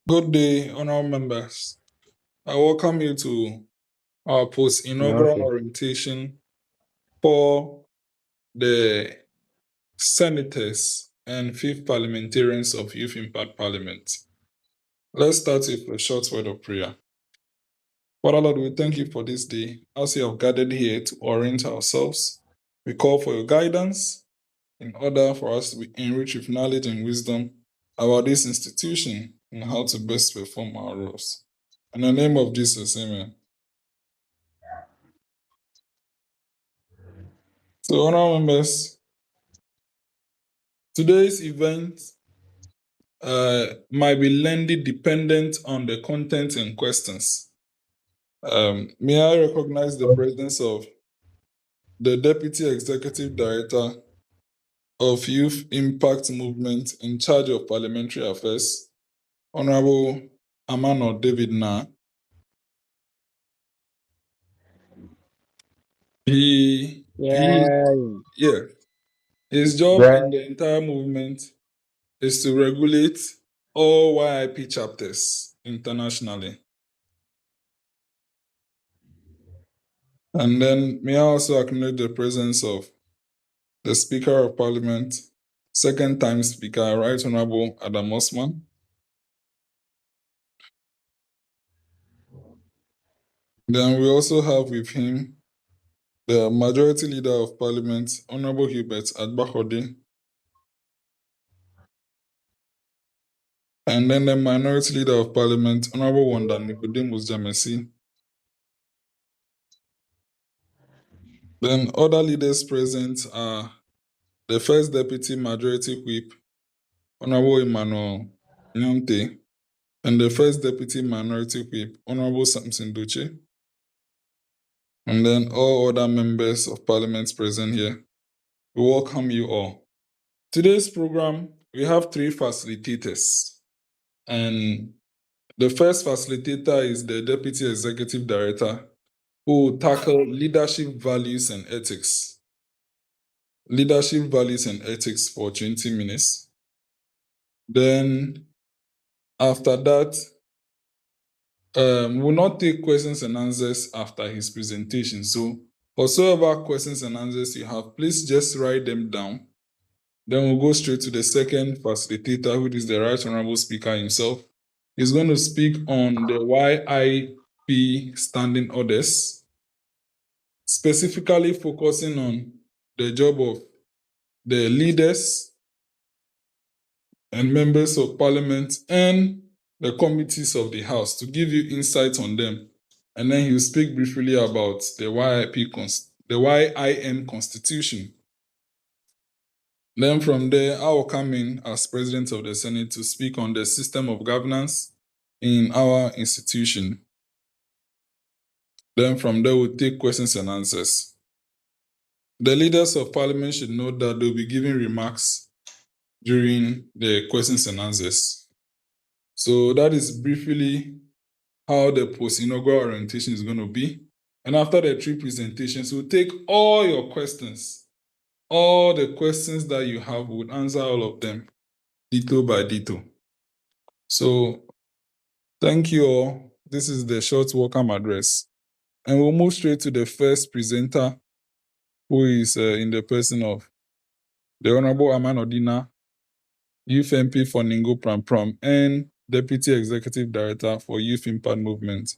Good day, honorable members. I welcome you to our post-inaugural Okay. orientation for the senators and fifth parliamentarians of Youth Impact Parliament. Let's start with a short word of prayer. Father Lord, we thank you for this day. As we have gathered here to orient ourselves, we call for your guidance in order for us to be enriched with knowledge and wisdom about this institution and how to best perform our roles. In the name of Jesus, amen. So, honorable members, today's event might be lengthy dependent on the content and questions. May I recognize the presence of the Deputy Executive Director of Youth Impact Movement in charge of Parliamentary Affairs, Honorable Amanor Narh. His job in the entire movement is to regulate all YIP chapters internationally. And then may I also acknowledge the presence of the Speaker of Parliament, second time Speaker, Right Honorable Adam Osman. Then we also have with him the Majority Leader of Parliament, Honorable Hubert Agbahode. And then the Minority Leader of Parliament, Honorable Wanda Nicodemus Jamesi. Then other leaders present are the First Deputy Majority Whip, Honorable Emmanuel Nyonte, and the First Deputy Minority Whip, Honorable Samson Duche, and then all other members of Parliament present here. We welcome you all. Today's program, we have 3 facilitators, and the first facilitator is the Deputy Executive Director, who will tackle leadership values and ethics. Leadership values and ethics for 20 minutes. Then after that, we'll not take questions and answers after his presentation. So whatsoever questions and answers you have, please just write them down. Then we'll go straight to the second facilitator, who is the Right Honorable Speaker himself. He's going to speak on the YIP standing orders, specifically focusing on the job of the leaders and members of Parliament and the committees of the House to give you insights on them. And then he'll speak briefly about the YIM Constitution. Then from there, I will come in as President of the Senate to speak on the system of governance in our institution. Then from there, we'll take questions and answers. The leaders of Parliament should know that they'll be giving remarks during the questions and answers. So that is briefly how the post-inaugural orientation is going to be. And after the 3 presentations, we'll take all your questions. All the questions that you have, we'll answer all of them, detail by detail. So thank you all. This is the short welcome address. And we'll move straight to the first presenter, who is in the person of the Honorable Amanor D, Youth MP for Ningo Pram and Deputy Executive Director for Youth Impact Movement,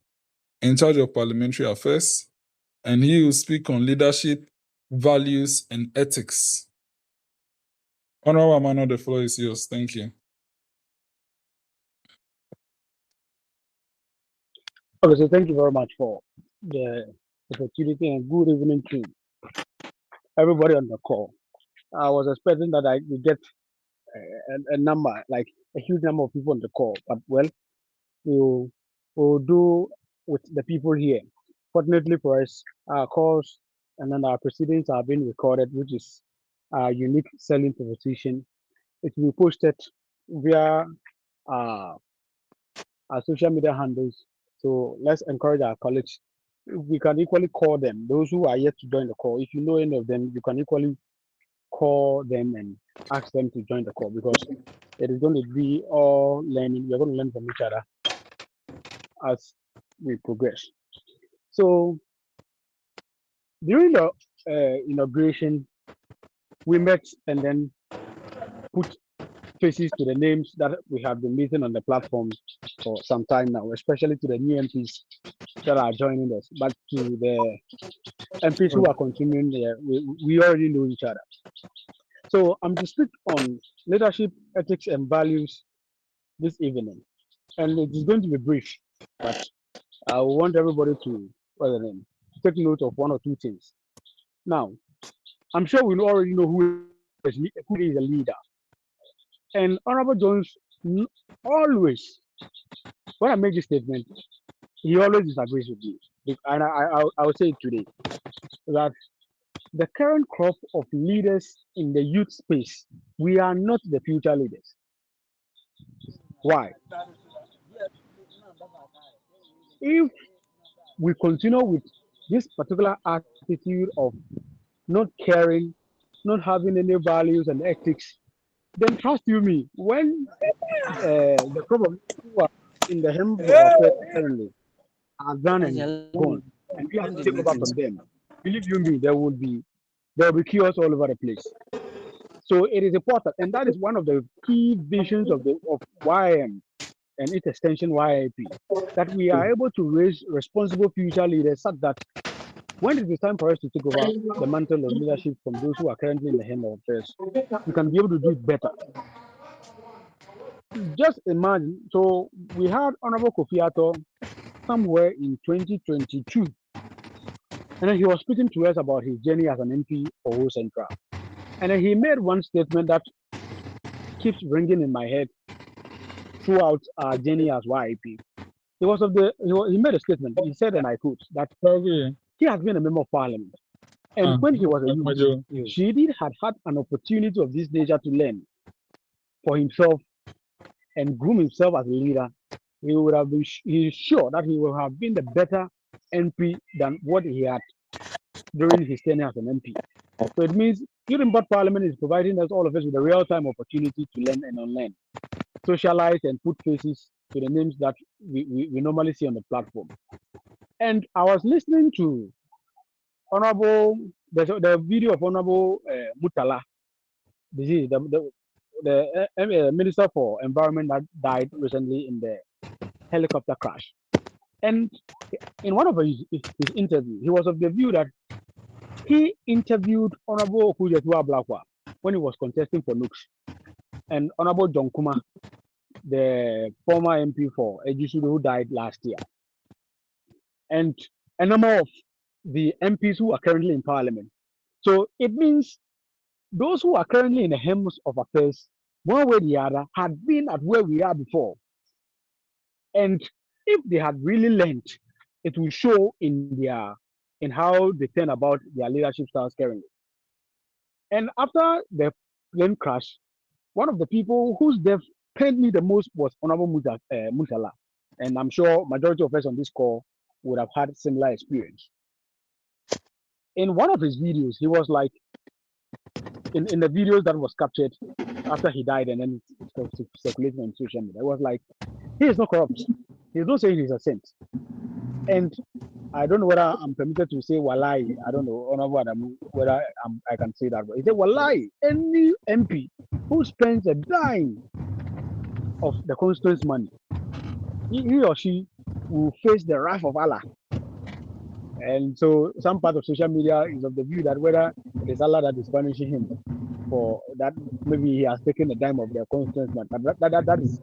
in charge of Parliamentary Affairs, and he will speak on leadership, values, and ethics. Honorable Amanor, the floor is yours. Thank you. Okay, so thank you very much for the opportunity and good evening to everybody on the call. I was expecting that I would get a number, like a huge number of people on the call, but well, we'll do with the people here. Fortunately for us, our calls and then our proceedings are being recorded, which is a unique selling proposition. It will be posted via our social media handles. So let's encourage our colleagues. We can equally call them. Those who are yet to join the call, if you know any of them, you can equally call them and ask them to join the call, because it is going to be all learning. We're going to learn from each other as we progress. So during the inauguration, we met and then put faces to the names that we have been meeting on the platform for some time now, especially to the new MPs that are joining us. But to the MPs who are continuing there, we already know each other. So I'm to speak on leadership, ethics, and values this evening. And it is going to be brief, but I want everybody to take note of one or two things. Now, I'm sure we already know who is a leader. And Honorable Jones always, when I make this statement, he always disagrees with me. And I will say it today, that the current crop of leaders in the youth space, we are not the future leaders. Why? If we continue with this particular attitude of not caring, not having any values and ethics, then trust you me, when the crop of who are in the helm of affairs currently are done and gone, and we have to take over from them, believe you me, there will be chaos all over the place. So it is important, and that is one of the key visions of YIM and its extension YIP, that we are able to raise responsible future leaders such that when it is time for us to take over the mantle of leadership from those who are currently in the helm of affairs, we can be able to do it better. Just imagine, so we had Honorable Kofi Ato somewhere in 2022, and then he was speaking to us about his journey as an MP for Whole Central. And then he made one statement that keeps ringing in my head throughout our journey as YIP. He made a statement. He said, and I quote, that he has been a member of parliament. And when he was a youth, Shidi had an opportunity of this nature to learn for himself and groom himself as a leader. He's sure that he will have been the better MP than what he had during his tenure as an MP. So it means Yoruba Parliament is providing us, all of us, with a real-time opportunity to learn and unlearn, socialize and put faces to the names that we normally see on the platform. And I was listening to the video of Honorable Mutala, the Minister for Environment that died recently in the helicopter crash. And in one of his interviews, he was of the view that he interviewed Honorable Okujetua Blakwa when he was contesting for Nooks, and Honorable John Kuma, the former MP for Ejisudu, who died last year, and a number of the MPs who are currently in Parliament. So it means those who are currently in the helms of affairs, one way or the other, had been at where we are before. And if they had really learned, it will show in how they turn about their leadership styles currently. And after the plane crash, one of the people whose death pained me the most was Honorable Mutala. And I'm sure majority of us on this call would have had similar experience. In one of his videos, he was like, in the videos that was captured after he died and then circulating on social media, it was like, he is not corrupt. He's not saying he's a saint. And I don't know whether I'm permitted to say walai. I don't know whether I can say that. But he said walai. Any MP who spends a dime of the constituents' money, he or she will face the wrath of Allah. And so some part of social media is of the view that whether it is Allah that is punishing him for that, maybe he has taken a dime of their constituents' money. But that is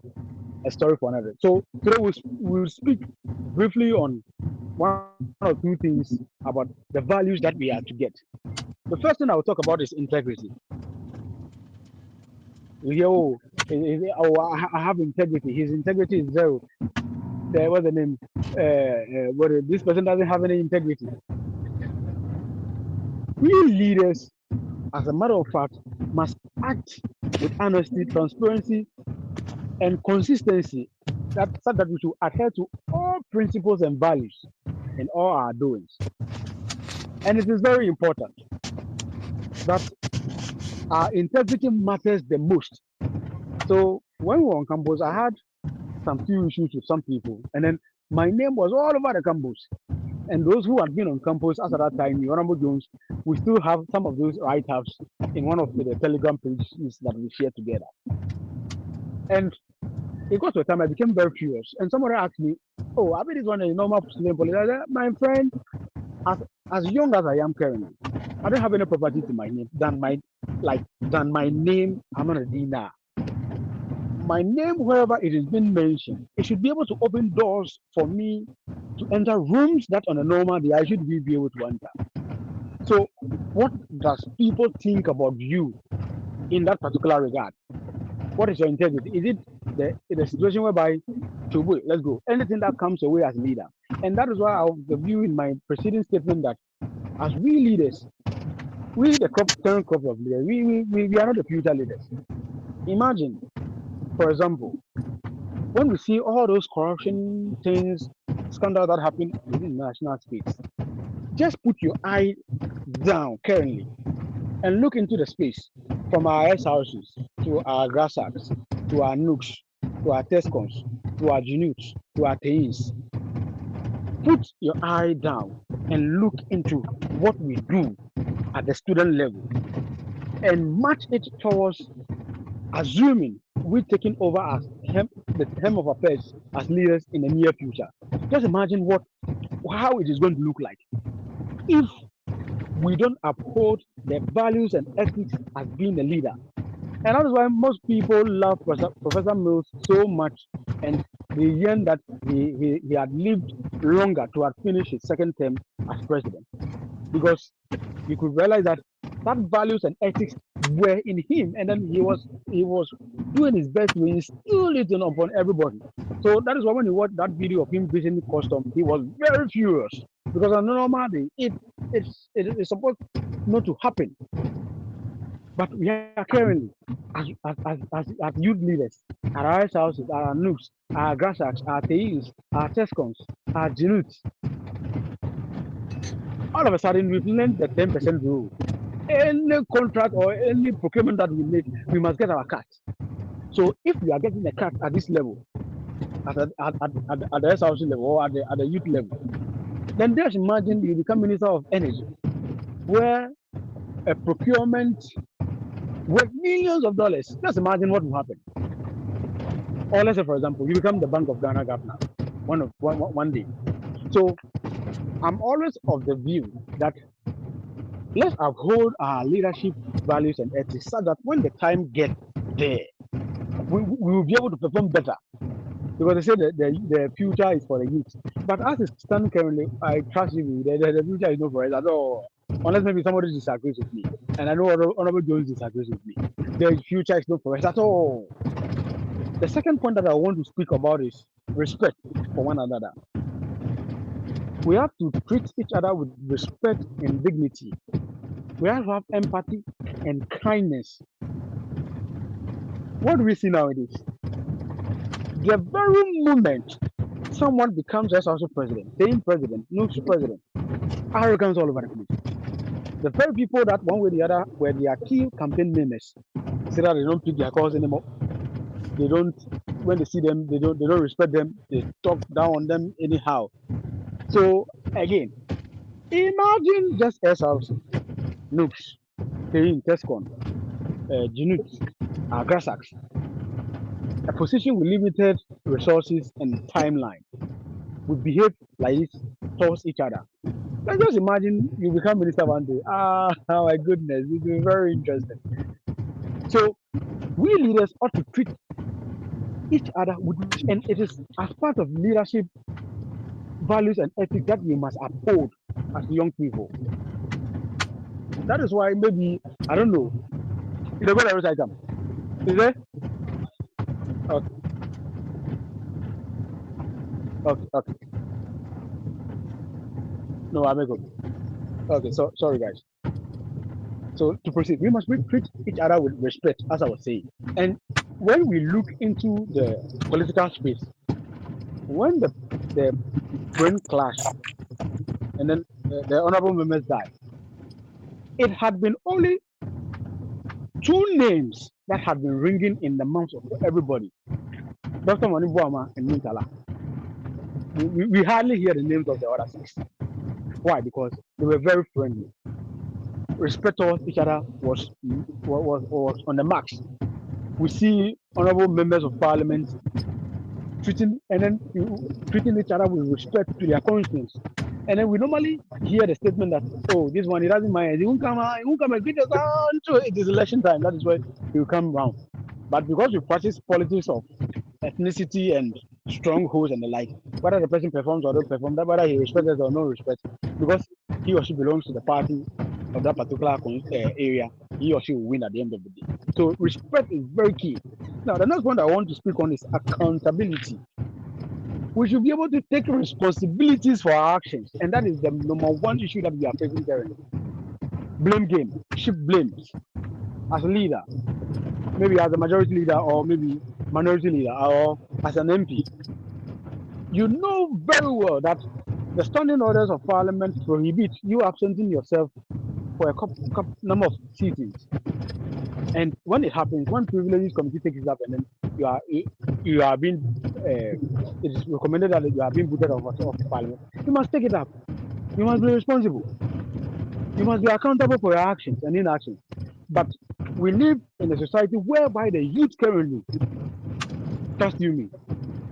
a story for another. So today we'll speak briefly on one or two things about the values that we are to get. The first thing I will talk about is integrity. We hear, I have integrity. His integrity is zero. What's the name? This person doesn't have any integrity. We leaders, as a matter of fact, must act with honesty, transparency, and consistency, so that we should adhere to all principles and values in all our doings. And it is very important that our integrity matters the most. So when we were on campus, I had some few issues with some people, and then my name was all over the campus. And those who had been on campus as at that time, the Honorable Jones, we still have some of those write-ups in one of the Telegram pages that we share together. And it got to a time I became very curious. And somebody asked me, "Oh, I mean, this one is normal student policy." I said, "My friend, as young as I am currently, I don't have any property to my name than my name, Amanor D now. My name, wherever it is being mentioned, it should be able to open doors for me to enter rooms that on a normal day I should be able to enter. So, what does people think about you in that particular regard? What is your integrity? Is it the situation whereby, let's go, anything that comes your way as a leader? And that is why I have the view in my preceding statement that as we leaders, we the current crop of leaders, we are not the future leaders. Imagine, for example, when we see all those corruption things, scandals that happen within the national space, just put your eye down currently and look into the space from our SRCs to our grassacks, to our nooks, to our tescons, to our genutes, to our teens. Put your eye down and look into what we do at the student level and match it towards assuming we're taking over as the helm of affairs as leaders in the near future. Just imagine how it is going to look like if we don't uphold the values and ethics as being a leader. And that is why most people love Professor Mills so much, and they yearn that he had lived longer to have finished his second term as president, because you could realize that values and ethics were in him, and then he was doing his best to instill it upon everybody. So that is why when you watch that video of him visiting custom, he was very furious, because on a normal day it's supposed not to happen. But we are currently, as youth leaders, at our houses, our nooks, our grassacks, our teens, our tescons, our genutes, all of a sudden we've learned the 10% rule. Any contract or any procurement that we make, we must get our cut. So if we are getting a cut at this level, at the SRC level or at the youth level, then just imagine you become Minister of Energy, where a procurement worth millions of dollars. Just imagine what will happen. Or let's say, for example, you become the Bank of Ghana governor one day. So I'm always of the view that let's uphold our leadership values and ethics so that when the time gets there, we will be able to perform better. Because they say that the future is for the youth. But as it stands currently, I trust you, the future is not for us at all. Unless maybe somebody disagrees with me. And I know Honorable Jones disagrees with me. The future is not for us at all. The second point that I want to speak about is respect for one another. We have to treat each other with respect and dignity. We have to have empathy and kindness. What do we see nowadays? The very moment someone becomes SRC president, staying president, Nooks president, arrogance all over the place. The very people that one way or the other were their key campaign members, say that they don't pick their calls anymore. They don't, when they see them, they don't respect them. They talk down on them anyhow. So again, imagine just SRC, Nooks, staying Tescon, Junut, Grassacks, a position with limited resources and timeline, would behave like this towards each other. Let's just imagine you become minister one day. My goodness, this is very interesting. So we leaders ought to treat each other with, and it is as part of leadership values and ethics that we must uphold as young people. That is why maybe, I don't know, you know where I come. Is there? Okay. Okay. No, I'm good. Okay, so sorry guys. So to proceed, we must treat each other with respect, as I was saying. And when we look into the political space, when the brain clash and then the honorable members died, it had been only two names that have been ringing in the mouths of everybody: Dr. Manibuama and Muntala. We hardly hear the names of the other six. Why? Because they were very friendly. Respect towards each other was on the max. We see honorable members of parliament treating each other with respect to their conscience. And then we normally hear the statement that, oh, this one, he doesn't mind. He won't come and greet us until it is election time. That is where he will come round. But because we practice politics of ethnicity and strongholds and the like, whether the person performs or don't perform, that whether he respects us or no respect, because he or she belongs to the party of that particular area, he or she will win at the end of the day. So respect is very key. Now, the next one I want to speak on is accountability. We should be able to take responsibilities for our actions, and that is the number one issue that we are facing currently. Blame game, shift blames. As a leader, maybe as a majority leader or maybe minority leader or as an MP, you know very well that the standing orders of parliament prohibit you absenting yourself for a number of sittings. And when it happens, when privileges committee takes it up and then you are being it is recommended that you are being booted off parliament, you must take it up. You must be responsible. You must be accountable for your actions and inactions. But we live in a society whereby the youth currently, trust you me,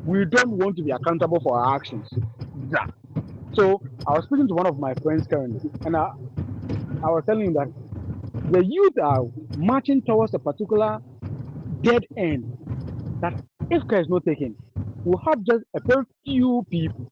we don't want to be accountable for our actions. Yeah. So I was speaking to one of my friends currently, and I was telling him that the youth are marching towards a particular dead end that if care is not taken, we'll have just a very few people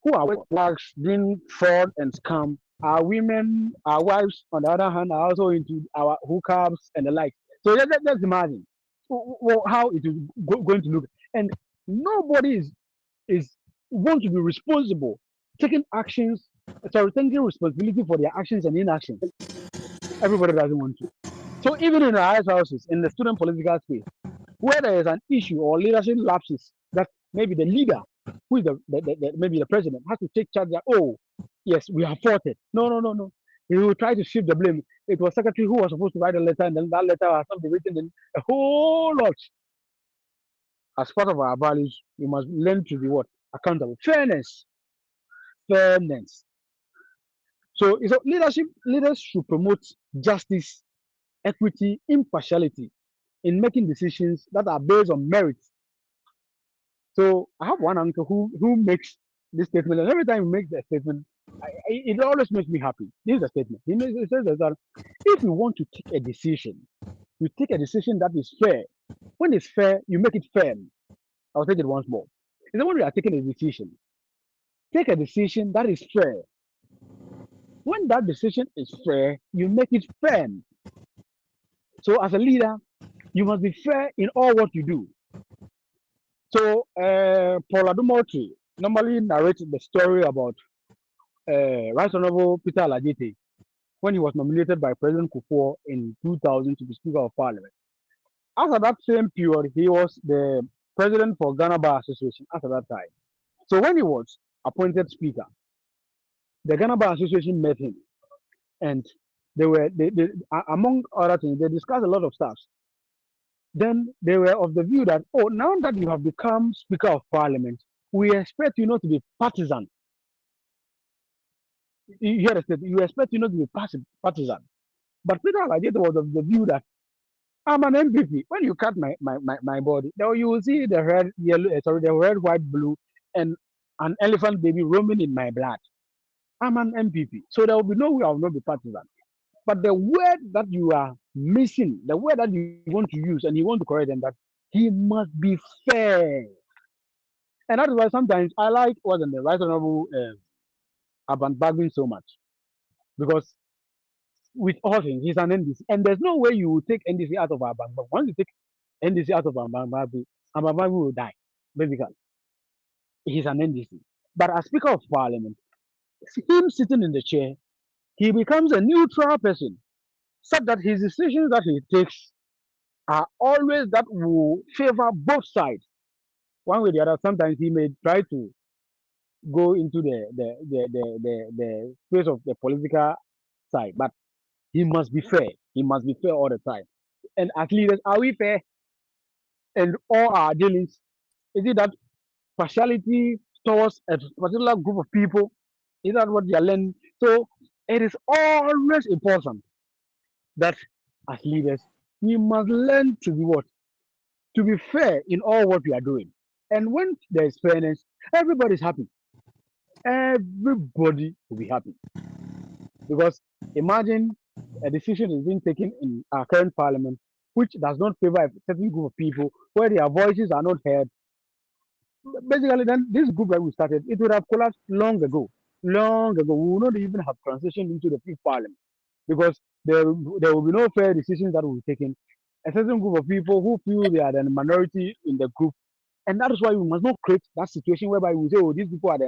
who are works doing fraud and scam. Our women, our wives, on the other hand, are also into our hookups and the like. So let's imagine how it is going to look. And nobody is want to be responsible, taking actions, taking responsibility for their actions and inactions. Everybody doesn't want to. So even in our houses, in the student political space, where there is an issue or leadership lapses, that maybe the leader, who is maybe the president, has to take charge that, oh, yes, we have fought it. No. He will try to shift the blame. It was secretary who was supposed to write a letter, and then that letter has not been written in a whole lot. As part of our values, we must learn to be what? Accountable. Fairness. So leaders should promote justice, equity, impartiality in making decisions that are based on merit. So I have one uncle who makes this statement, and every time he makes that statement, it always makes me happy. This is a statement. He says that if you want to take a decision, you take a decision that is fair. When it's fair, you make it firm. I'll take it once more. He said, when you are taking a decision, take a decision that is fair. When that decision is fair, you make it firm. So as a leader, you must be fair in all what you do. So Paul Adumorti normally narrates the story about Right Honorable Peter Alajete when he was nominated by President Kufuor in 2000 to be Speaker of Parliament. After that same period, he was the president for Ghana Bar Association after that time. So when he was appointed Speaker, the Ghana Bar Association met him, and they among other things, they discussed a lot of stuff. Then they were of the view that, oh, now that you have become Speaker of Parliament, we expect you not to be partisan. You hear the statement, you expect you not to be partisan. But Peter Alajete was of the view that I'm an MPP. When you cut my body, now you will see the red, yellow, the red, white, blue, and an elephant baby roaming in my blood. I'm an MPP. So there will be no way I will not be partisan. But the word that you are missing, the word that you want to use and you want to correct them, that he must be fair. And that is why sometimes I like wasn't the Right Honorable Aban Bagbin so much. Because with all things, he's an NDC. And there's no way you will take NDC out of Aban. But once you take NDC out of Aban Bagbin will die, basically. He's an NDC. But as Speaker of Parliament, him sitting in the chair, he becomes a neutral person such that his decisions that he takes are always that will favor both sides. One way or the other, sometimes he may try to go into the space of the political side, but he must be fair. He must be fair all the time. And as leaders, are we fair in all our dealings? Is it that partiality towards a particular group of people? Is that what they are learning? So it is always important that as leaders, we must learn to be what? To be fair in all what we are doing. And when there is fairness, everybody's happy. Everybody will be happy. Because imagine a decision is being taken in our current parliament, which does not favor a certain group of people, where their voices are not heard. Basically, then this group that we started, it would have collapsed long ago. Long ago, we would not even have transitioned into the fifth parliament because there will be no fair decisions that will be taken. A certain group of people who feel they are the minority in the group, and that is why we must not create that situation whereby we say, "Oh, these people are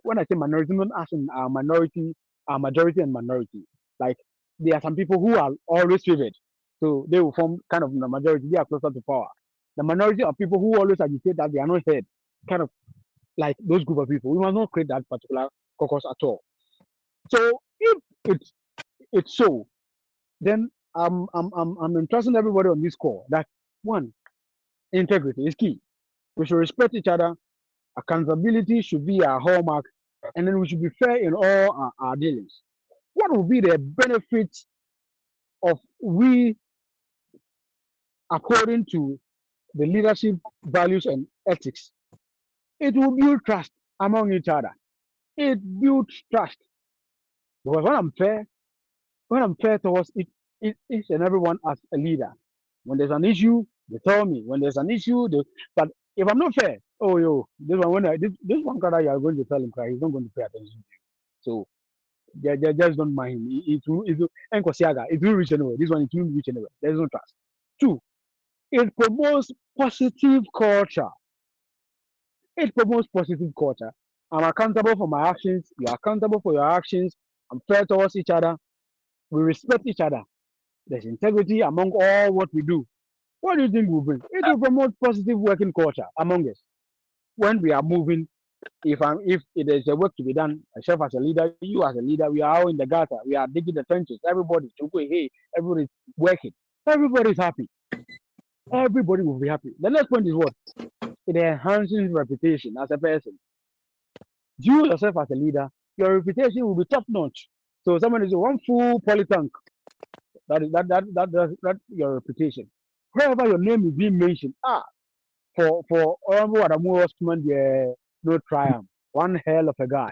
when I say minority, not as in our minority, our majority and minority. Like there are some people who are always favored, so they will form kind of the majority. They are closer to power. The minority are people who always agitate that they are not heard, kind of like those group of people. We must not create that particular caucus at all. So if it's so, then I'm entrusting everybody on this call that one, integrity is key. We should respect each other. Accountability should be our hallmark, and then we should be fair in all our dealings. What will be the benefits of we according to the leadership values and ethics? It will build trust among each other. It builds trust because when I'm fair towards each and everyone as a leader, when there's an issue, they tell me. When there's an issue, but if I'm not fair, oh yo, this one guy you are going to tell him, he's not going to pay attention to you. So they just don't mind. It will reach anywhere. This one it will reach anywhere. There's no trust. Two, it promotes positive culture. It promotes positive culture. I'm accountable for my actions. You're accountable for your actions. I'm fair towards each other. We respect each other. There's integrity among all what we do. What do you think will bring? It will promote positive working culture among us. When we are moving, if there's a work to be done, myself as a leader, you as a leader, we are all in the gutter. We are digging the trenches. Everybody's hey, everybody's working. Everybody's happy. Everybody will be happy. The next point is what? It enhances reputation as a person. You yourself as a leader, your reputation will be top notch. So somebody say one full polytank. That your reputation. Wherever your name is being mentioned, for Honorable Adamu Osman, no triumph. One hell of a guy.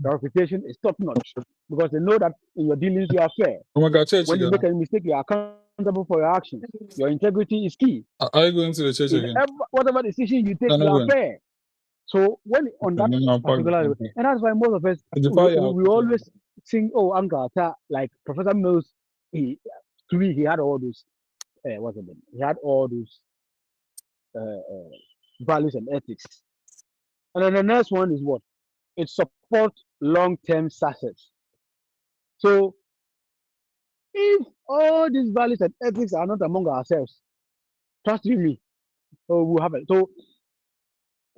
The reputation is top notch because they know that in your dealings you are fair. Oh my God, church When you again. make a mistake, you are accountable for your actions. Your integrity is key. Are you going to the church again? Whatever decision you take, No, you no, are when? fair. So when on that particular level, and that's why most of us we always sing, oh, Uncle, like Professor Mills, he had all those what's it name? He had all those values and ethics. And then the next one is what? It supports long-term success. So if all these values and ethics are not among ourselves, trust you me, we'll have it. So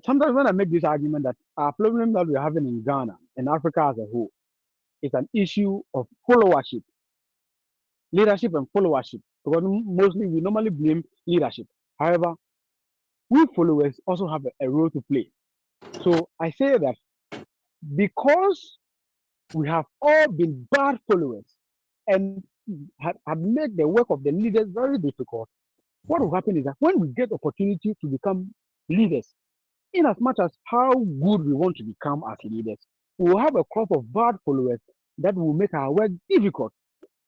sometimes when I make this argument that our problem that we're having in Ghana and Africa as a whole is an issue of followership, leadership and followership. Because mostly we normally blame leadership. However, we followers also have a role to play. So I say that because we have all been bad followers and have made the work of the leaders very difficult, what will happen is that when we get opportunity to become leaders, in as much as how good we want to become as leaders, we will have a crop of bad followers that will make our work difficult.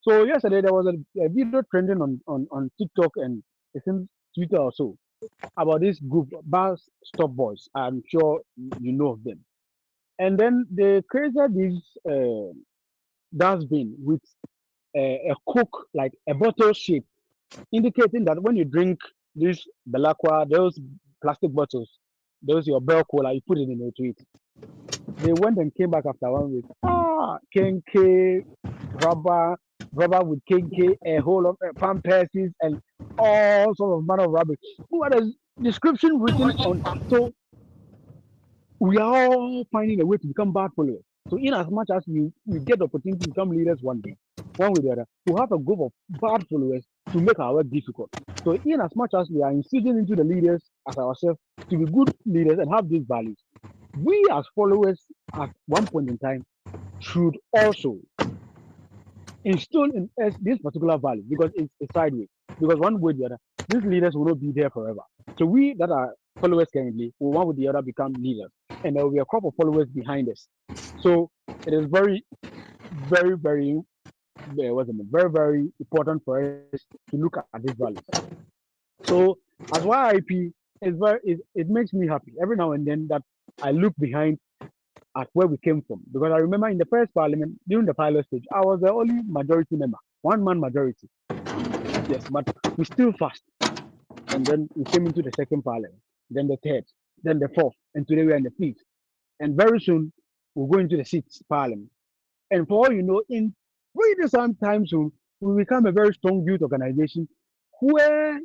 So yesterday there was a video trending on TikTok and I think Twitter or so about this group, Bar Stop Boys. I'm sure you know of them. And then they created this dustbin with a coke, like a bottle shape, indicating that when you drink this Belacqua, those plastic bottles, those your Bell Cola, you put it in the tweet. They went and came back after 1 week. Kenke, rubber, rubber with KK, a whole of pamperses, and all sorts of manner of rubbish. What is description written on? So we are all finding a way to become bad followers. So in as much as we get the opportunity to become leaders one day, one way or the other, we have a group of bad followers to make our work difficult. So in as much as we are instilling into the leaders as ourselves to be good leaders and have these values, we as followers at one point in time should also instill in us this particular value because it's sideways. Because one way or the other, these leaders will not be there forever. So we that are followers currently will one with the other become leaders, and there will be a crop of followers behind us. So it is very, very, very, very, very important for us to look at these values. So as YIP, it makes me happy every now and then that I look behind at where we came from. Because I remember in the first parliament, during the pilot stage, I was the only majority member, one man majority. Yes, but we still fast. And then we came into the second parliament, then the third, then the fourth, and today we're in the fifth. And very soon we'll go into the sixth parliament. And for all you know, in pretty some time soon, we become a very strong youth organization where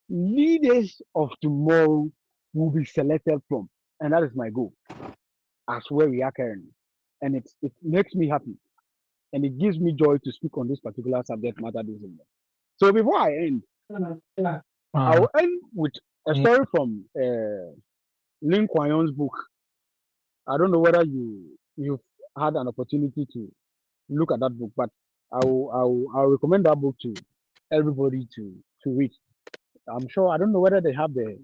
leaders of tomorrow will be selected from. And that is my goal as where we are currently. And it makes me happy and it gives me joy to speak on this particular subject matter this evening. So before I end, I'll end with a story from Lin Kuan Yew's book. I don't know whether you've had an opportunity to look at that book, but I'll recommend that book to everybody to read. I'm sure I don't know whether they have the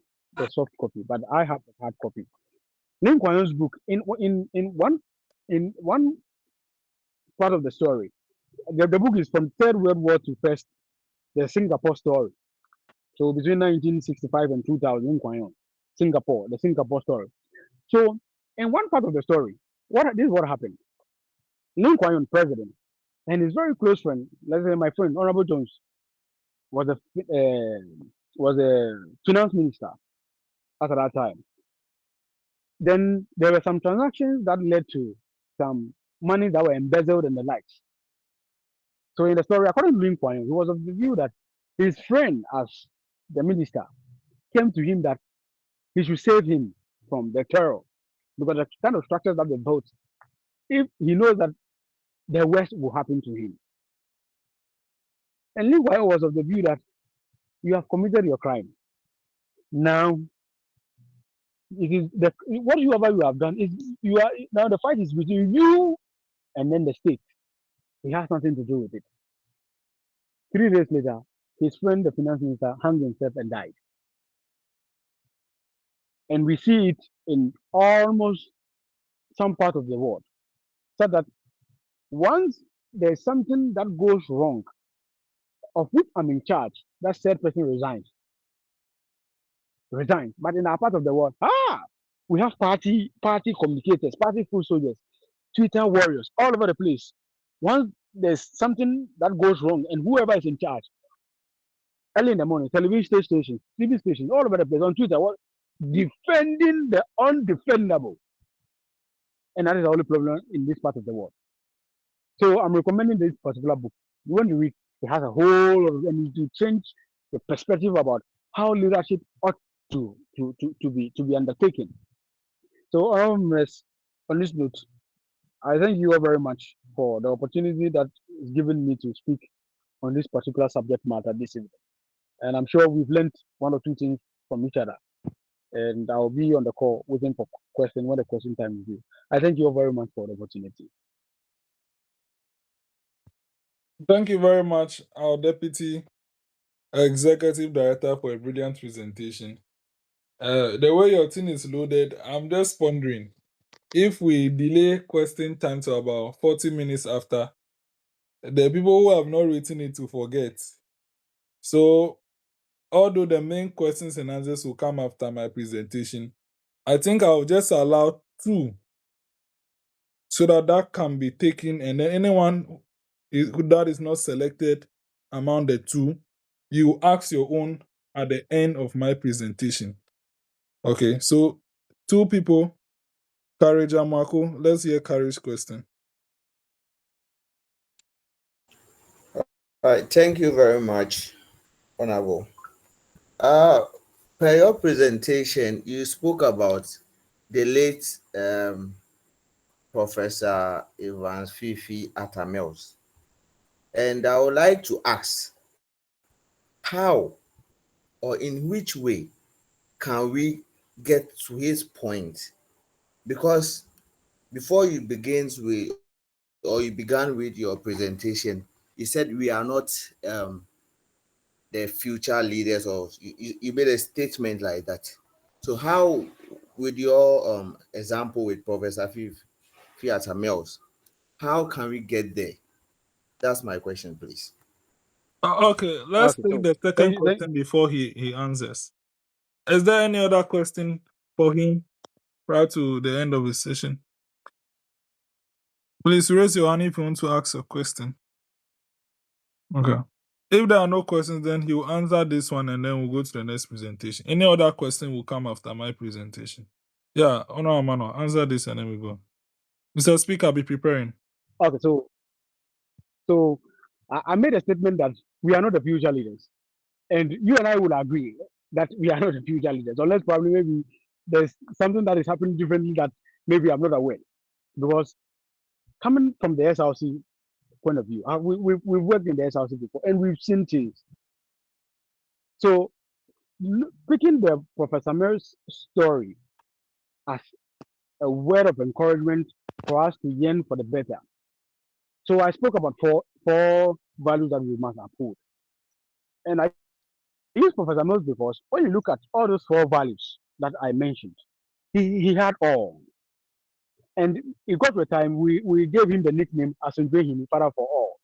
soft copy, but I have the hard copy. Lin Kuan Yew's book in one part of the story. The book is from Third World War to first the Singapore story. So between 1965 and 2000, Lin Kuan Yew, Singapore, the Singapore story. So in one part of the story, this is what happened. Lin Kuan Yew, president, and his very close friend, let's say my friend Honorable Jones, was a finance minister at that time. Then there were some transactions that led to some money that were embezzled and the likes. So in the story, according to Lin Kuan Yew, he was of the view that his friend, as the minister, came to him that he should save him from the terror because the kind of structures that they built, if he knows that the worst will happen to him. And Lin Kuan Yew was of the view that you have committed your crime. Now it is the whatever you have done is you are now the fight is between you and then the state. He has nothing to do with it. 3 days later, his friend, the finance minister, hung himself and died. And we see it in almost some part of the world. So that once there's something that goes wrong, of which I'm in charge, that said person resigns. But in our part of the world, we have party communicators, party food soldiers, Twitter warriors all over the place. Once there's something that goes wrong, and whoever is in charge, early in the morning, television stations, TV stations, all over the place on Twitter, what defending the undefendable. And that is the only problem in this part of the world. So I'm recommending this particular book. You want to read, it has a whole of and to change the perspective about how leadership ought to be undertaken. So on this note, I thank you all very much for the opportunity that is given me to speak on this particular subject matter this evening. And I'm sure we've learned one or two things from each other. And I'll be on the call waiting for question when the question time is due. I thank you all very much for the opportunity. Thank you very much, our Deputy Executive Director, for a brilliant presentation. The way your thing is loaded, I'm just wondering if we delay question time to about 40 minutes after, the people who have not written it to forget. So, although the main questions and answers will come after my presentation, I think I'll just allow two so that can be taken, and then anyone that is not selected among the two, you ask your own at the end of my presentation. Okay, so two people, Courage and Marco. Let's hear Courage's question. All right, thank you very much, Honorable. Uh, per your presentation, you spoke about the late Professor Evans Fifi Atamels. And I would like to ask, how or in which way can we get to his point? Because before you begins with or you began with your presentation, you said we are not um, the future leaders, or you made a statement like that. So how, with your example with Professor Fiat Mills, how can we get there? That's my question, please. Okay, let's Okay, take so the thank second you. Thank, question before he answers. Is there any other question for him prior to the end of the session? Please raise your hand if you want to ask a question. Okay. If there are no questions, then he will answer this one and then we'll go to the next presentation. Any other question will come after my presentation. Yeah, Honor Amanor, answer this and then we go. Mr. Speaker, be preparing. okay, so I made a statement that we are not the future leaders, and you and I will agree that we are not the future leaders, unless probably maybe there's something that is happening differently that maybe I'm not aware. Because coming from the SRC point of view, we've worked in the SRC before, and we've seen things. So picking the Professor Mary's story as a word of encouragement for us to yearn for the better. So I spoke about four values that we must uphold. And I used Professor Mills because when you look at all those four values that I mentioned, he had all. And it got to a time we gave him the nickname Asunjehim, Father for All,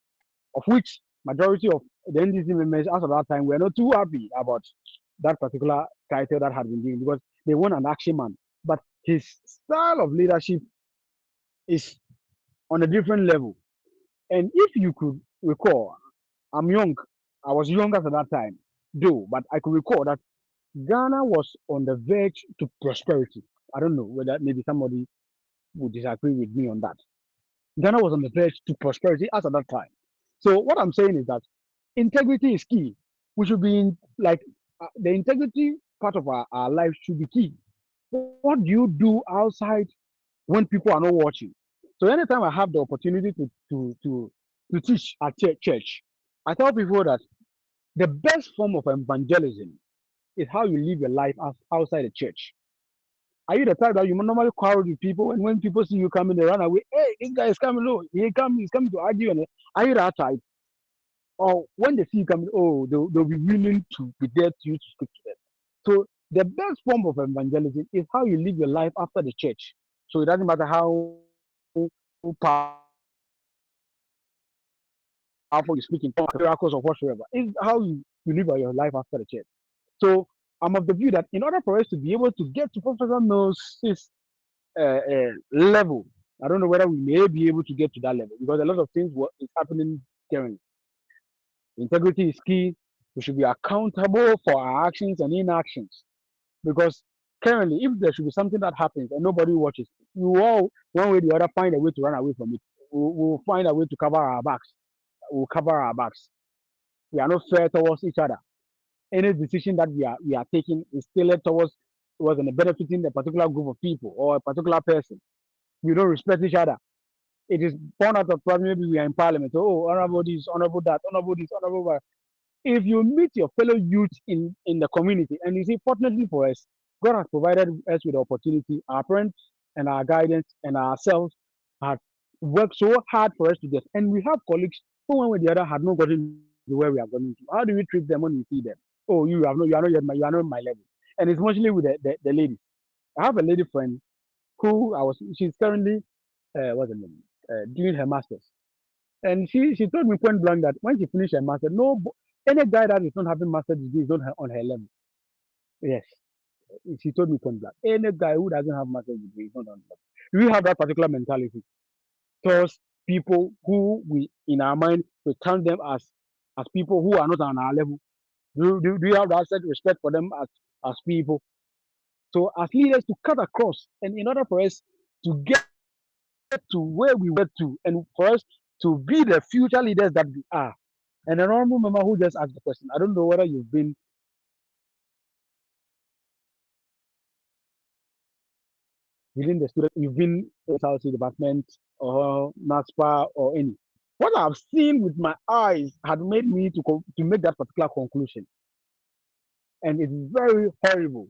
of which majority of the NDC members as of that time were not too happy about that particular title that had been given because they want an action man. But his style of leadership is on a different level. And if you could recall, I'm young, I was young at that time, though, but I could recall that Ghana was on the verge to prosperity. I don't know whether maybe somebody would disagree with me on that. Ghana was on the verge to prosperity as at that time. So what I'm saying is that integrity is key. We should be in like the integrity part of our life should be key. What do you do outside when people are not watching? So anytime I have the opportunity to teach at church, I tell people that the best form of evangelism is how you live your life outside the church. Are you the type that you normally quarrel with people, and when people see you coming, they run away? Hey, this guy is coming. Oh, he's coming to argue. And are you that type? Or when they see you coming, oh, they'll be willing to be there to you to speak to them. So the best form of evangelism is how you live your life after the church. So it doesn't matter how powerful you speak in tongues, miracles or whatsoever. It's how you live your life after the church. So I'm of the view that in order for us to be able to get to Professor Mills' level, I don't know whether we may be able to get to that level because a lot of things is happening currently. Integrity is key. We should be accountable for our actions and inactions because currently, if there should be something that happens and nobody watches, we all one way or the other find a way to run away from it. We'll find a way to cover our backs. We'll cover our backs. We are not fair towards each other. Any decision that we are taking is tailored towards benefiting a particular group of people or a particular person. We don't respect each other. It is born out of problem. Maybe we are in parliament. Oh, honorable this, honorable that, honorable this, honorable that. If you meet your fellow youth in the community, and you see, fortunately for us, God has provided us with the opportunity. Our parents and our guidance and ourselves had worked so hard for us to get, and we have colleagues who, one way or the other, had not gotten to where we are going to. How do we treat them when we see them? Oh, you are not my level, and it's mostly with the ladies. I have a lady friend who she's currently what's her name doing her masters, and she told me point blank that when she finished her master, no any guy that is not having master degree is not on her level. Yes, she told me point blank. Any guy who doesn't have master degree is not on level. We have that particular mentality towards people who we in our mind we count them as people who are not on our level. Do you have that set respect for them as people? So as leaders to cut across, and in order for us to get to where we were to, and for us to be the future leaders that we are, And an honorable member who just asked the question, I don't know whether you've been within the student, you've been SLC department or NASPA or any. What I've seen with my eyes had made me to make that particular conclusion. And it's very horrible.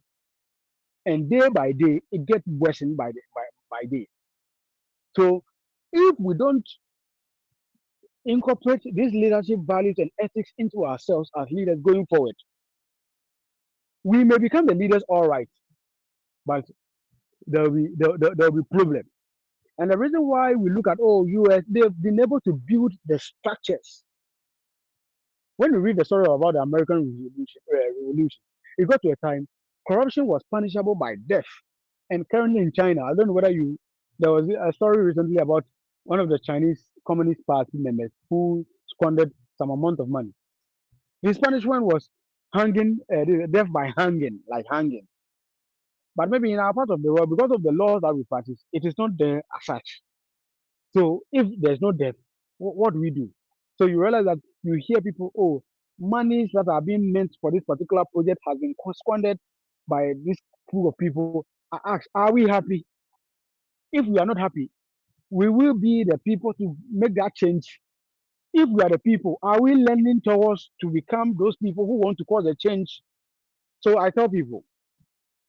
And day by day, it gets worsened by day. So if we don't incorporate these leadership values and ethics into ourselves as leaders going forward, we may become the leaders all right, but there'll be problem. And the reason why we look at US, they've been able to build the structures. When we read the story about the American Revolution, it got to a time corruption was punishable by death. And currently in China, I don't know whether there was a story recently about one of the Chinese Communist Party members who squandered some amount of money. His punishment was hanging, death by hanging, like hanging. But maybe in our part of the world, because of the laws that we practice, it is not there as such. So if there's no death, what do we do? So you realize that you hear people, monies that are being meant for this particular project has been squandered by this group of people. I ask, are we happy? If we are not happy, we will be the people to make that change. If we are the people, are we learning towards to become those people who want to cause a change? So I tell people,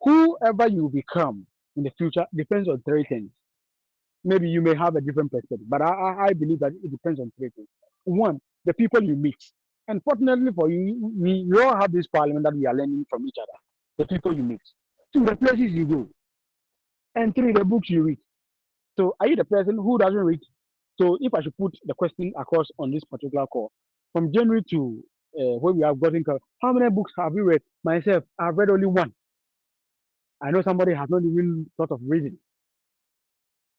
whoever you become in the future depends on three things. Maybe you may have a different perspective, but I believe that it depends on three things. One, the people you meet. And fortunately for you, we all have this parliament that we are learning from each other. The people you meet. Two, the places you go. And three, the books you read. So are you the person who doesn't read? So if I should put the question across on this particular call, from January to where we have gotten, how many books have you read? Myself, I've read only one. I know somebody has not even thought of reading.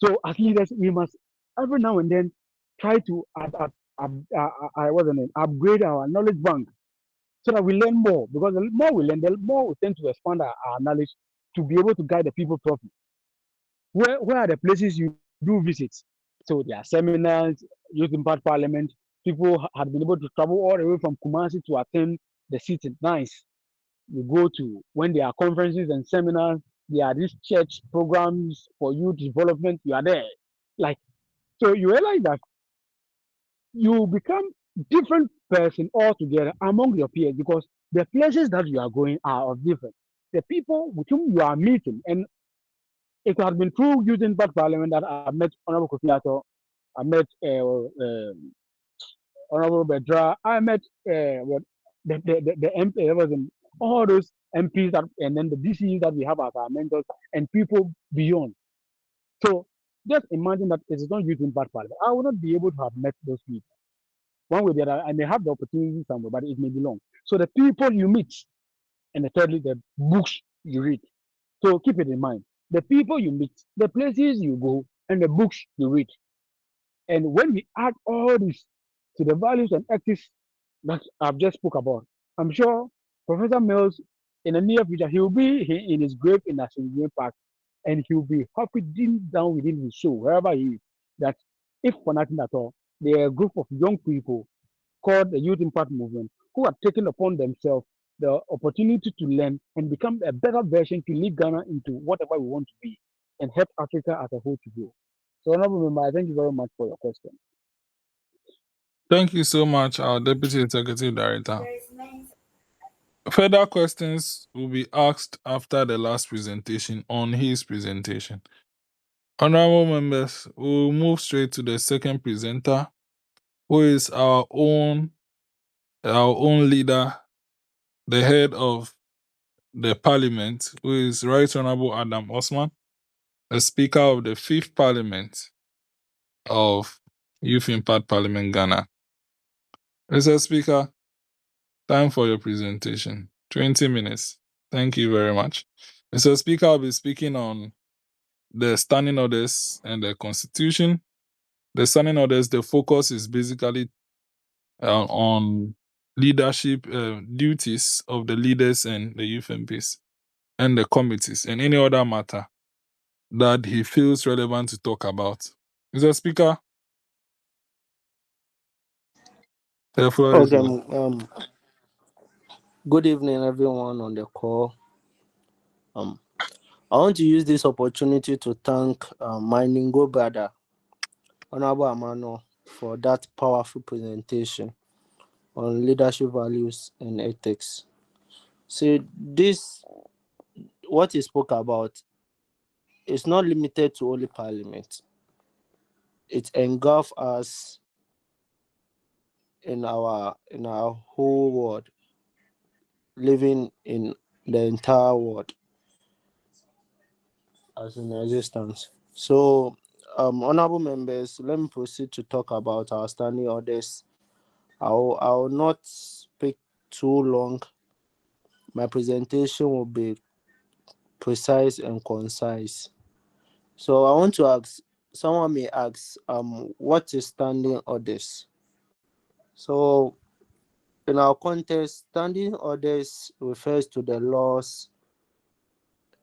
So as leaders, we must every now and then try to upgrade our knowledge bank so that we learn more. Because the more we learn, the more we tend to expand our knowledge to be able to guide the people properly. Where are the places you do visit? So there are seminars, Youth Impact Parliament. People had been able to travel all the way from Kumasi to attend the sitting. Nice. You go to when there are conferences and seminars, there are these church programs for youth development. You are there. Like, so you realize that you become different person altogether among your peers because the places that you are going are of different. The people with whom you are meeting, and it has been through Youth Impact Parliament that I met Honorable Kofiato, I met Honorable Bedra, I met the MP, all those MPs that, and then the DCs that we have as our mentors and people beyond. So just imagine that it is not Youth Impact Parliament. I will not be able to have met those people. One way or the other, I may have the opportunity somewhere, but it may be long. So the people you meet, and thirdly, the books you read. So keep it in mind. The people you meet, the places you go, and the books you read. And when we add all this to the values and ethics that I've just spoke about, I'm sure Professor Mills, in the near future, he will be in his grave in Assembly Park, and he'll be happy deep down within his soul, wherever he is, that if for nothing at all, there are a group of young people called the Youth Impact Movement who have taken upon themselves the opportunity to learn and become a better version to lead Ghana into whatever we want to be and help Africa as a whole to grow. So, Honorable Member, I thank you very much for your question. Thank you so much, our Deputy Executive Director. Further questions will be asked after the last presentation on his presentation. Honorable members, we'll move straight to the second presenter, who is our own leader, the head of the Parliament, who is Right Honorable Adam Osman, the Speaker of the Fifth Parliament of Youth Impact Parliament Ghana. Mr. Speaker, time for your presentation. 20 minutes. Thank you very much. Mr. Speaker, I'll be speaking on the standing orders and the Constitution. The standing orders, the focus is basically on leadership duties of the leaders and the youth MPs and the committees and any other matter that he feels relevant to talk about. Mr. Speaker. The floor is Okay. yours. Good evening, everyone on the call. I want to use this opportunity to thank my Ningo brother, Honorable Amanor, for that powerful presentation on leadership values and ethics. See, what he spoke about is not limited to only Parliament. It engulfs us in our whole world, living in the entire world as in existence. So, honorable members, let me proceed to talk about our standing orders. I will not speak too long. My presentation will be precise and concise. So, I want to ask. Someone may ask, what is standing orders? So, in our context, standing orders refers to the laws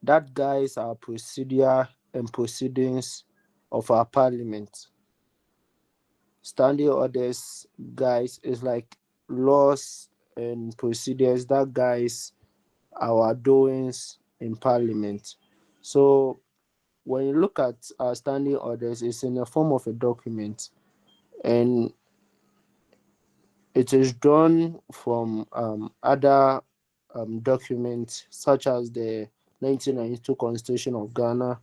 that guides our procedure and proceedings of our parliament. Standing orders, guys, is like laws and procedures that guides our doings in parliament. So when you look at our standing orders, it's in the form of a document, and it is drawn from other documents such as the 1992 Constitution of Ghana,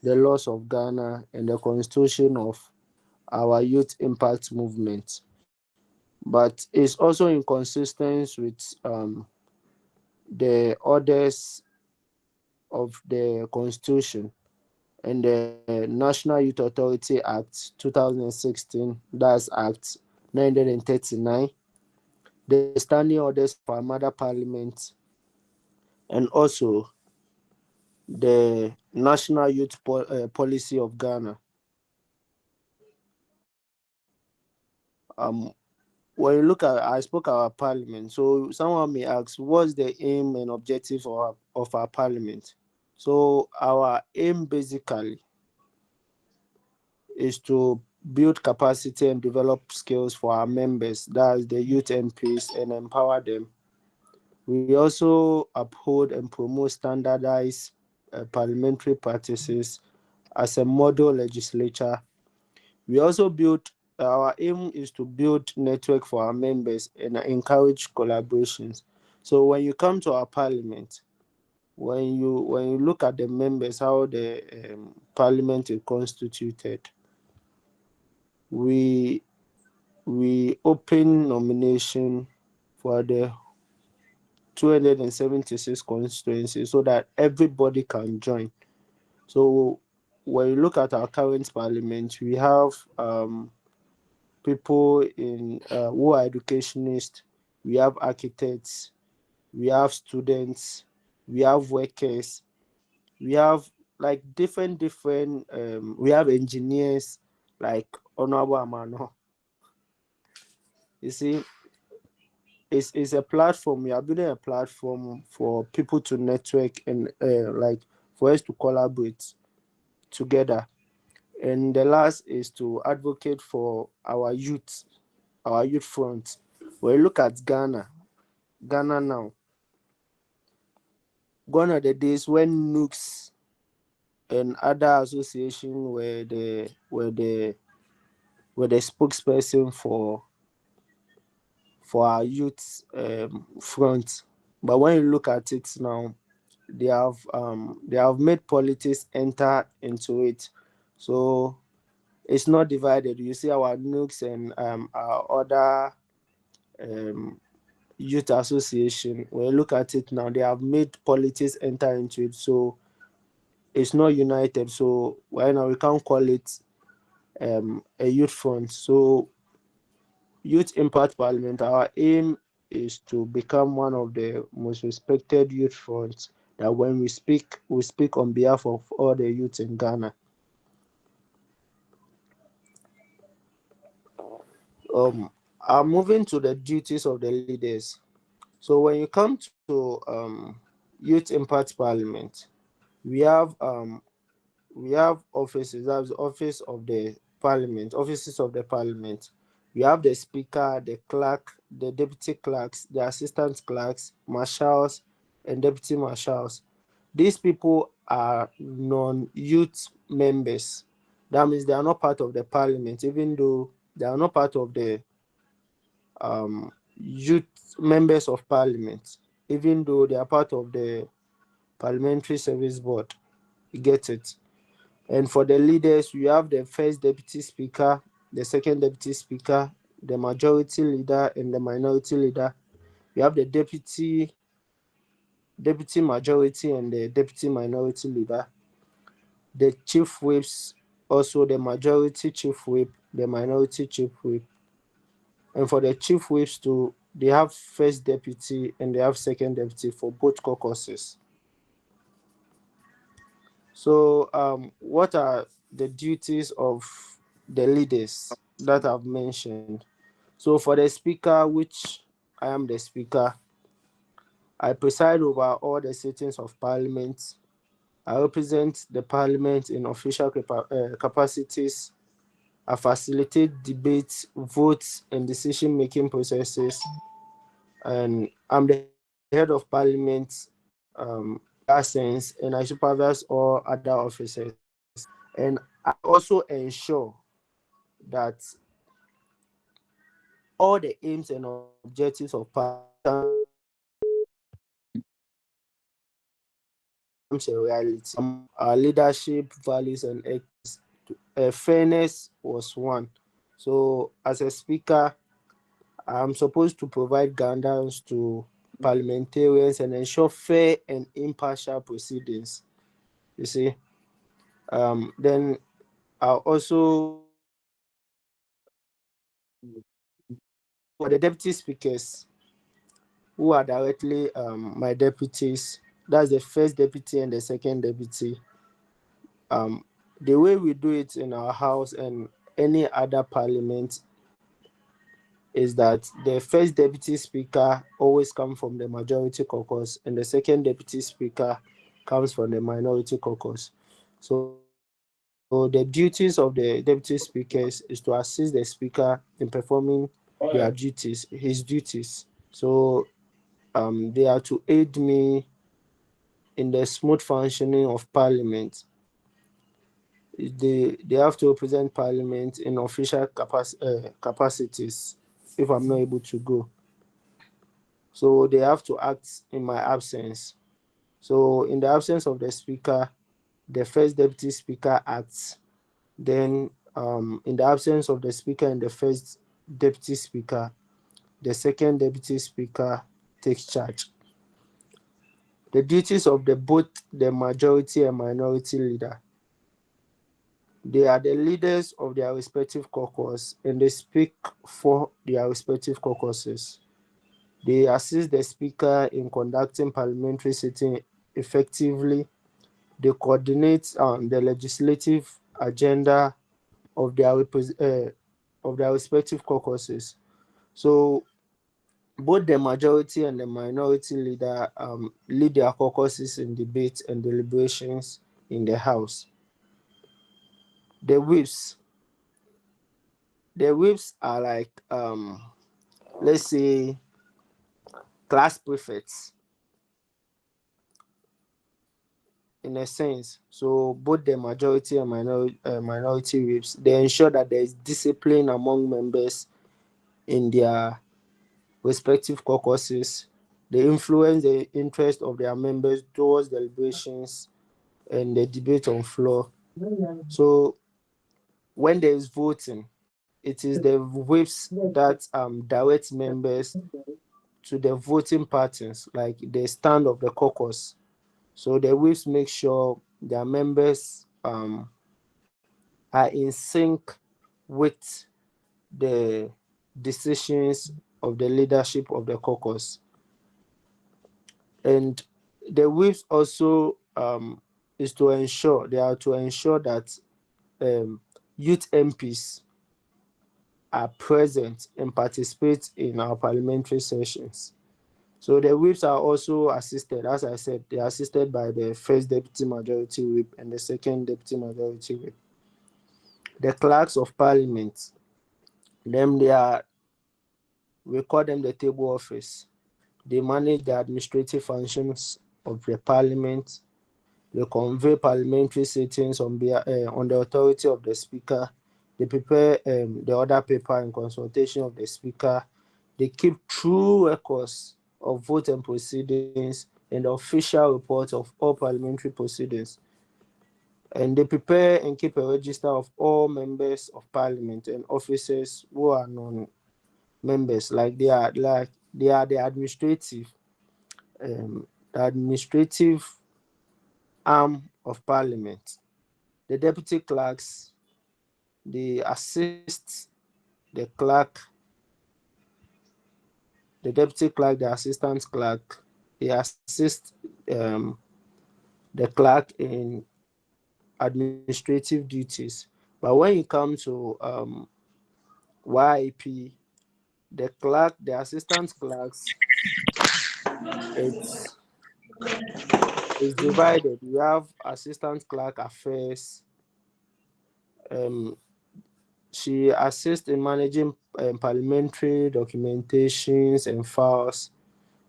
the laws of Ghana, and the Constitution of our youth impact movement. But it's also inconsistent with the orders of the Constitution and the National Youth Authority Act 2016, that's Act 939, the standing orders of our mother parliament, and also the National Youth Policy of Ghana. When you look at, I spoke about parliament, so someone may ask, what's the aim and objective of our parliament? So our aim basically is to build capacity and develop skills for our members, that's the youth MPs, and empower them. We also uphold and promote standardized parliamentary practices as a model legislature. We also our aim is to build network for our members and encourage collaborations. So when you come to our parliament, when you look at the members, how the parliament is constituted, we open nomination for the 276 constituencies so that everybody can join. So when you look at our current parliament, we have people who are educationists, we have architects, we have students, we have workers, we have like different we have engineers like Honorable Amano. You see, it's a platform. We are building a platform for people to network and like for us to collaborate together. And the last is to advocate for our youth front. When you look at Ghana now, gone are the days when NUCs and other associations were the spokesperson for our youth front. But when you look at it now, they have made politics enter into it. So it's not divided. You see our NUCs and our other youth association. When you look at it now, they have made politics enter into it. So it's not united. So right now we can't call it a youth front. So Youth Impact Parliament, our aim is to become one of the most respected youth fronts, that when we speak on behalf of all the youth in Ghana. I'm moving to the duties of the leaders. So when you come to Youth Impact Parliament, we have offices. That's offices of the parliament. You have the speaker, the clerk, the deputy clerks, the assistant clerks, marshals, and deputy marshals. These people are non-youth members. That means they are not part of the parliament, even though they are not part of the youth members of parliament, even though they are part of the parliamentary service board. You get it? And for the leaders, you have the first deputy speaker, the second deputy speaker, the majority leader, and the minority leader. You have the deputy majority and the deputy minority leader. The chief whips, also the majority chief whip, the minority chief whip. And for the chief whips too, they have first deputy and they have second deputy for both caucuses. So what are the duties of the leaders that I've mentioned? So for the speaker, which I am the speaker, I preside over all the sittings of parliament. I represent the parliament in official capacities. I facilitate debates, votes, and decision-making processes. And I'm the head of parliament in that sense, and I supervise all other officers. And I also ensure that all the aims and objectives of parliament becomes a reality. Our leadership, values, and ethics. Fairness was one. So, as a speaker, I'm supposed to provide guidance to parliamentarians and ensure fair and impartial proceedings. You see, then I'll also for the deputy speakers who are directly my deputies. That's the first deputy and the second deputy. The way we do it in our house and any other parliament is that the first deputy speaker always comes from the majority caucus and the second deputy speaker comes from the minority caucus. So the duties of the deputy speakers is to assist the speaker in performing his duties. So they are to aid me in the smooth functioning of parliament. They have to represent parliament in official capacities if I'm not able to go. So they have to act in my absence. So in the absence of the speaker, the first deputy speaker acts. Then in the absence of the speaker and the first deputy speaker, the second deputy speaker takes charge. The duties of both the majority and minority leader. They are the leaders of their respective caucus and they speak for their respective caucuses. They assist the speaker in conducting parliamentary sitting effectively. They coordinate the legislative agenda of their respective caucuses. So both the majority and the minority leader lead their caucuses in debate and deliberations in the House. The whips. The whips are like, let's say, class prefects in a sense. So both the majority and minority whips, they ensure that there is discipline among members in their respective caucuses. They influence the interest of their members towards deliberations and the debate on floor. So when there is voting, it is the whips that direct members to the voting patterns, like the stand of the caucus. So the whips make sure their members are in sync with the decisions of the leadership of the caucus. And the whips also they are to ensure that youth MPs are present and participate in our parliamentary sessions. So the whips are also assisted, as I said, they are assisted by the first deputy majority whip and the second deputy majority whip. The clerks of parliament, We call them the table office. They manage the administrative functions of the parliament. They convey parliamentary sittings on the authority of the speaker. They prepare the order paper in consultation of the speaker. They keep true records of vote and proceedings and the official report of all parliamentary proceedings. And they prepare and keep a register of all members of parliament and officers who are non-members, like they are the administrative arm of parliament. The deputy clerks, they assist the clerk, the deputy clerk, the assistant clerk, they assist the clerk in administrative duties. But when you come to YIP, the assistant clerks, it's divided. We have assistant clerk affairs. She assists in managing parliamentary documentations and files,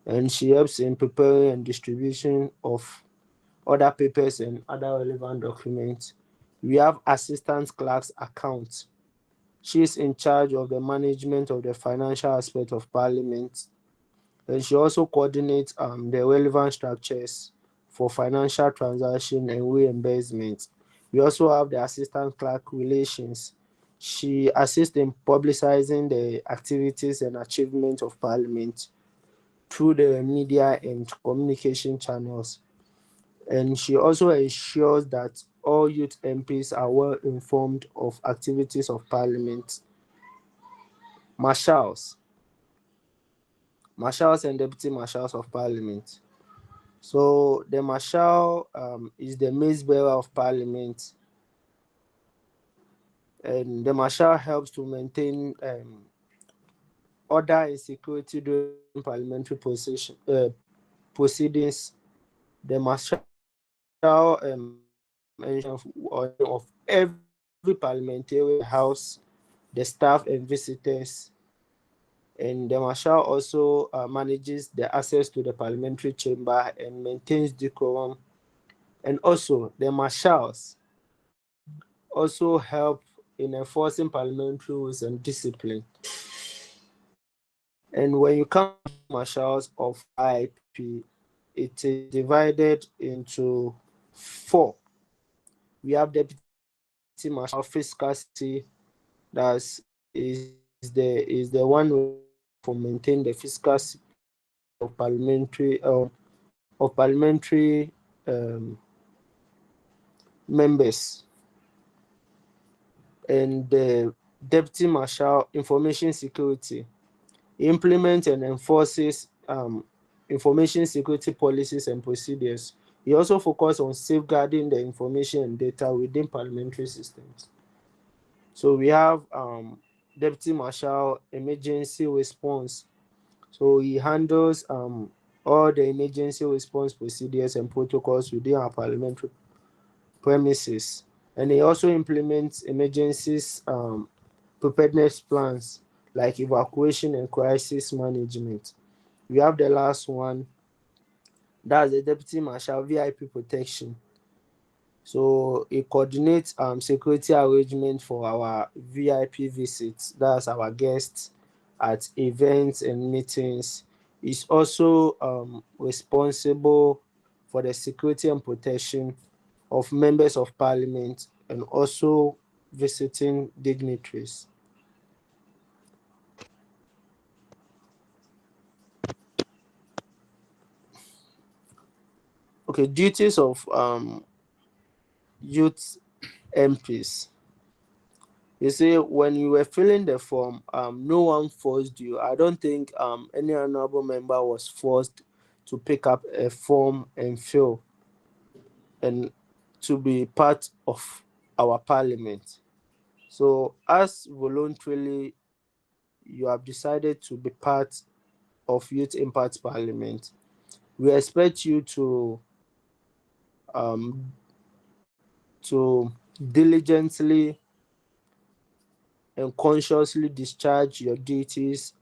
and she helps in preparing and distribution of other papers and other relevant documents. We have assistant clerk's accounts. She is in charge of the management of the financial aspect of parliament, and she also coordinates the relevant structures for financial transaction and reimbursement. We also have the assistant clerk relations. She assists in publicizing the activities and achievements of parliament through the media and communication channels. And she also ensures that all youth MPs are well informed of activities of parliament. Marshals and deputy marshals of parliament. So the marshal is the mace bearer of parliament, and the marshal helps to maintain order and security during parliamentary proceedings. The marshal of every parliamentary house, the staff and visitors. And the marshal also manages the access to the parliamentary chamber and maintains decorum. And also, the marshals also help in enforcing parliamentary rules and discipline. And when you come to marshals of YIP, it is divided into 4. We have deputy marshal fiscality, that is the one for maintain the fiscal of parliamentary members. And the deputy marshal information security implements and enforces information security policies and procedures. He also focuses on safeguarding the information and data within parliamentary systems. So we have deputy marshal emergency response. So he handles all the emergency response procedures and protocols within our parliamentary premises. And he also implements emergencies preparedness plans like evacuation and crisis management. We have the last one, that's the deputy marshal VIP protection. So it coordinates security arrangement for our VIP visits, that's our guests at events and meetings. It's also responsible for the security and protection of members of parliament and also visiting dignitaries. Okay, duties of youth MPs. You see, when you were filling the form, no one forced you. I don't think any honorable member was forced to pick up a form and fill and to be part of our parliament. So, as voluntarily you have decided to be part of Youth Impact Parliament, we expect you to diligently and consciously discharge your duties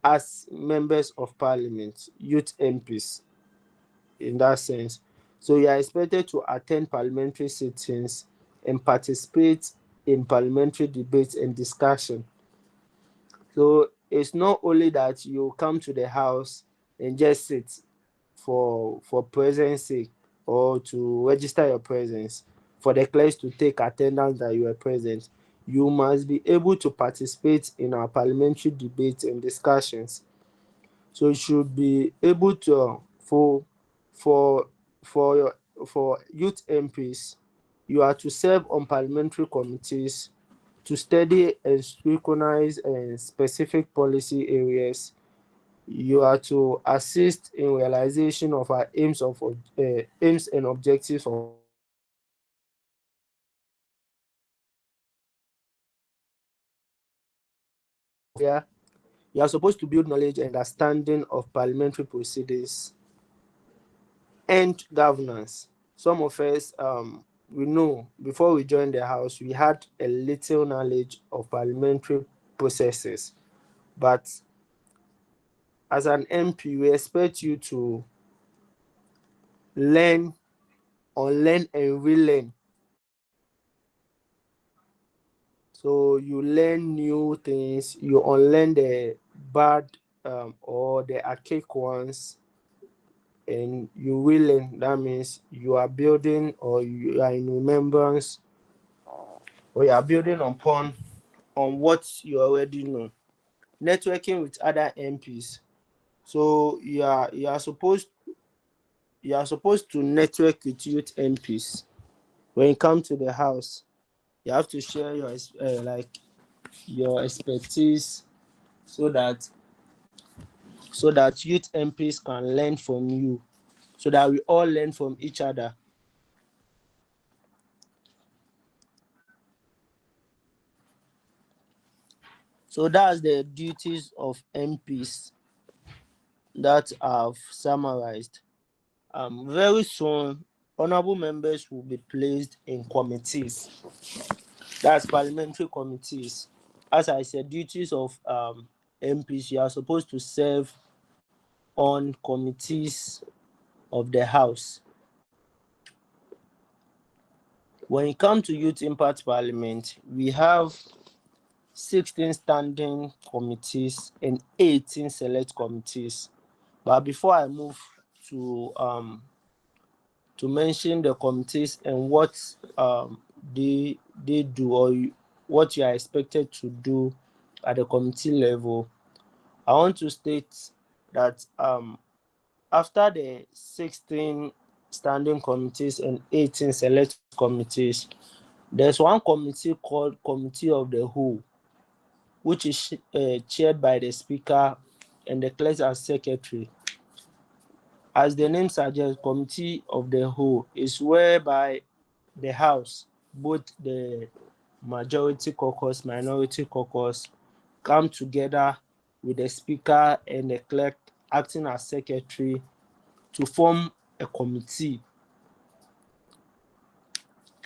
as members of parliament, youth MPs in that sense. So you are expected to attend parliamentary sittings and participate in parliamentary debates and discussion. So it's not only that you come to the house and just sit for presence sake or to register your presence for the clerks to take attendance that you are present. You must be able to participate in our parliamentary debates and discussions. So you should be able to for your for youth MPs, you are to serve on parliamentary committees to study and scrutinize specific policy areas. You are to assist in realization of our aims and objectives of yeah. You are supposed to build knowledge and understanding of parliamentary proceedings and governance. Some of us, we know before we joined the house, we had a little knowledge of parliamentary processes. But as an MP, we expect you to learn, unlearn, and relearn. So you learn new things, you unlearn the bad or the archaic ones, and you relearn. That means you are building or you are in remembrance or you are building upon on what you already know. Networking with other MPs. So you are supposed to network with youth MPs. When you come to the house, you have to share your your expertise so that youth MPs can learn from you, so that we all learn from each other. So that's the duties of MPs that I've summarized. Very soon, honorable members will be placed in committees. That's parliamentary committees. As I said, duties of MPs, you are supposed to serve on committees of the House. When it comes to Youth Impact Parliament, we have 16 standing committees and 18 select committees. But before I move to mention the committees and what they do or what you are expected to do at the committee level, I want to state that after the 16 standing committees and 18 select committees, there's one committee called Committee of the Whole, which is chaired by the Speaker and the clerk as secretary. As the name suggests, Committee of the Whole is whereby the House, both the majority caucus, minority caucus, come together with the Speaker and the clerk acting as secretary to form a committee.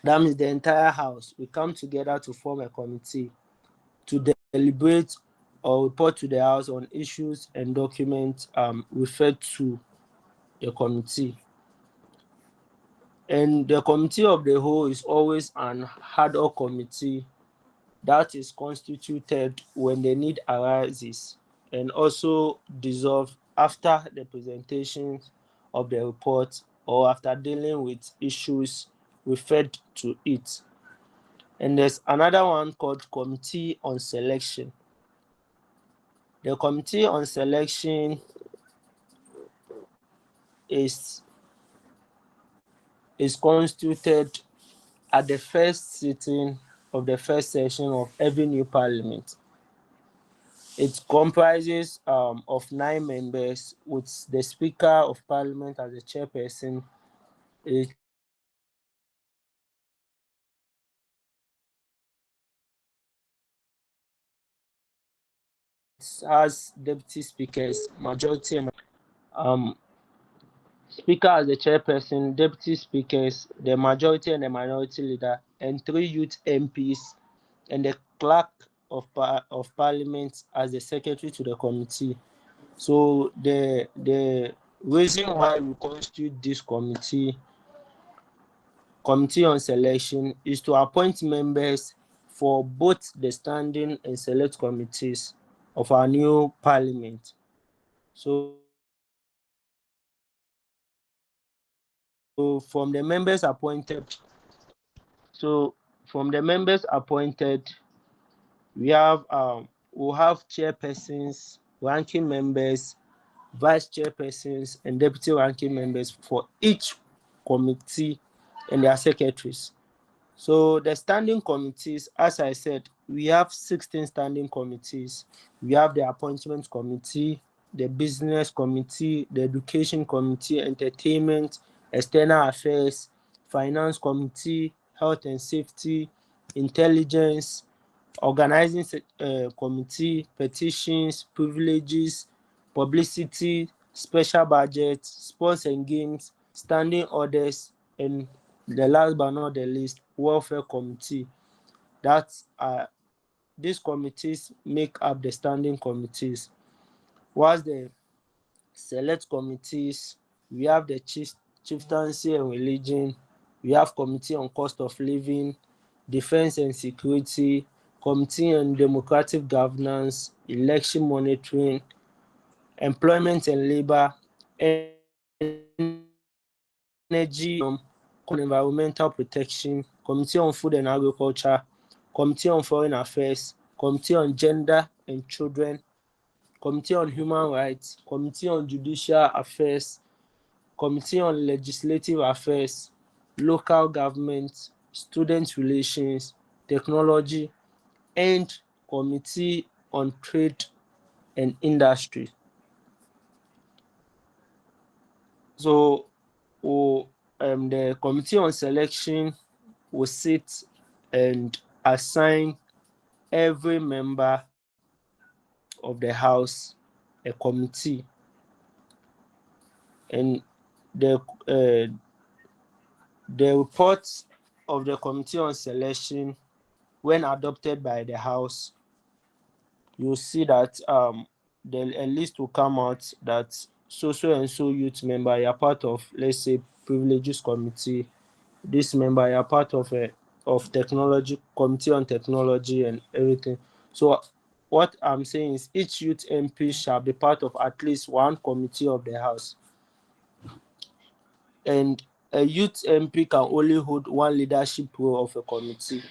That means the entire House will come together to form a committee to deliberate or report to the House on issues and documents referred to the committee. And the Committee of the Whole is always an ad hoc committee that is constituted when the need arises and also dissolved after the presentation of the report or after dealing with issues referred to it. And there's another one called Committee on Selection. The Committee on Selection is constituted at the first sitting of the first session of every new parliament. It comprises of 9 members with the Speaker of Parliament as the chairperson. It has deputy speakers, majority Speaker as the chairperson, deputy speakers, the majority and the minority leader, and 3 youth MPs, and the clerk of Parliament as the secretary to the committee. So the reason why we constitute this committee on selection is to appoint members for both the standing and select committees of our new parliament. So from the members appointed, we have we'll have chairpersons, ranking members, vice chairpersons, and deputy ranking members for each committee and their secretaries. So the standing committees, as I said, we have 16 standing committees. We have the appointment committee, the business committee, the education committee, entertainment, external affairs, finance committee, health and safety, intelligence, organizing committee, petitions, privileges, publicity, special budget, sports and games, standing orders, and the last but not the least, welfare committee. That's these committees make up the standing committees. Whilst the select committees, we have the chieftaincy and religion, we have committee on cost of living, defense and security, committee on democratic governance, election monitoring, employment and labor, energy, environmental protection, committee on food and agriculture, committee on foreign affairs, committee on gender and children, committee on human rights, committee on judicial affairs, committee on legislative affairs, local government, student relations, technology, and committee on trade and industry. So the committee on selection will sit and assign every member of the house a committee, and the reports of the committee on selection, when adopted by the house, you'll see that a list will come out that so and so youth member, you're part of, let's say, privileges committee. This member, you're part of technology committee on technology and everything. So what I'm saying is each youth MP shall be part of at least one committee of the house. And a youth MP can only hold one leadership role of a committee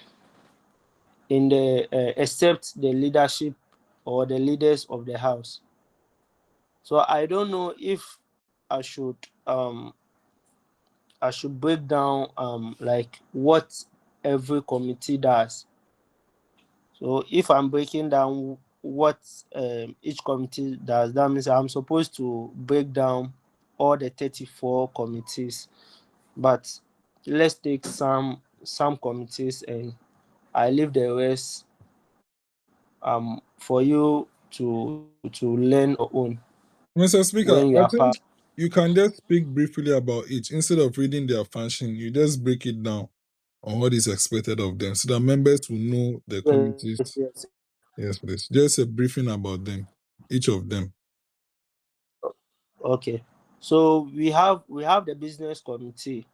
in the except the leadership or the leaders of the house. So I don't know if I should break down like what every committee does. So if I'm breaking down what each committee does, that means I'm supposed to break down all the 34 committees. But let's take some committees and I leave the rest for you to learn your own Mr. Speaker, when you I are part. think you can just speak briefly about each instead of reading their function. You just break it down on what is expected of them so that members will know the committees. Yes. Yes, please. Just a briefing about them, each of them. Okay. So we have the business committee.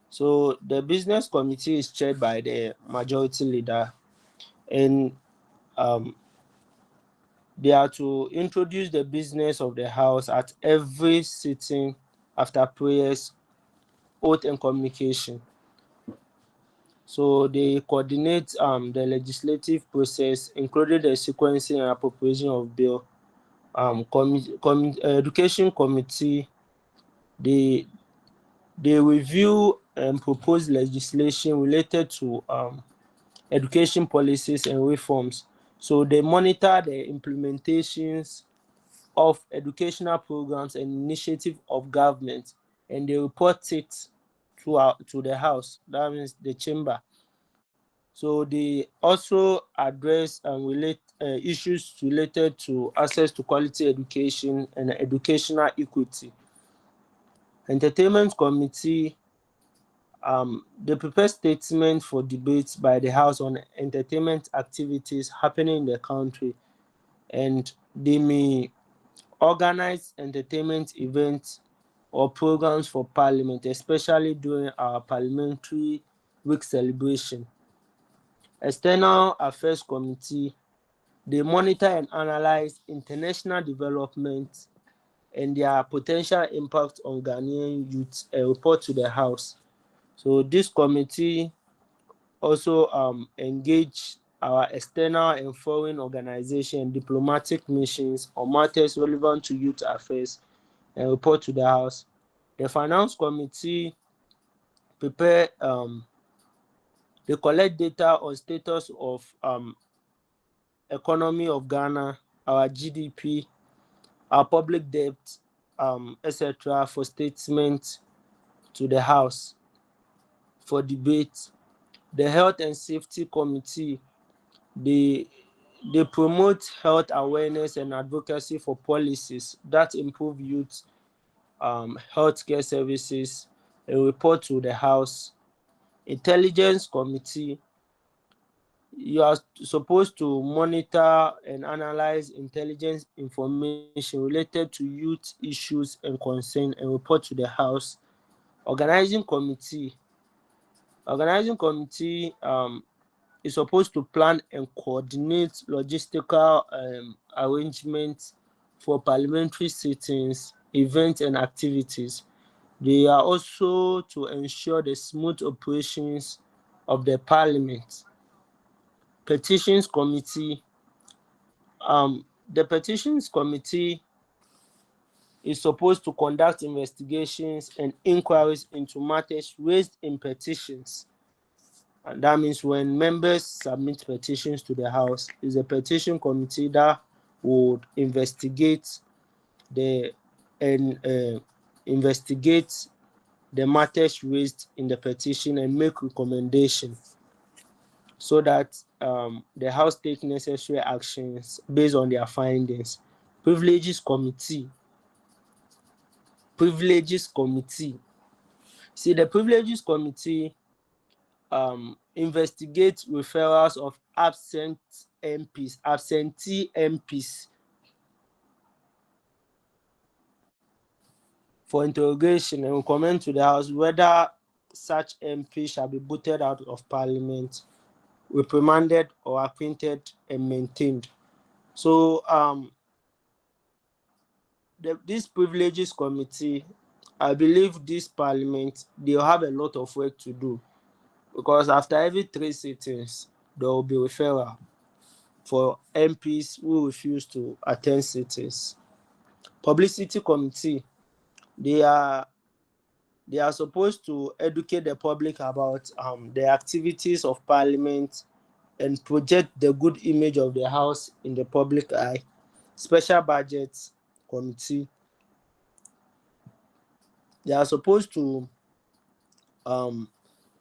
So the business committee is chaired by the majority leader, and they are to introduce the business of the house at every sitting after prayers, oath, and communication. So they coordinate the legislative process, including the sequencing and appropriation of bill. Education committee, they review and propose legislation related to education policies and reforms. So they monitor the implementations of educational programs and initiatives of government, and they report it to the house, that means the chamber. So they also address and issues related to access to quality education and educational equity. Entertainment committee They prepare statements for debates by the House on entertainment activities happening in the country, and they may organize entertainment events or programs for Parliament, especially during our Parliamentary Week celebration. External Affairs Committee, they monitor and analyze international development and their potential impact on Ghanaian youth and report to the House. So this committee also engage our external and foreign organization and diplomatic missions on matters relevant to youth affairs and report to the House. The Finance Committee prepare they collect data on status of economy of Ghana, our GDP, our public debt, etc. for statement to the House for debate. The Health and Safety Committee, they promote health awareness and advocacy for policies that improve youth healthcare services and report to the House. Intelligence Committee, you are supposed to monitor and analyze intelligence information related to youth issues and concern and report to the House. Organizing Committee is supposed to plan and coordinate logistical arrangements for parliamentary sittings, events, and activities. They are also to ensure the smooth operations of the Parliament. Petitions Committee, the Petitions Committee is supposed to conduct investigations and inquiries into matters raised in petitions. And that means when members submit petitions to the House, it's a petition committee that would investigate the matters raised in the petition and make recommendations so that the House take necessary actions based on their findings. Privileges Committee. See, the Privileges Committee investigate referrals of absentee MPs for interrogation and recommend to the House whether such MP shall be booted out of Parliament, reprimanded or acquitted and maintained. So this Privileges Committee, I believe this Parliament, they'll have a lot of work to do, because after every 3 sittings, there will be referral for MPs who refuse to attend sittings. Publicity Committee, they are supposed to educate the public about the activities of Parliament and project the good image of the House in the public eye. Special Budget Committee, they are supposed to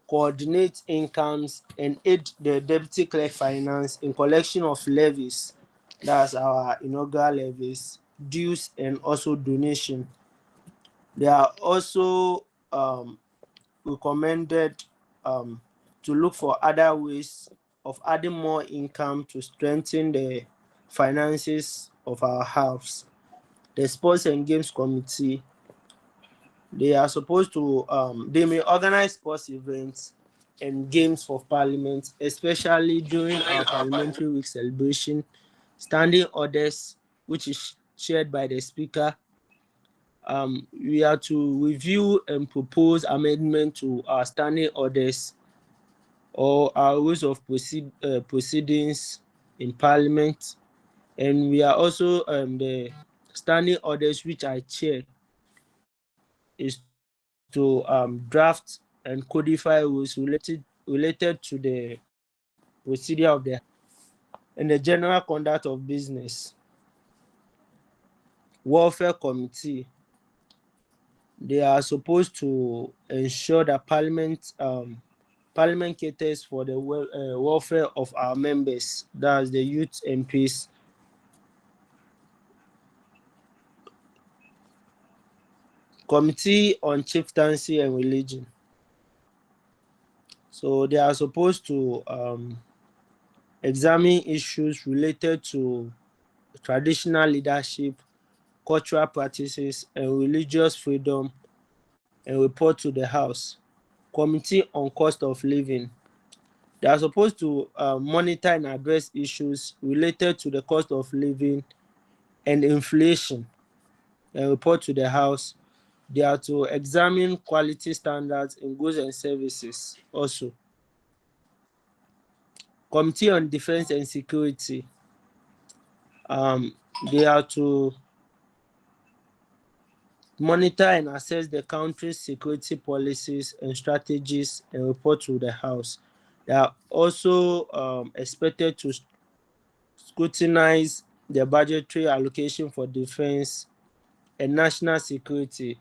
coordinate incomes and aid the Deputy Clerk Finance in collection of levies, that's our inaugural levies, dues, and also donation. They are also recommended to look for other ways of adding more income to strengthen the finances of our house. The Sports and Games Committee, they are supposed to they may organize sports events and games for Parliament, especially during our Parliamentary Week celebration. Standing orders, which is chaired by the Speaker. We are to review and propose amendment to our standing orders or our rules of proceedings in Parliament. And we are also the standing orders which I chair is to draft and codify rules related to the procedure of the and the general conduct of business. Welfare Committee, they are supposed to ensure that Parliament caters for the welfare of our members, that's the youth MPs. Committee on Chieftaincy and Religion, So they are supposed to examine issues related to traditional leadership, cultural practices, and religious freedom, and report to the House. Committee on Cost of Living. They are supposed to monitor and address issues related to the cost of living and inflation, and report to the House. They are to examine quality standards in goods and services also. Committee on Defense and Security. Um, they are to monitor and assess the country's security policies and strategies and report to the House. They are also expected to scrutinize the budgetary allocation for defense and national security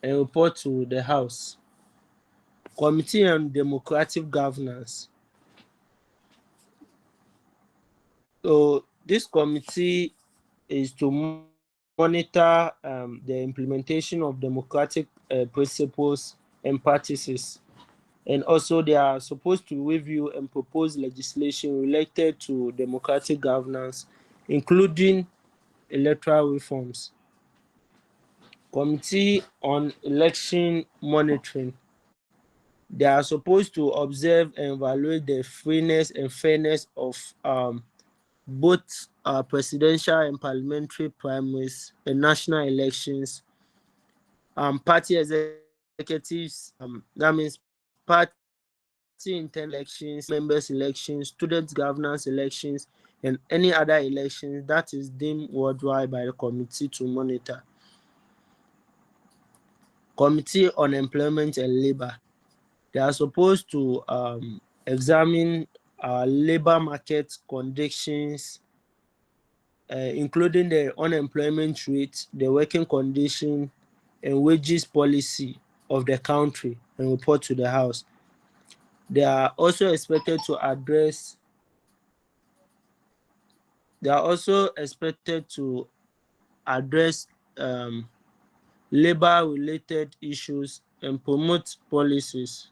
and report to the House. Committee on Democratic Governance. So this committee is to monitor the implementation of democratic principles and practices. And also they are supposed to review and propose legislation related to democratic governance, including electoral reforms. Committee on Election Monitoring. They are supposed to observe and evaluate the freeness and fairness of both presidential and parliamentary primaries and national elections, party executives, that means party internal elections, members elections, student governance elections, and any other elections that is deemed worldwide by the committee to monitor. Committee on Employment and Labor. They are supposed to examine labor market conditions, including the unemployment rate, the working condition, and wages policy of the country, and report to the House. They are also expected to address um, labor-related issues and promote policies.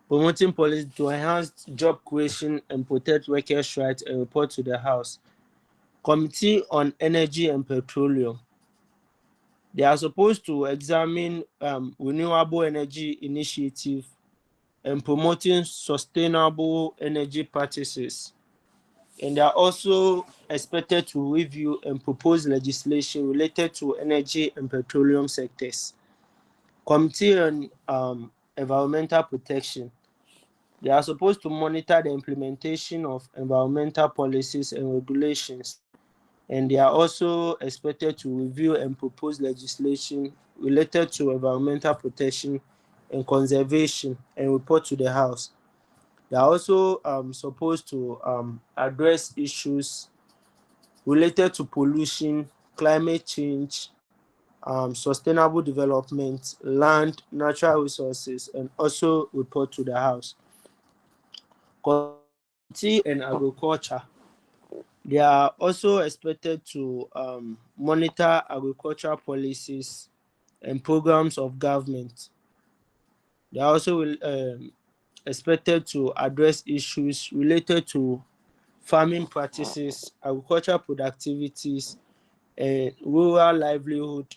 Promoting policy to enhance job creation and protect workers' rights and report to the House. Committee on Energy and Petroleum. They are supposed to examine renewable energy initiative and promoting sustainable energy practices. And they are also expected to review and propose legislation related to energy and petroleum sectors. Committee on Environmental Protection. They are supposed to monitor the implementation of environmental policies and regulations. And they are also expected to review and propose legislation related to environmental protection and conservation and report to the House. They are also supposed to address issues related to pollution, climate change, sustainable development, land, natural resources, and also report to the House. Committee and Agriculture. They are also expected to monitor agricultural policies and programs of government. They are also expected to address issues related to farming practices, agricultural productivities, and rural livelihood,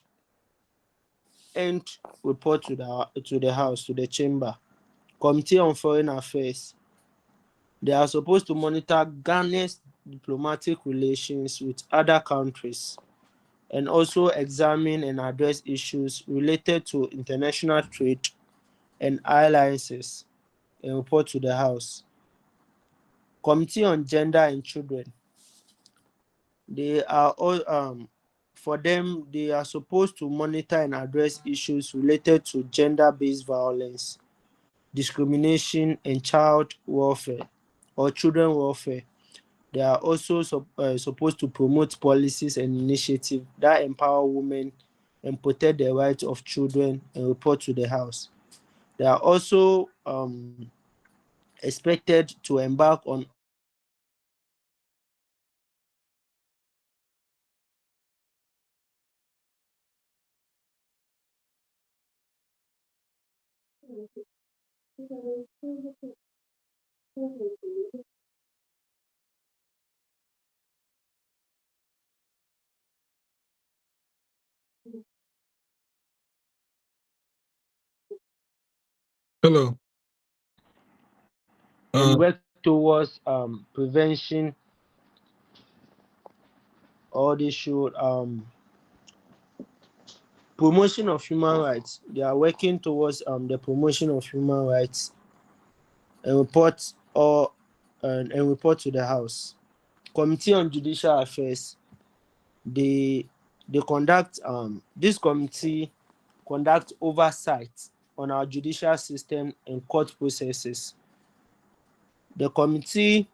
and report to the House, to the Chamber. Committee on Foreign Affairs. They are supposed to monitor Ghana's diplomatic relations with other countries and also examine and address issues related to international trade and alliances and report to the House. Committee on Gender and Children. They are all for them, they are supposed to monitor and address issues related to gender-based violence, discrimination, and child welfare or children welfare. They are also supposed to promote policies and initiatives that empower women and protect the rights of children and report to the House. They are also expected to embark on Hello. and work towards prevention, or they should promotion of human rights. They are working towards the promotion of human rights and report to the House. Committee on Judicial Affairs. They conduct this committee conduct oversight on our judicial system and court processes. The committee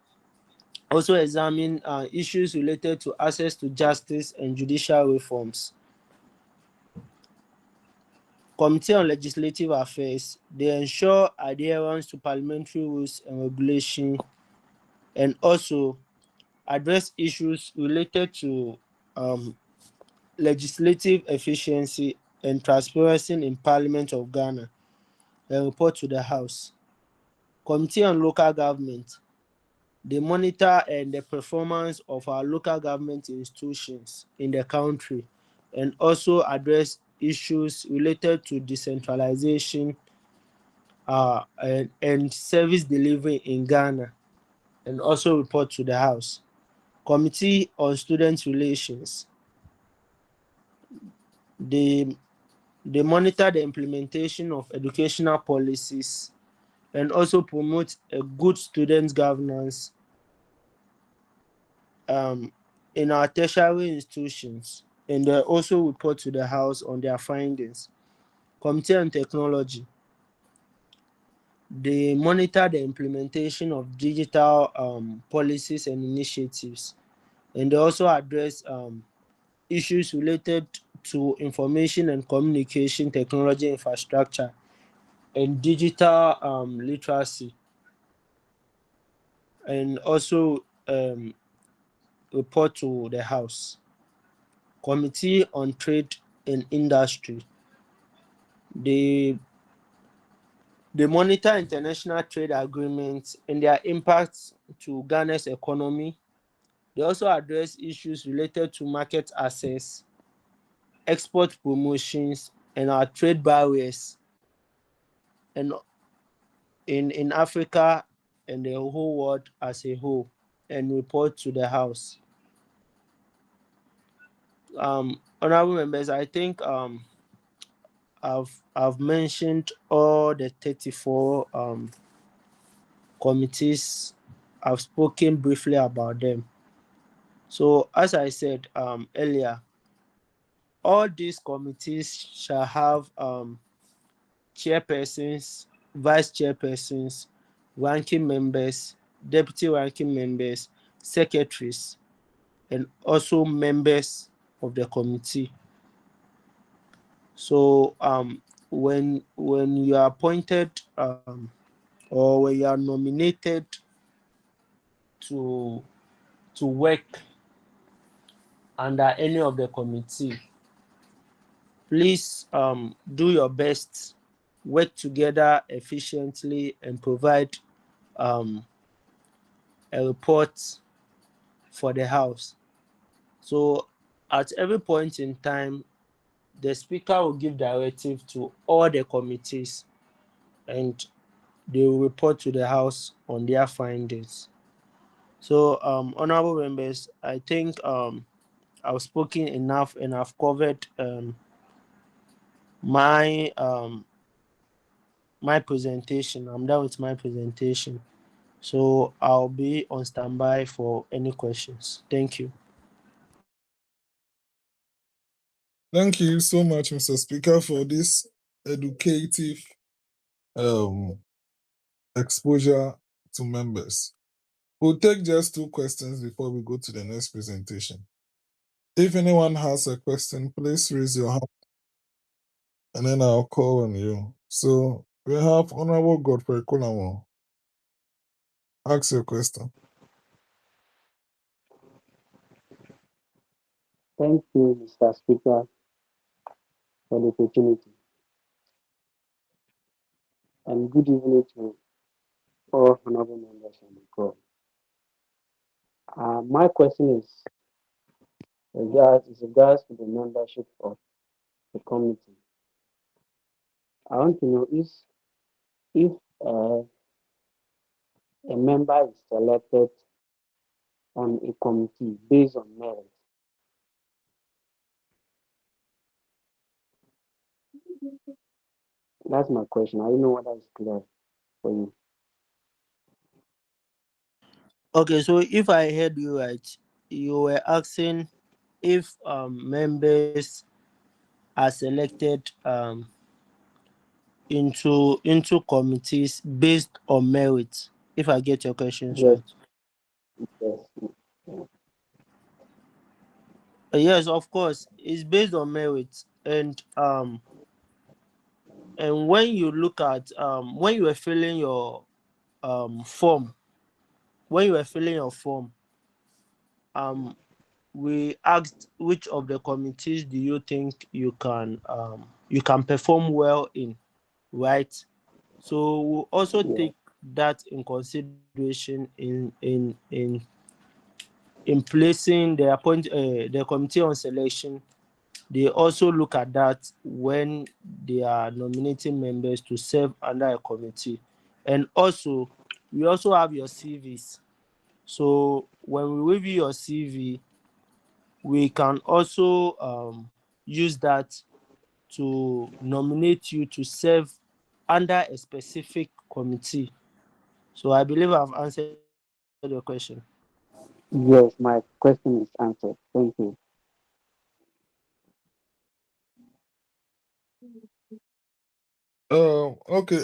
also examine issues related to access to justice and judicial reforms. Committee on Legislative Affairs, they ensure adherence to parliamentary rules and regulation, and also address issues related to legislative efficiency and transparency in Parliament of Ghana, and report to the House. Committee on Local Government, they monitor the performance of our local government institutions in the country, and also address issues related to decentralization and service delivery in Ghana, and also report to the House. Committee on Student Relations, they monitor the implementation of educational policies and also promote a good student governance in our tertiary institutions, and they also report to the House on their findings. Committee on Technology, they monitor the implementation of digital policies and initiatives, and they also address issues related to information and communication technology infrastructure and digital literacy, and also report to the House. Committee on Trade and Industry, they monitor international trade agreements and their impacts to Ghana's economy. They also address issues related to market access, export promotions, and our trade barriers and in Africa and the whole world as a whole, and report to the House. Honorable members, I think I've mentioned all the 34 committees. I've spoken briefly about them. So as I said earlier, all these committees shall have chairpersons, vice chairpersons, ranking members, deputy ranking members, secretaries, and also members of the committee. So when you are appointed or when you are nominated to work under any of the committee, please do your best, work together efficiently, and provide a report for the House. So at every point in time, the Speaker will give directive to all the committees, and they will report to the House on their findings. So, honorable members, I think I've spoken enough and I've covered my my presentation. I'm done with my presentation. So I'll be on standby for any questions. Thank you. Thank you so much, Mr. Speaker, for this educative exposure to members. We'll take just 2 questions before we go to the next presentation. If anyone has a question, please raise your hand and then I'll call on you. So we have Honorable Godfrey Kulamo. Ask your question. Thank you, Mr. Speaker, for the opportunity. and good evening to all honorable members on the call. My question is regards to the membership of the committee. I want to know if a member is selected on a committee based on merit. That's my question. I don't know whether it's clear for you. Okay, so if I heard you right, you were asking if members are selected into committees based on merit. If I get your questions Yes, right. yes. Yes, of course, it's based on merit, and when you look at when you were filling your form, we asked which of the committees do you think you can perform well in, right? So we'll also Yeah. take that in consideration in placing the committee on selection. They also look at that when they are nominating members to serve under a committee. And also, we also have your CVs. So when we review your CV, we can also use that to nominate you to serve under a specific committee. So I believe I've answered your question. Yes, my question is answered. Thank you. Okay.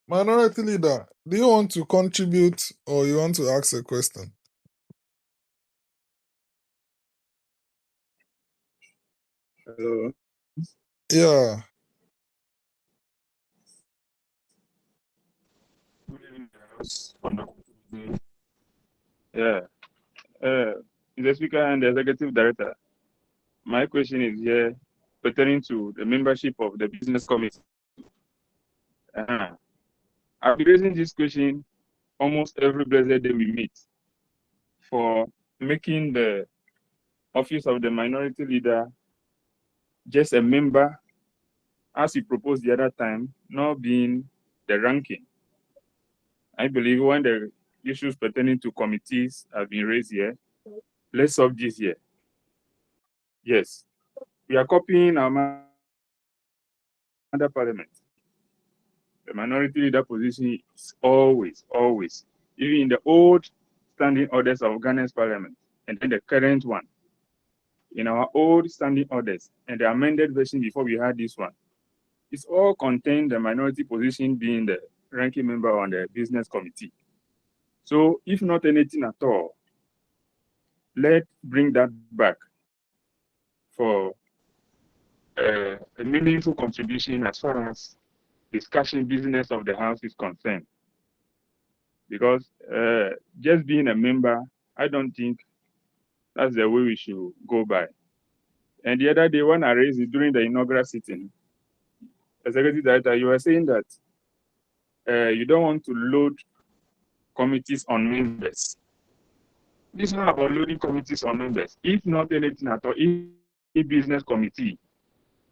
Minority leader, do you want to contribute or you want to ask a question? Hello. Yeah. Yeah. The Speaker and the Executive Director. My question is here pertaining to the membership of the Business Committee. I've been raising this question almost every blessed day we meet for making the office of the minority leader just a member, as you proposed the other time, not being the ranking. I believe when the issues pertaining to committees have been raised here, let's solve this here. Yes, we are copying our mother parliament. The minority leader position is always, even in the old standing orders of Ghana's parliament, and then the current one. In our old standing orders and the amended version before we had this one, it's all contained the minority position being the ranking member on the business committee. So if not anything at all, let's bring that back for a meaningful contribution as far as discussion business of the house is concerned. Because just being a member, I don't think that's the way we should go by. And the other day, when I raised it during the inaugural sitting, Executive Director, you were saying that you don't want to load committees on members. This is not about loading committees on members. If not anything at all, if business committee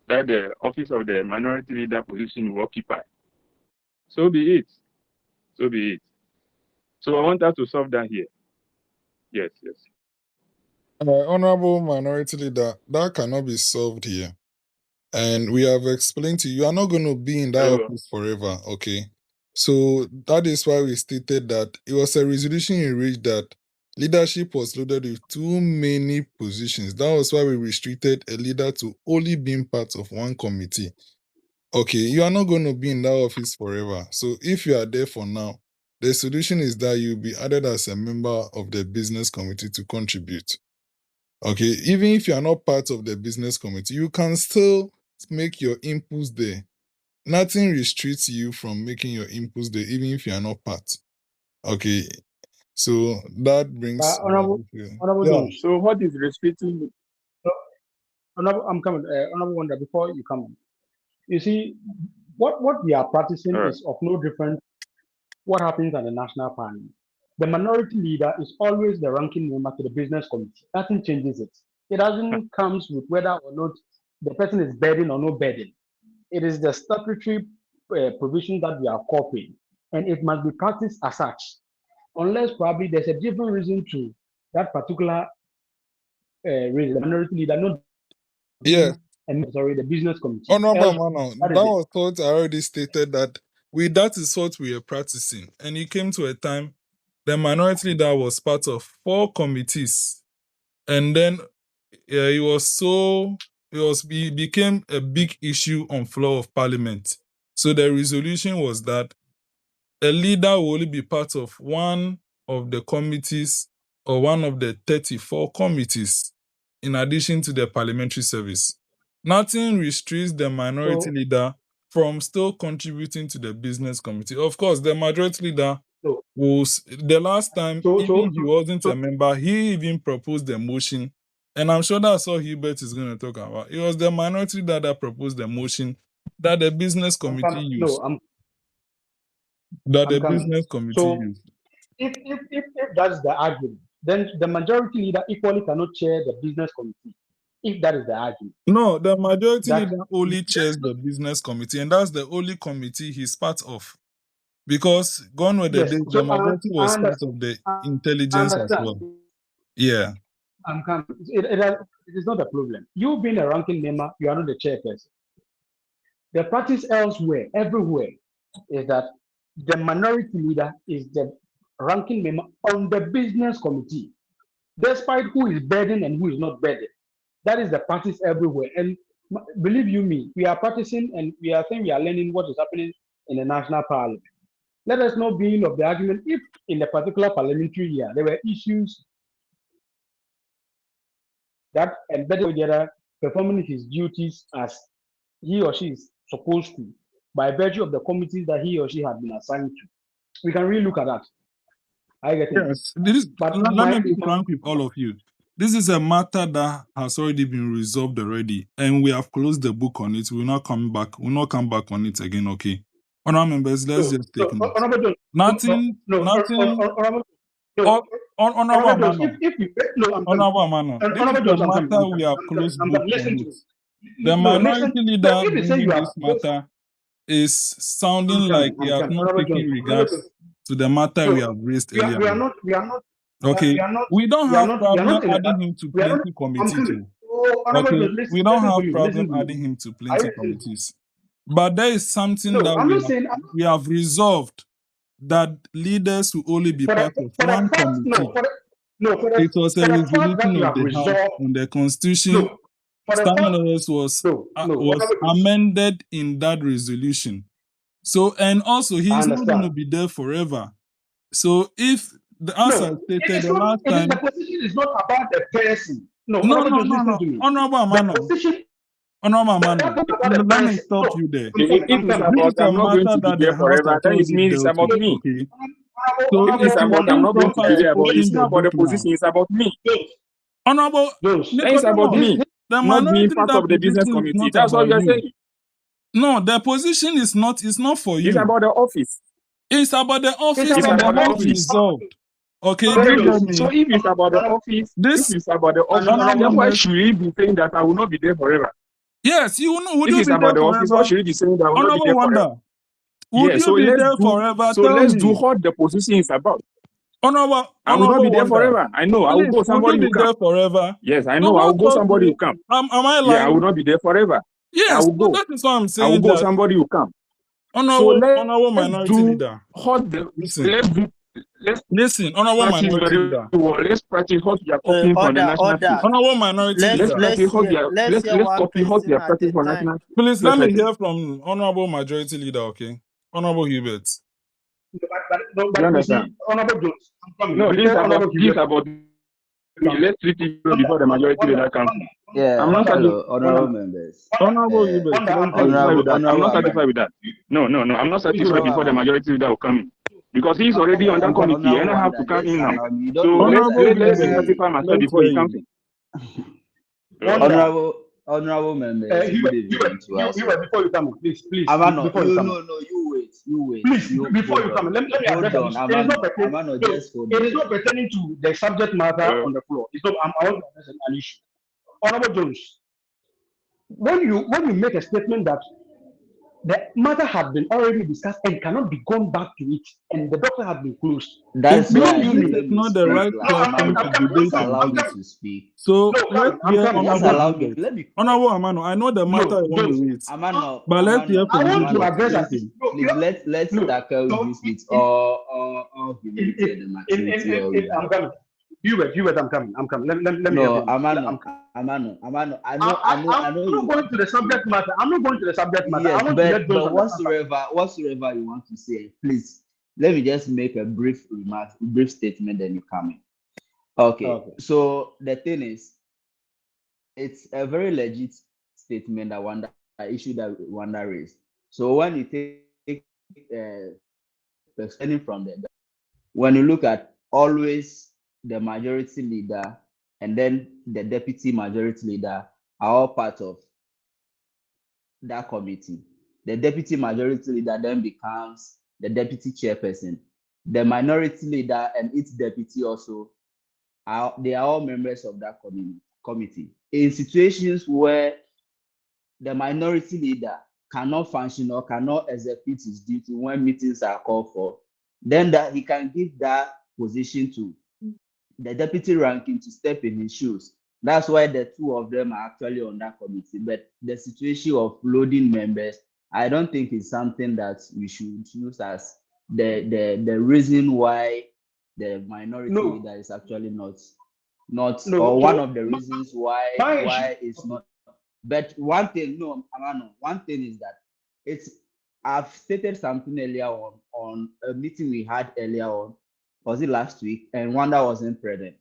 that the office of the minority leader position will occupy, so be it. So be it. So I want us to solve that here. Yes. Honorable minority leader, that cannot be solved here. And we have explained to you, you are not going to be in that office forever, okay? So that is why we stated that it was a resolution in which that leadership was loaded with too many positions. That was why we restricted a leader to only being part of one committee. Okay, you are not going to be in that office forever. So if you are there for now, the solution is that you'll be added as a member of the business committee to contribute. Okay, even if you are not part of the business committee, you can still make your inputs there. Nothing restricts you from making your inputs there, even if you are not part. Okay, so that brings. Honorable Yeah. John. So what is restricting? Honorable, I'm coming. Honorable Wonder, before you come on. You see, what we are practicing All right. is of no different what happens at the national parliament. The minority leader is always the ranking member to the business committee. Nothing changes it. It doesn't comes with whether or not the person is bedding or no bedding. It is the statutory provision that we are copying, and it must be practiced as such, unless probably there's a different reason to that particular reason. The minority leader not Yeah. and sorry, the business committee. Honorable Else, Mano, that that is it. was what I already stated that that is what we are practicing. And it came to a time the minority leader was part of 4 committees. And then it became a big issue on floor of parliament. So the resolution was that a leader will only be part of one of the committees or one of the 34 committees in addition to the parliamentary service. Nothing restricts the minority leader from still contributing to the business committee. Of course, the majority leader was the last time he wasn't a member, he even proposed the motion. And I'm sure that's all Hubert is going to talk about. It was the minority leader that proposed the motion that the business committee used. Business committee used. If that's the argument, then the majority leader equally cannot chair the business committee. If that is the argument. No, the majority leader only chairs the business committee, and that's the only committee he's part of. Because gone were the days, the majority was part of the intelligence as well. Yeah. It is not a problem. You being a ranking member, you are not the chairperson. The practice elsewhere, everywhere, is that the minority leader is the ranking member on the business committee, despite who is bedding and who is not bedding. That is the practice everywhere. And believe you me, we are practicing and we are learning what is happening in the national parliament. Let us not be of the argument if in the particular parliamentary year there were issues that embedded together performing his duties as he or she is supposed to by virtue of the committees that he or she had been assigned to. We can really look at that. I get it. Yes. Let me be frank with all of you. This is a matter that has already been resolved already, and we have closed the book on it. We'll not come back. We'll not come back on it again. Okay. Honorable members, let's just take note. Nothing. Honorable Amano. Honorable Amano. This is a matter we have closed book on it. The minority leader in this matter is sounding like he has not taken regards to the matter we have raised earlier. We are not. Okay, we don't have problem adding him to plenty committees. Okay, we don't have problem adding him to plenty committees. But there is something that we have resolved that leaders will only be part of one committee. It was a resolution of the House and the Constitution. Standing orders was amended in that resolution. So, and also he's not going to be there forever. So if the answer stated the last time, the position is not about the person. No. Honorable Amano. Let me stop you there. If it's about I'm not going to be there forever, then it means it's about me. Okay. So if it's about I'm not going to be there, but it's not about the position, it's about me. Honorable, it's about me. Not being part of the business committee. That's what you're saying. No, the position is not. It's not for you. It's about the office. It's about the office. It's about the office. Resolved. Okay. So if it's about the office, then why should we be saying that I will not be there forever? Yes, you know. If it's about the office, why should we be saying that I will not be there forever? Would you be there forever? So let's do what the position is about. I will not be there forever. I know. I will go. Somebody will come. Forever. Yes, I know. I will go. Somebody will come. Am I lying? Yeah, I will not be there forever. Yes, I will go. That is what I'm saying. I will go. Somebody will come. Honorable minority leader. Listen, honorable minority leader. Let's practice what we are copying from the national. Honorable minority leader. Let's copy what we are practicing for national. Please let me hear from honorable majority leader. Okay, honorable Hubert. Honorable Jones. No, this is about. Let's treat it before the majority leader comes. Yeah, I'm not honorable members. Honorable Hubert. I'm not satisfied with that. No. I'm not satisfied before the majority leader will come in. Because he's already on that committee and I have to come in now. So let's satisfy myself before he comes in. Honorable members, good evening to us. Before you come in, please, Amano, before you come in. no, you wait. Please, You before you hold come in, on. let me address Hold on, it. It is not Amano, just hold it on. is not pertaining to the subject matter on the floor. It's not. I want to address an issue. Honorable Jones, when you make a statement that the matter had been already discussed and cannot be gone back to it, and the doctor had been closed. That's This why I is let me not the speak right last platform Amano. to debate Just allow on me this. to speak. So No, let's I'm hear coming. Just Honorable allow me. Gilbert. Let me. Honorable Amano, I know the matter I want Jones, to raise, Amano, but let's hear I from want to Gilbert. address Thank this. you. please let's No. tackle So this with all humility and the maturity all we I'm have. coming. Hubert, I'm coming. Let me No, help you. Amano. I I'm know not you. going to the subject matter. I'm not going to the subject matter. Yes, I want to let but those understand. whatsoever you want to say, please let me just make a brief remark, brief statement, then you come in. Okay. So the thing is, it's a very legit statement that Wanda issue that Wanda raised. So when you take perspective from the, when you look at always the majority leader and then the deputy majority leader are all part of that committee. The deputy majority leader then becomes the deputy chairperson. The minority leader and its deputy also they are all members of that committee. In situations where the minority leader cannot function or cannot execute his duty when meetings are called for, then that he can give that position to the deputy ranking to step in his shoes. That's why the two of them are actually on that committee. But the situation of loading members, I don't think is something that we should use as the reason why the minority leader is actually not or one of the reasons why it's not. But one thing, no, Amano, one thing is that I've stated something earlier on a meeting we had earlier on, was it last week, and Wanda wasn't present.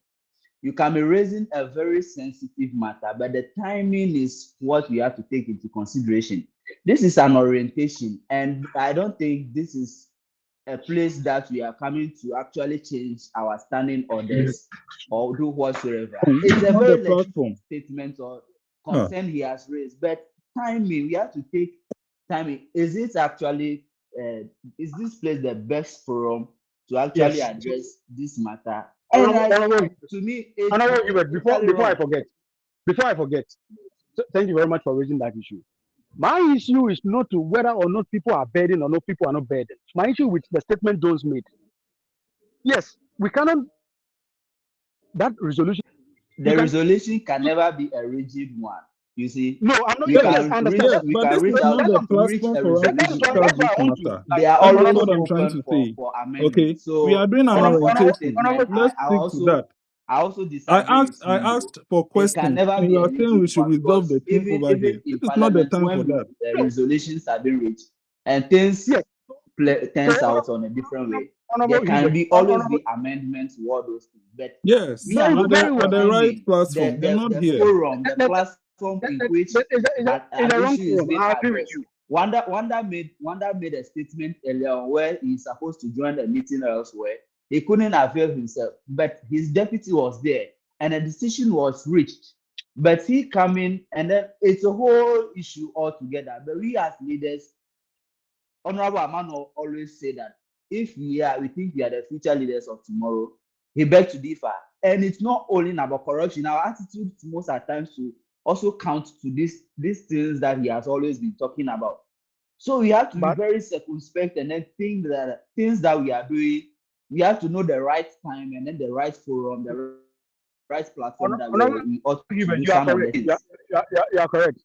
You can be raising a very sensitive matter, but the timing is what we have to take into consideration. This is an orientation, and I don't think this is a place that we are coming to actually change our standing orders or do whatsoever. It's a very legit statement or concern he has raised, but timing, we have to take timing. Is it actually, is this place the best forum to actually address this matter? And to me, before I forget, thank you very much for raising that issue. My issue is not to whether or not people are burdened or not people are not burdened. My issue with the statement Jones made. Yes, we cannot. That resolution. The resolution can never be a rigid one. You see, no, I'm not. We can reach out to reach a resolution. They are always open for amendment. Okay, so we are doing an orientation. Let's stick to that. I also disagree. I asked for questions, and you are saying we should resolve the thing over here. This is not the time for that. The resolutions have been reached, and things turns out on a different way. There can always be amendments to all those things, but yes, we are not on the right platform. They're not here. Forum, the platform in which an issue is being addressed. Wanda made a statement earlier on where he's supposed to join a meeting elsewhere. He couldn't avail himself, but his deputy was there, and a decision was reached. But he came in, and then it's a whole issue altogether. But we as leaders, Honorable Amano always say that if we think we are the future leaders of tomorrow, he begs to differ. And it's not only about corruption. Our attitude most at times to also count to these things that he has always been talking about. So we have to be very circumspect and then think that things that we are doing, we have to know the right time and then the right forum, the right platform that we ought to do some of the things. You are correct.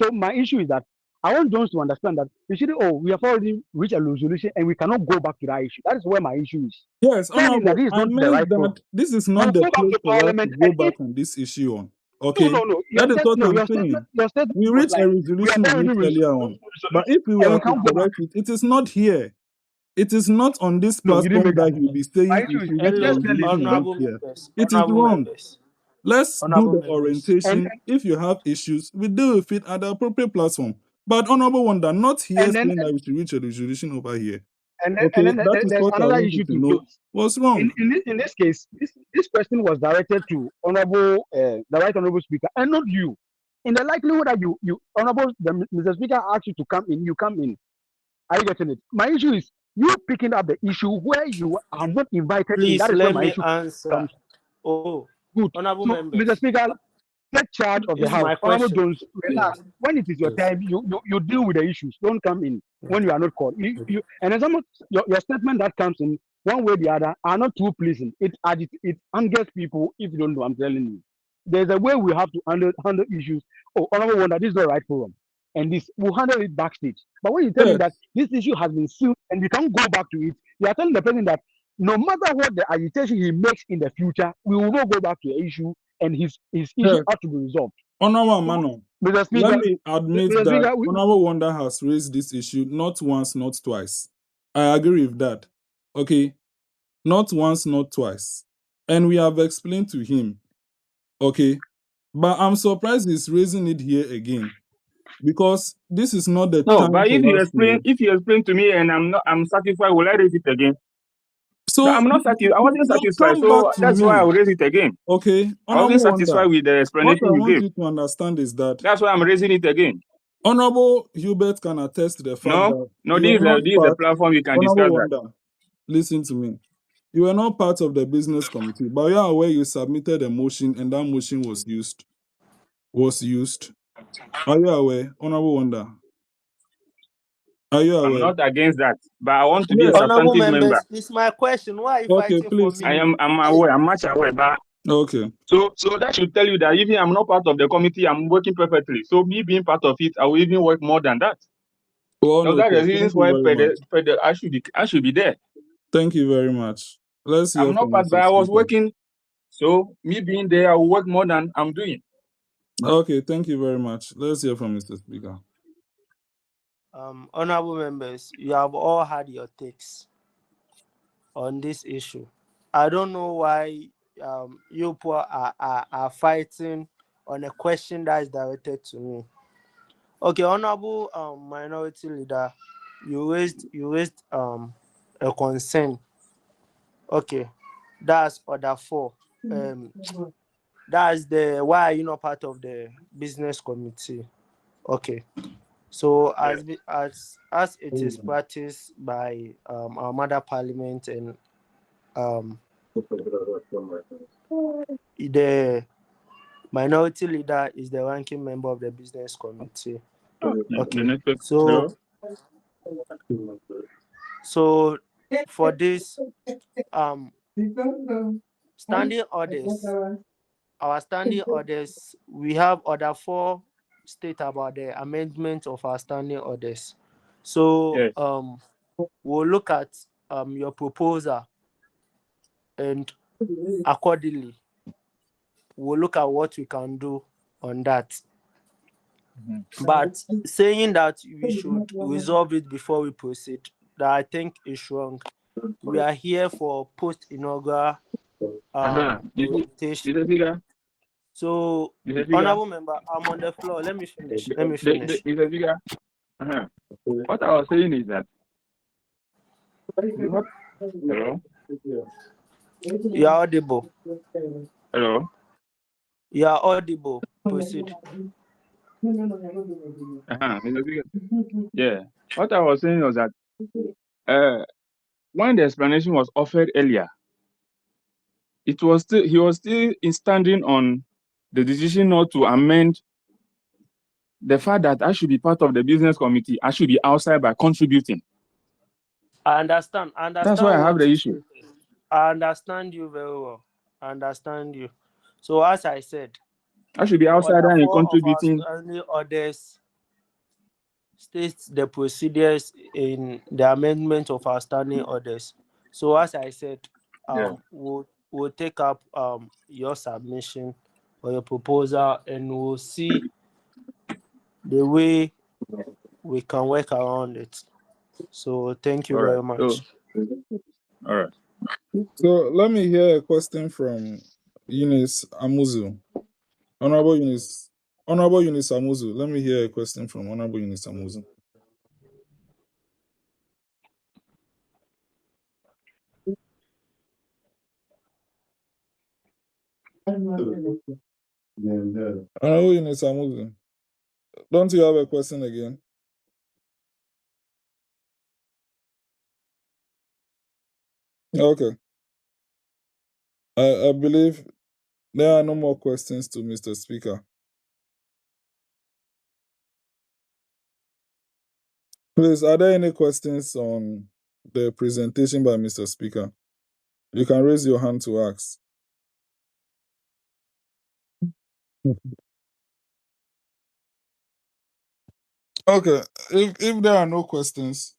So my issue is that I want Jones to understand that we have already reached a resolution and we cannot go back to that issue. That is where my issue is. Yes, Honorable, I meant that this is not the place for us to go back on this issue on. Okay, no. That is what I'm saying. We reached a resolution on it earlier on, but if we were to correct it, it is not here. It is not on this platform that you'll be saying if we reach a resolution on it here. It is wrong. Let's do the orientation. If you have issues, we deal with it at the appropriate platform. But Honorable Wanda, not here saying that we should reach a resolution over here. That is what I want you to know. What's wrong? In this case, this question was directed to the right honorable speaker, and not you. in the likelihood that Honorable Mr. Speaker asks you to come in, you come in. Are you getting it? My issue is you picking up the issue where you are not invited in. Please That is where let my me issue answer. comes. Oh, Good. honorable So, Mr. members, Speaker, take charge of the this is House. my Honorable question. Jones, relax. When it is your Yes. time, you deal with the issues. Don't come in when you are not called. And then your statement that comes in one way or the other are not too pleasing. It angers people if you don't know. I'm telling you. There's a way we have to handle issues. Oh, Honorable Wonder, this is the right forum. And this we'll handle it backstage. But when you tell me Yeah, that this issue has been sealed and we can't go back to it, you are telling the president that no matter what the agitation he makes in the future, we will not go back to the issue and his issue yeah. has to be resolved. Honorable Amanor, Mr. let Speaker, me admit Mr. that Speaker, Honorable Wonder has raised this issue not once, not twice. I agree with that. Okay, not once, not twice. And we have explained to him. Okay, but I'm surprised he's raising it here again because this is not the No, time but for us to. if you explain to me and I'm satisfied, will I raise it again? No, So I'm not satisfied. I wasn't satisfied, come back so to that's why me. I'll raise it again. Okay, I wasn't Honorable Wonder, satisfied with the what I explanation you want gave. you to understand is that That's why I'm raising it again. Honorable Hubert can attest to the fact No, that no, you were not this is a part. platform we can Honorable discuss that. Wonder, listen to me. You were not part of the business committee, but you are aware you submitted a motion and that motion was used. Are you aware, Honorable Wonder? Are you I'm aware? not against that, but I want to be a Yes. Honorable substantive member. members, it's my question. Why are you Okay, fighting for please. me? I'm aware, I'm much aware, but Okay. so that should tell you that even I'm not part of the committee, I'm working perfectly. So me being part of it, I will even work more than that. Well So that's the noted. reasons Thank you why very much. I should be there. Thank you very much. Let's hear I'm not from part, but Mr. I was Speaker. working. So me being there, I will work more than I'm doing. Okay, thank you very much. Let's hear from Mr. Speaker. Honorable members, you have all had your takes on this issue. I don't know why you poor are fighting on a question that is directed to me. Okay, Honorable Minority Leader, you raised a concern. Okay, that's order 4. That's the why are you not part of the business committee? Okay. So as it is practiced by our mother parliament and the minority leader is the ranking member of the business committee. Okay. So for this standing orders, our standing orders, we have order 4 state about the amendment of our standing orders. So Yes. we'll look at your proposal and accordingly we'll look at what we can do on that. But saying that we should resolve it before we proceed, that I think is wrong. We are here for post-inaugural orientation. So, honorable member, I'm on the floor. Let me finish. Mr. Speaker, what I was saying is that hello. You are audible. Hello. You are audible. Proceed. Mr. Speaker. Yeah. What I was saying was that when the explanation was offered earlier, he was still standing on the decision not to amend the fact that I should be part of the business committee. I should be outside by contributing. I understand. That's why I have the issue. I understand you very well. I understand you. So as I said, I should be outside and contributing. Of our standing orders states the procedures in the amendment of our standing orders. So as I said, we'll take up your submission or your proposal and we'll see the way we can work around it. So thank you very much. All right. So let me hear a question from Eunice Amuzu. Honorable Eunice Amuzu. Let me hear a question from Honorable Eunice Amuzu. Honorable Eunice Amuzu, don't you have a question again? Okay. I believe there are no more questions to Mr. Speaker. Please, are there any questions on the presentation by Mr. Speaker? You can raise your hand to ask. Okay, if there are no questions,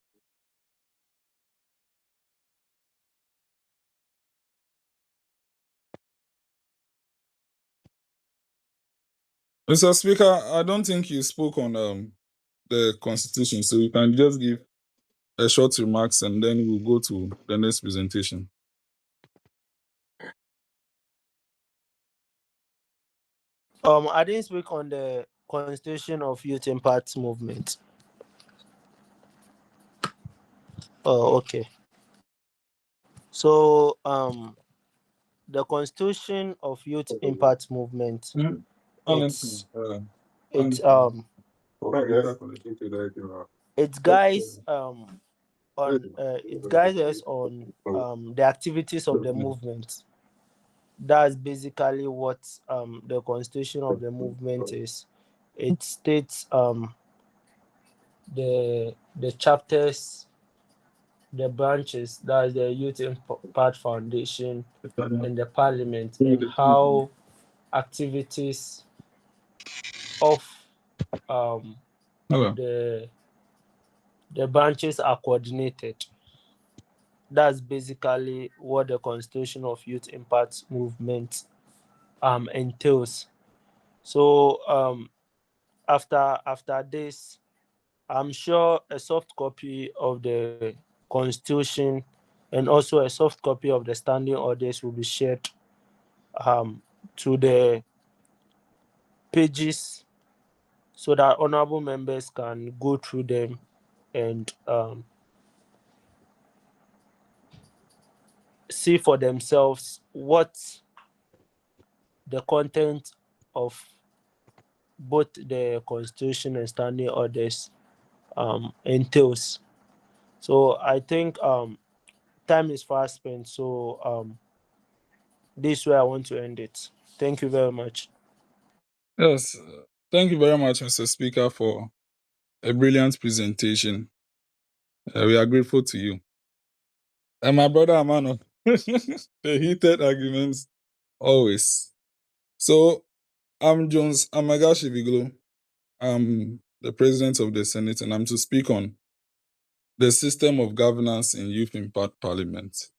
Mr. Speaker, I don't think you spoke on the Constitution, so you can just give a short remarks and then we'll go to the next presentation. I didn't speak on the Constitution of Youth Impact Movement. Oh, okay. So the Constitution of Youth Impact Movement, it's it guides us on the activities of the movement. That's basically what the Constitution of the movement is. It states the chapters, the branches, that's the Youth Impact Foundation and the Parliament, and how activities of the branches are coordinated. That's basically what the Constitution of Youth Impact Movement entails. So after this, I'm sure a soft copy of the Constitution and also a soft copy of the standing orders will be shared to the pages so that honorable members can go through them and see for themselves what the content of both the Constitution and standing orders entails. So I think time is fast spent, so this is where I want to end it. Thank you very much. Yes, thank you very much, Mr. Speaker, for a brilliant presentation. We are grateful to you. And my brother Amanor, the heated arguments always. So I'm Jones Amagashi Biglo. I'm the president of the Senate, and I'm to speak on the system of governance in Youth Impact Parliament.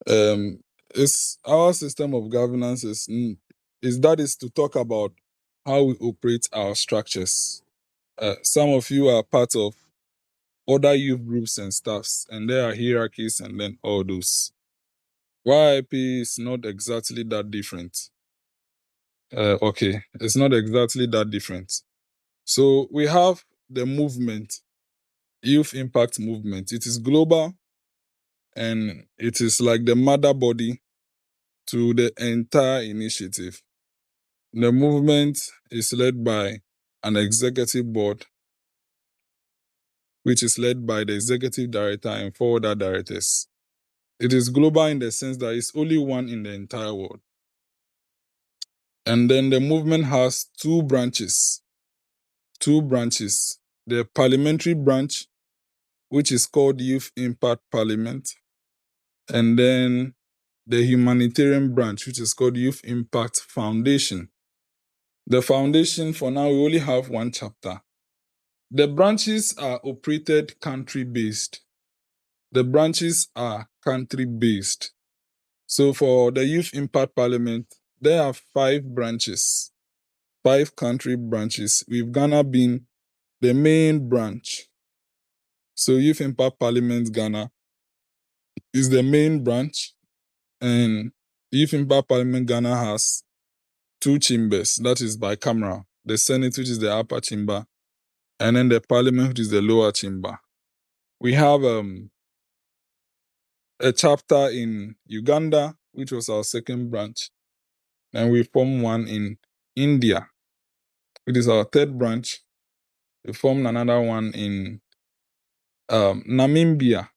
It's our system of governance is to talk about how we operate our structures. Some of you are part of other youth groups and staffs, and there are hierarchies and then all those. YIP is not exactly that different. Okay, it's not exactly that different. So we have the movement, Youth Impact Movement. It is global and it is like the mother body to the entire initiative. The movement is led by an executive board, which is led by the executive director and 4 other directors. It is global in the sense that it's only one in the entire world. And then the movement has 2 branches. 2 branches. The parliamentary branch, which is called Youth Impact Parliament, and then the humanitarian branch, which is called Youth Impact Foundation. The foundation, for now, we only have 1 chapter. The branches are operated country-based. The branches are country-based. So for the Youth Impact Parliament, there are 5 branches, 5 country branches, with Ghana being the main branch. So Youth Impact Parliament Ghana is the main branch, and Youth Impact Parliament Ghana has 2 chambers, that is bicameral, the Senate, which is the upper chamber, and then the Parliament, which is the lower chamber. We have a chapter in Uganda, which was our second branch, and we formed one in India. It is our third branch. We formed another one in Namibia.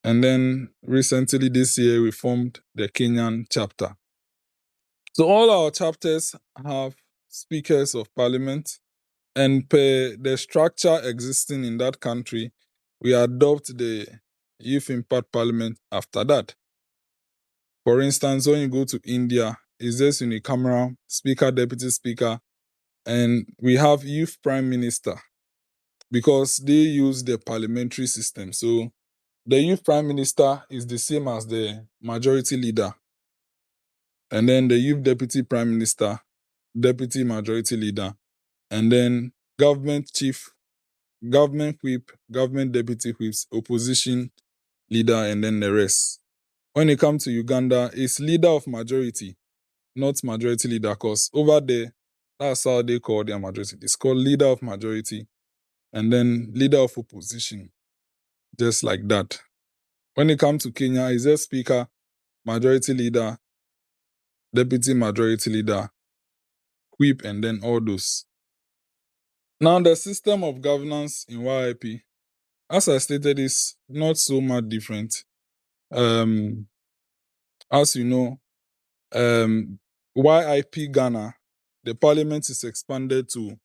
And then recently this year, we formed the Kenyan chapter. So all our chapters have speakers of parliament, and per the structure existing in that country, we adopt the youth impact parliament after that. For instance, when you go to India, it's just unicameral, speaker, deputy speaker, and we have youth prime minister because they use the parliamentary system. So the youth prime minister is the same as the majority leader. And then the youth deputy prime minister, deputy majority leader, and then government chief, government whip, government deputy whips, opposition leader, and then the rest. When it comes to Uganda, it's leader of majority, not majority leader, because over there, that's how they call their majority. It's called leader of majority, and then leader of opposition, just like that. When it comes to Kenya, it's just speaker, majority leader, deputy majority leader, whip, and then all those. Now, the system of governance in YIP, as I stated, is not so much different. As you know, YIP Ghana, the parliament is expanded to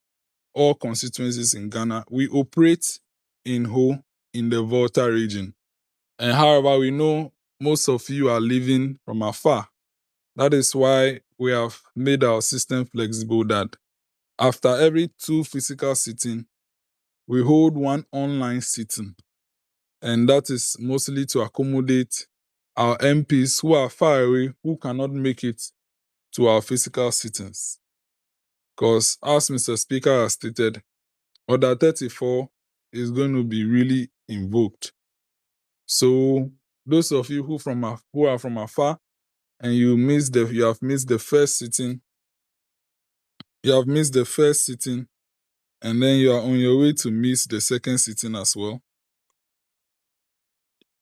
all constituencies in Ghana. We operate in Ho, in the Volta region. And however, we know most of you are living from afar. That is why we have made our system flexible that after every 2 physical sitting, we hold 1 online sitting. And that is mostly to accommodate our MPs who are far away, who cannot make it to our physical sittings. Because as Mr. Speaker has stated, Order 34 is going to be really invoked. So those of you who are from afar and you have missed the first sitting, and then you are on your way to miss the second sitting as well.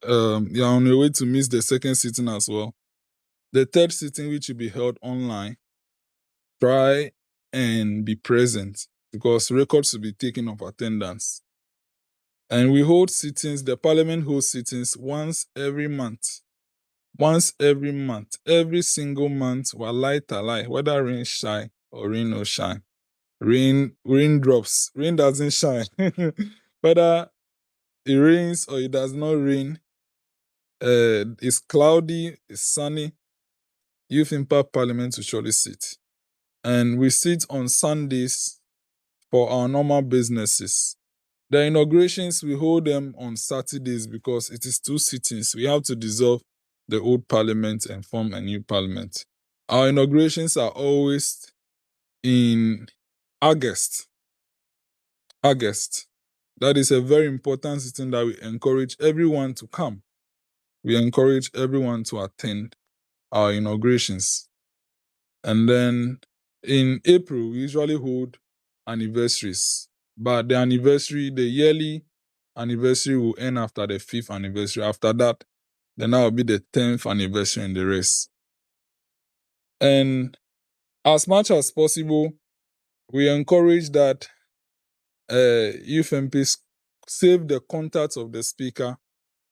You are on your way to miss the second sitting as well. The third sitting, which will be held online, try and be present because records will be taken of attendance. And we hold sittings, the parliament holds sittings once every month. Every single month, whether rain shine or rain no shine. Rain drops, rain doesn't shine. Whether it rains or it does not rain, it's cloudy, it's sunny, Youth Impact Parliament will surely sit. And we sit on Sundays for our normal businesses. The inaugurations, we hold them on Saturdays because it is 2 sittings. We have to dissolve the old parliament and form a new parliament. Our inaugurations are always in August. That is a very important sitting that we encourage everyone to come. We encourage everyone to attend our inaugurations. And then in April, we usually hold anniversaries. But the yearly anniversary will end after the 5th anniversary. After that, then that will be the 10th anniversary and the rest. And as much as possible, we encourage that youth MPs save the contacts of the speaker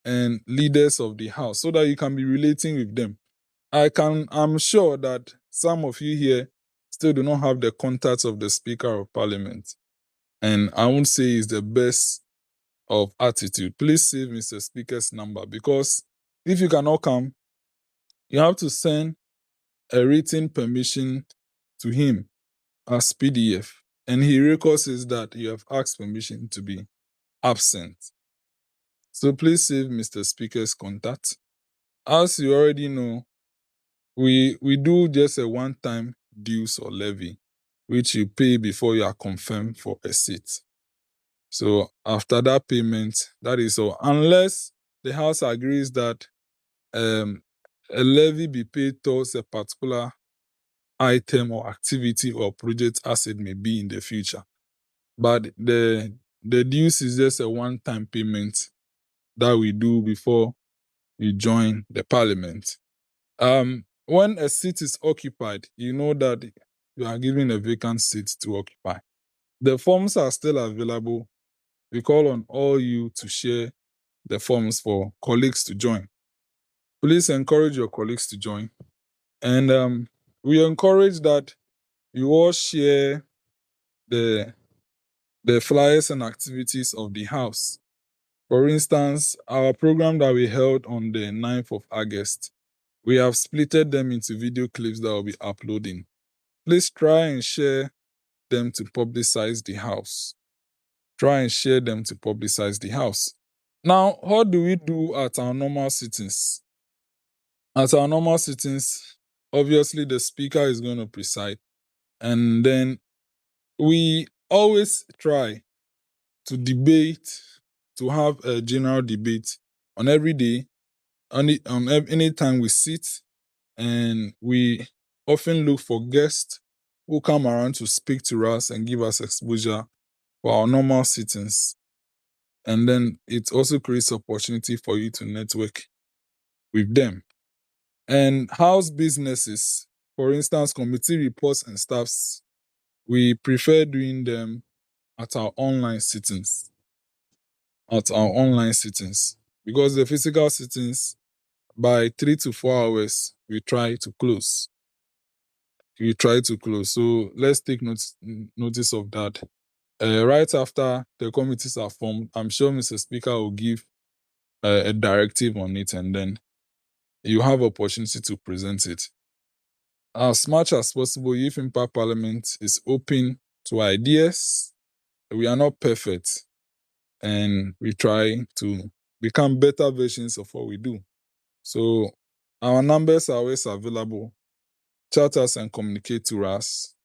and leaders of the house so that you can be relating with them. I'm sure that some of you here still do not have the contacts of the Speaker of Parliament. And I won't say it's the best of attitude. Please save Mr. Speaker's number because if you cannot come, you have to send a written permission to him as PDF. And he records that you have asked permission to be absent. So please save Mr. Speaker's contact. As you already know, we do just a one-time dues or levy, which you pay before you are confirmed for a seat. So after that payment, that is all. Unless the House agrees that a levy be paid towards a particular item or activity or project as it may be in the future. But the dues is just a one-time payment that we do before you join the parliament. When a seat is occupied, you know that you are given a vacant seat to occupy. The forms are still available. We call on all you to share the forms for colleagues to join. Please encourage your colleagues to join. And we encourage that you all share the flyers and activities of the house. For instance, our program that we held on the 9th of August, we have splitted them into video clips that will be uploading. Please try and share them to publicize the house. Try and share them to publicize the house. Now, what do we do at our normal sittings? At our normal sittings, obviously the speaker is going to preside, and then we always try to debate, to have a general debate on every day, any time we sit, and we often look for guests who come around to speak to us and give us exposure for our normal sittings. And then it also creates opportunity for you to network with them. And house businesses, for instance, committee reports and staffs, we prefer doing them at our online sittings. Because the physical sittings, by 3 to 4 hours, we try to close. So let's take notice of that. Right after the committees are formed, I'm sure Mr. Speaker will give a directive on it, and then you have opportunity to present it. As much as possible, Youth Impact Parliament is open to ideas. We are not perfect, and we try to become better versions of what we do. So our numbers are always available. Chat us and communicate to us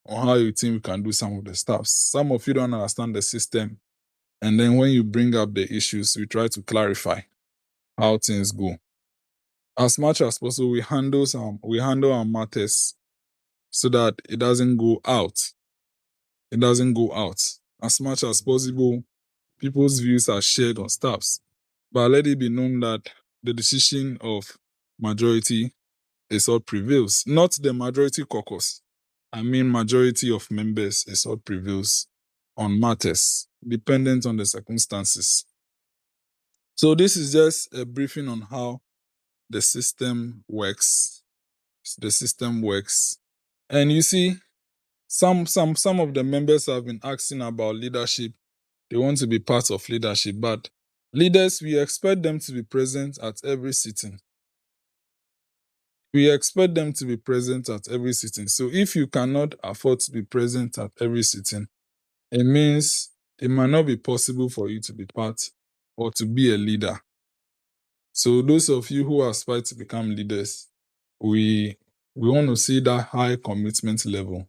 on how you think we can do some of the stuff. Some of you don't understand the system, and then when you bring up the issues, we try to clarify how things go. As much as possible, we handle our matters so that it doesn't go out. As much as possible, people's views are shared on staffs. But let it be known that the decision of majority is what prevails. Not the majority caucus. I mean majority of members is what prevails on matters, dependent on the circumstances. So this is just a briefing on how the system works. And you see, some of the members have been asking about leadership. They want to be part of leadership, but leaders, we expect them to be present at every sitting. So if you cannot afford to be present at every sitting, it means it might not be possible for you to be part or to be a leader. So those of you who aspire to become leaders, we want to see that high commitment level.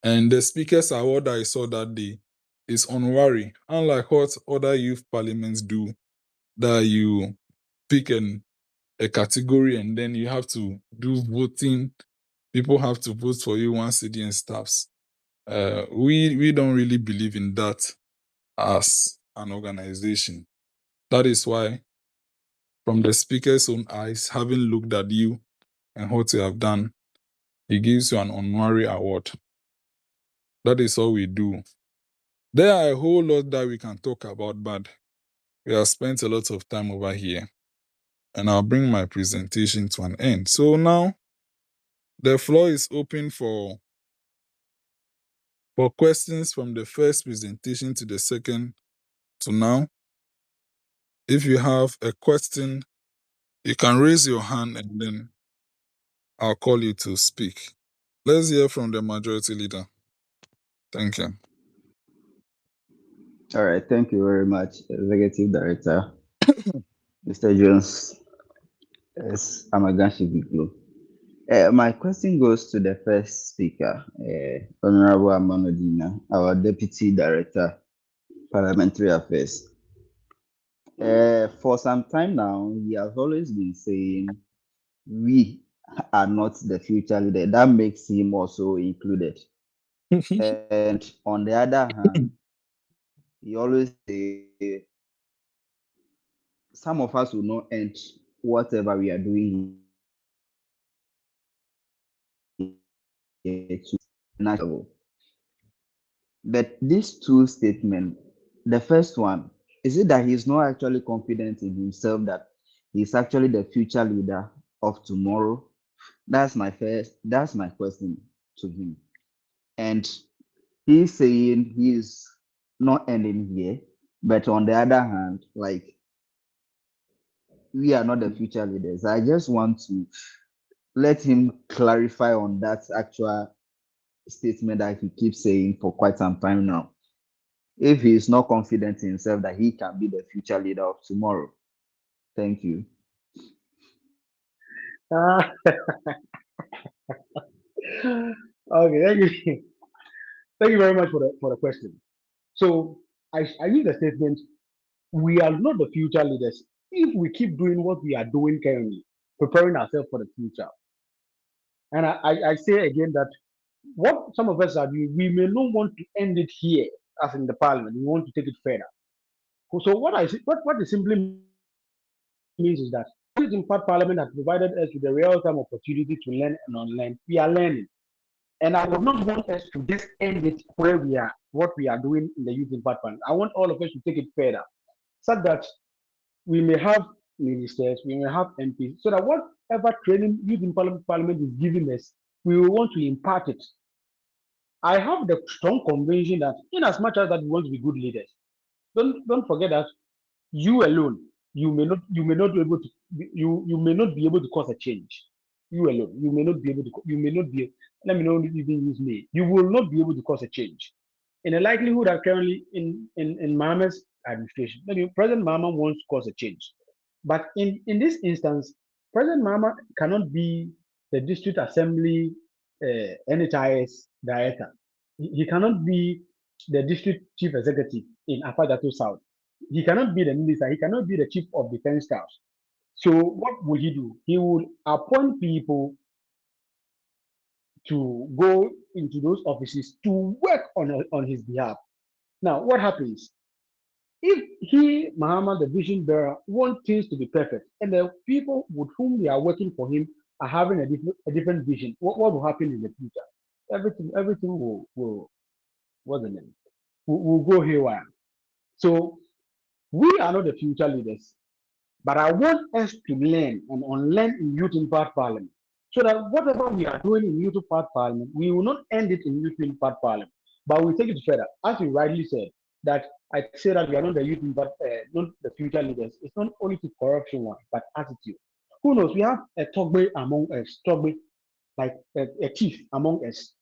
And the Speaker's Award that I saw that day is honorary, unlike what other youth parliaments do, that you pick a category and then you have to do voting. People have to vote for you once a day and stuffs. We don't really believe in that as an organization. That is why, from the Speaker's own eyes, having looked at you and what you have done, he gives you an honorary award. That is all we do. There are a whole lot that we can talk about, but we have spent a lot of time over here, and I'll bring my presentation to an end. So now, the floor is open for questions from the first presentation to the second to now. If you have a question, you can raise your hand and then I'll call you to speak. Let's hear from the majority leader. Thank you. All right, thank you very much, Executive Director, Mr. Jones. Yes, I'm a Biglo. My question goes to the first speaker, Honorable Amanor D, our Deputy Director, Parliamentary Affairs. For some time now, he has always been saying we are not the future leader. That makes him also included. And on the other hand, he always say some of us will not end whatever we are doing here too. national. But these two statements, the first one, is it that he's not actually confident in himself that he's actually the future leader of tomorrow? That's my question to him. And he's saying he's not ending here, but on the other hand, like, we are not the future leaders. I just want to let him clarify on that actual statement that he keeps saying for quite some time now. If he is not confident in himself that he can be the future leader of tomorrow. Thank you. Ah, okay, thank you. Thank you very much for the question. So I use the statement, we are not the future leaders if we keep doing what we are doing currently, preparing ourselves for the future. And I say again that what some of us are doing, we may not want to end it here as in the parliament. We want to take it further. So what it simply means is that Youth Impact Parliament has provided us with a real-time opportunity to learn and unlearn. We are learning. And I would not want us to just end it where we are, what we are doing in the Youth Impact Parliament. I want all of us to take it further, so that we may have ministers, we may have MPs, so that whatever training Youth Impact Parliament is giving us, we will want to impart it. I have the strong conviction that in as much as that we want to be good leaders, don't forget that you alone, you may not be able to, you may not be able to cause a change. You alone, you may not be able to, you may not be, let me not even use me, you will not be able to cause a change. In a likelihood that currently in Mahama's administration, maybe President Mahama wants to cause a change. But in this instance, President Mahama cannot be the district assembly NHIS director. He cannot be the district chief executive in Afadato South. He cannot be the minister. He cannot be the chief of defense staff. So what will he do? He will appoint people to go into those offices to work on his behalf. Now, what happens? If he, Mahama, the vision bearer, want things to be perfect, and the people with whom they are working for him are having a different vision, what will happen in the future? Everything will what's the name? Will go haywire. So we are not the future leaders, but I want us to learn and unlearn in Youth Impact Parliament, so that whatever we are doing in Youth Impact Parliament, we will not end it in Youth Impact Parliament, but we take it further. As you rightly said, that I say that we are not the Youth Impact, not the future leaders. It's not only to corruption one, but attitude. Who knows? We have a Togbe among us, Togbe, like a chief among us,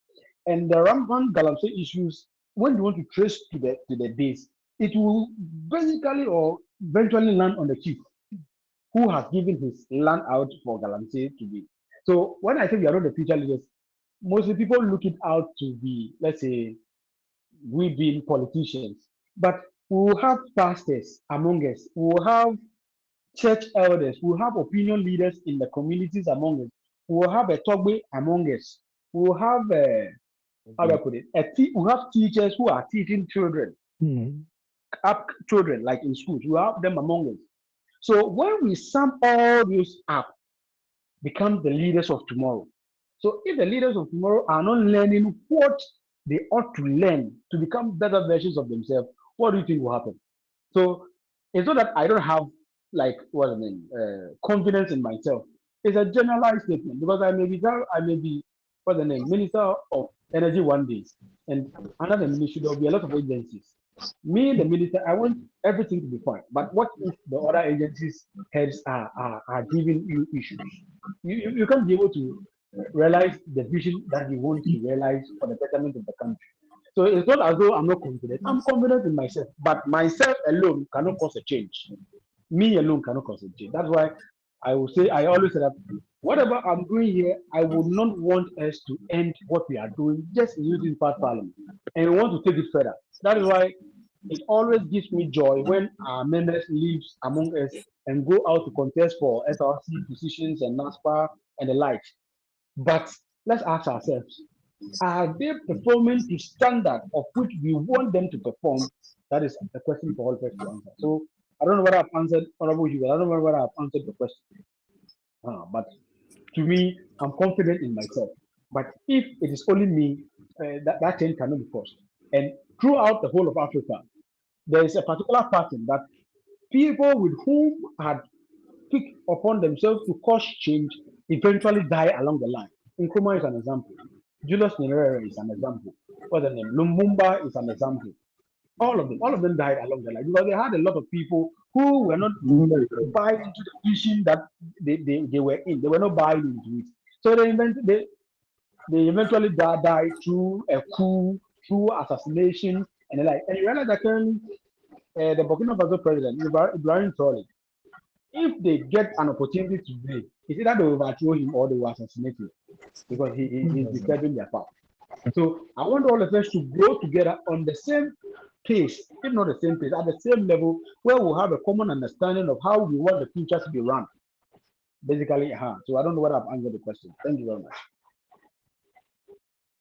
and the rampant galamsey issues. When you want to trace to the base, it will basically or eventually land on the chief who has given his land out for galamsey to be. So when I say we are not the future leaders, mostly people look it out to be, let's say, we being politicians, but we will have pastors among us, we will have church elders, we will have opinion leaders in the communities among us, we will have a Togbe among us, we will have how do I put it? We have teachers who are teaching children, up children like in schools. We have them among us. So when we sum all those up, become the leaders of tomorrow. So if the leaders of tomorrow are not learning what they ought to learn to become better versions of themselves, what do you think will happen? So it's not that I don't have like confidence in myself. It's a generalized statement because I may be what's the name, Minister of Energy one day, and another ministry there will be a lot of agencies. Me, the minister, I want everything to be fine. But what if the other agencies heads are giving you issues? You can't be able to realize the vision that you want to realize for the betterment of the country. So it's not as though I'm not confident. I'm confident in myself, but myself alone cannot cause a change. Me alone cannot cause a change. That's why I always say that whatever I'm doing here, I would not want us to end what we are doing just using part parliament. And we want to take it further. That is why it always gives me joy when our members leave among us and go out to contest for SRC positions and NASPA and the like. But let's ask ourselves, are they performing to standard of which we want them to perform? That is a question for all of us to answer. So I don't know whether I've answered, Honorable Hugo, I don't know whether I've answered the question. But to me, I'm confident in myself. But if it is only me, that change cannot be forced. And throughout the whole of Africa, there is a particular pattern that people with whom had took upon themselves to cause change eventually die along the line. Nkrumah is an example. Julius Nyerere is an example. What's the name? Lumumba is an example. All of them died along the line because they had a lot of people who were not buying into the vision that they were in. They were not buying into it. So they eventually died through a coup, through assassination, and the like. And you realize that currently the Burkina Faso president, Ibrahim Traoré, if they get an opportunity to win, it's either they will overthrow him or they will assassinate him because he's disturbing their power. So I want all of us to go together on the same pace, if not the same pace, at the same level, where we'll have a common understanding of how we want the future to be run. Basically, so I don't know whether I've answered the question. Thank you very much.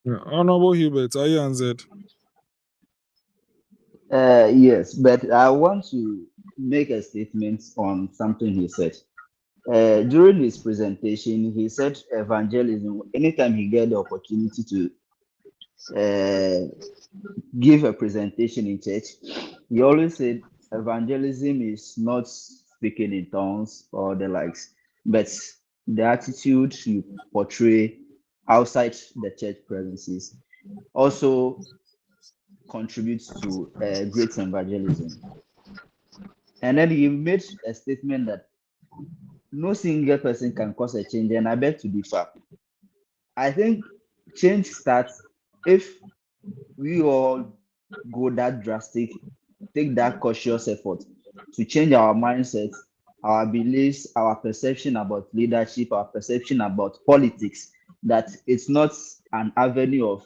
Yeah. Honorable Hubert, are you answered? Yes, but I want to make a statement on something he said. During his presentation, he said evangelism, anytime he get the opportunity to give a presentation in church, he always said evangelism is not speaking in tongues or the likes, but the attitude you portray outside the church premises also contributes to great evangelism. And then he made a statement that no single person can cause a change, and I beg to differ. I think change starts if we all go that drastic, take that cautious effort to change our mindset, our beliefs, our perception about leadership, our perception about politics, that it's not an avenue of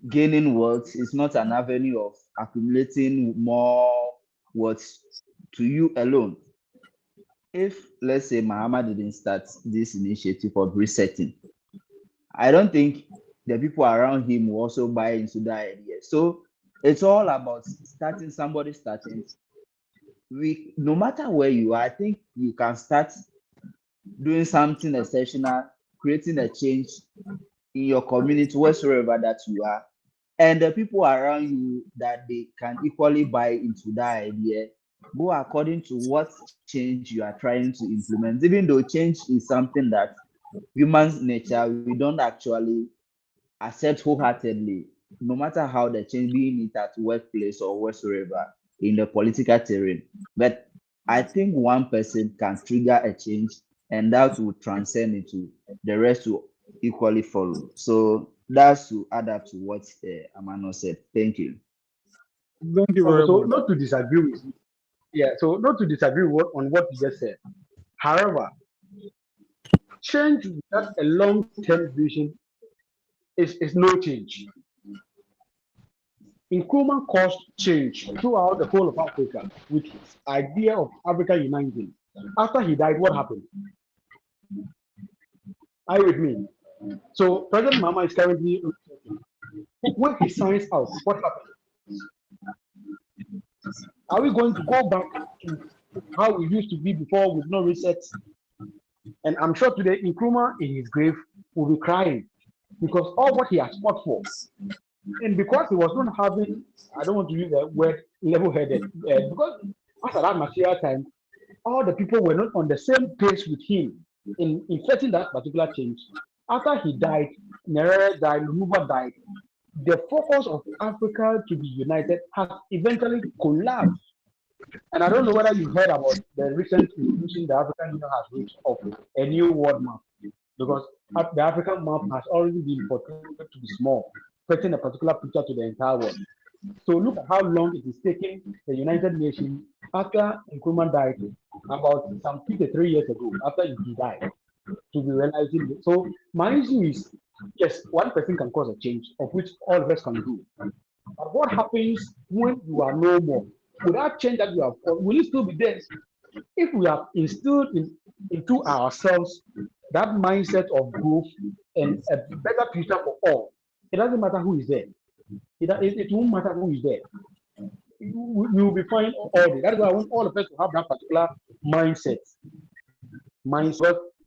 gaining wealth, it's not an avenue of accumulating more wealth to you alone. If, let's say, Muhammad didn't start this initiative of resetting, I don't think the people around him will also buy into that idea. So it's all about starting. No matter where you are, I think you can start doing something exceptional, creating a change in your community, wherever that you are, and the people around you that they can equally buy into that idea, go according to what change you are trying to implement. Even though change is something that human nature, we don't actually accept wholeheartedly, no matter how the change, being it at workplace or whatsoever in the political terrain. But I think one person can trigger a change, and that will transcend into the rest to equally follow. So that's to add up to what Amanor said. Thank you. Thank you very So much. not to disagree with you. Yeah, so not to disagree on what you just said. However, change without a long-term vision is no change. Nkrumah caused change throughout the whole of Africa with his idea of Africa uniting. After he died, what happened? Are you with me? So President Mahama is currently, when he signs out, what happened? Are we going to go back to how we used to be before with no resets? And I'm sure today Nkrumah in his grave will be crying because all what he has fought for, and because he was not having, I don't want to use the word level-headed, because after that material time, all the people were not on the same pace with him in effecting that particular change. After he died, Narh died, Lumumba died, the focus of Africa to be united has eventually collapsed. And I don't know whether you heard about the recent institution the African Union has reached of a new world map, because the African map has already been portrayed to be small, painting a particular picture to the entire world. So look at how long it is taking the United Nations after Nkrumah died, about some 53 years ago, after he died, to be realizing it. So my issue is, yes, one person can cause a change, of which all of us can do. But what happens when you are no more? Will that change that you have caused, will it still be there? If we have instilled into ourselves that mindset of growth and a better future for all, it doesn't matter who is there. It won't matter who is there. We will be fine all day. That's why I want all of us to have that particular mindset.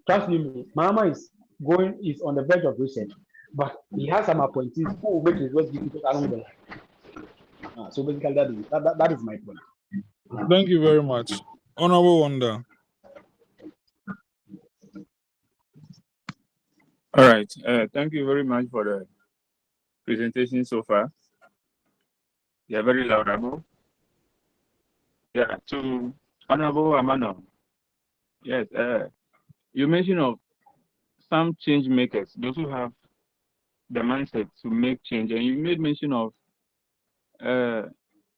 Trust me, Mama is on the verge of reset. but he has some appointees who will make his work difficult along the line. So basically, that is my point. Thank you very much. Honorable Wonder. All right. Thank you very much for the presentation so far. You're very laudable. Yeah, to Honorable Amanor. Yes, you mentioned of some change makers, those who have the mindset to make change, and you made mention of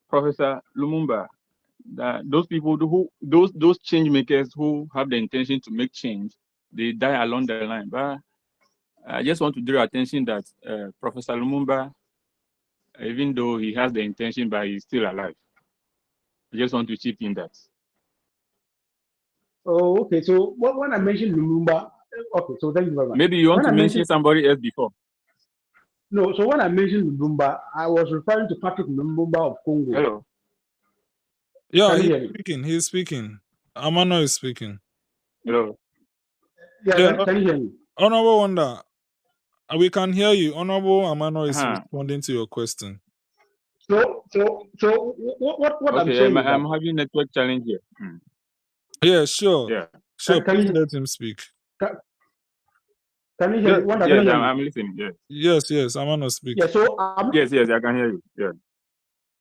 Professor Lumumba. That those people who those change makers who have the intention to make change, they die along the line. But I just want to draw attention that Professor Lumumba, even though he has the intention, but he's still alive. I just want to chip in that. Oh, okay. So when I mentioned Lumumba, okay. So thank you very much. Maybe you want to mention somebody else before. No. So when I mentioned Lumumba, I was referring to Patrick Lumumba of Congo. Hello. Yeah, he's speaking. Amanor is speaking. Hello. Yeah, can you hear me? Honorable Wonder, we can hear you. Honorable Amanor is responding to your question. So what okay, I'm saying is I'm having network challenge here. Yeah, sure. Yeah. Sure, please let him speak. Can you hear me? Yes, I'm listening. Yes. Yes, Amanor speak. Yeah, so yes, I can hear you. Yeah.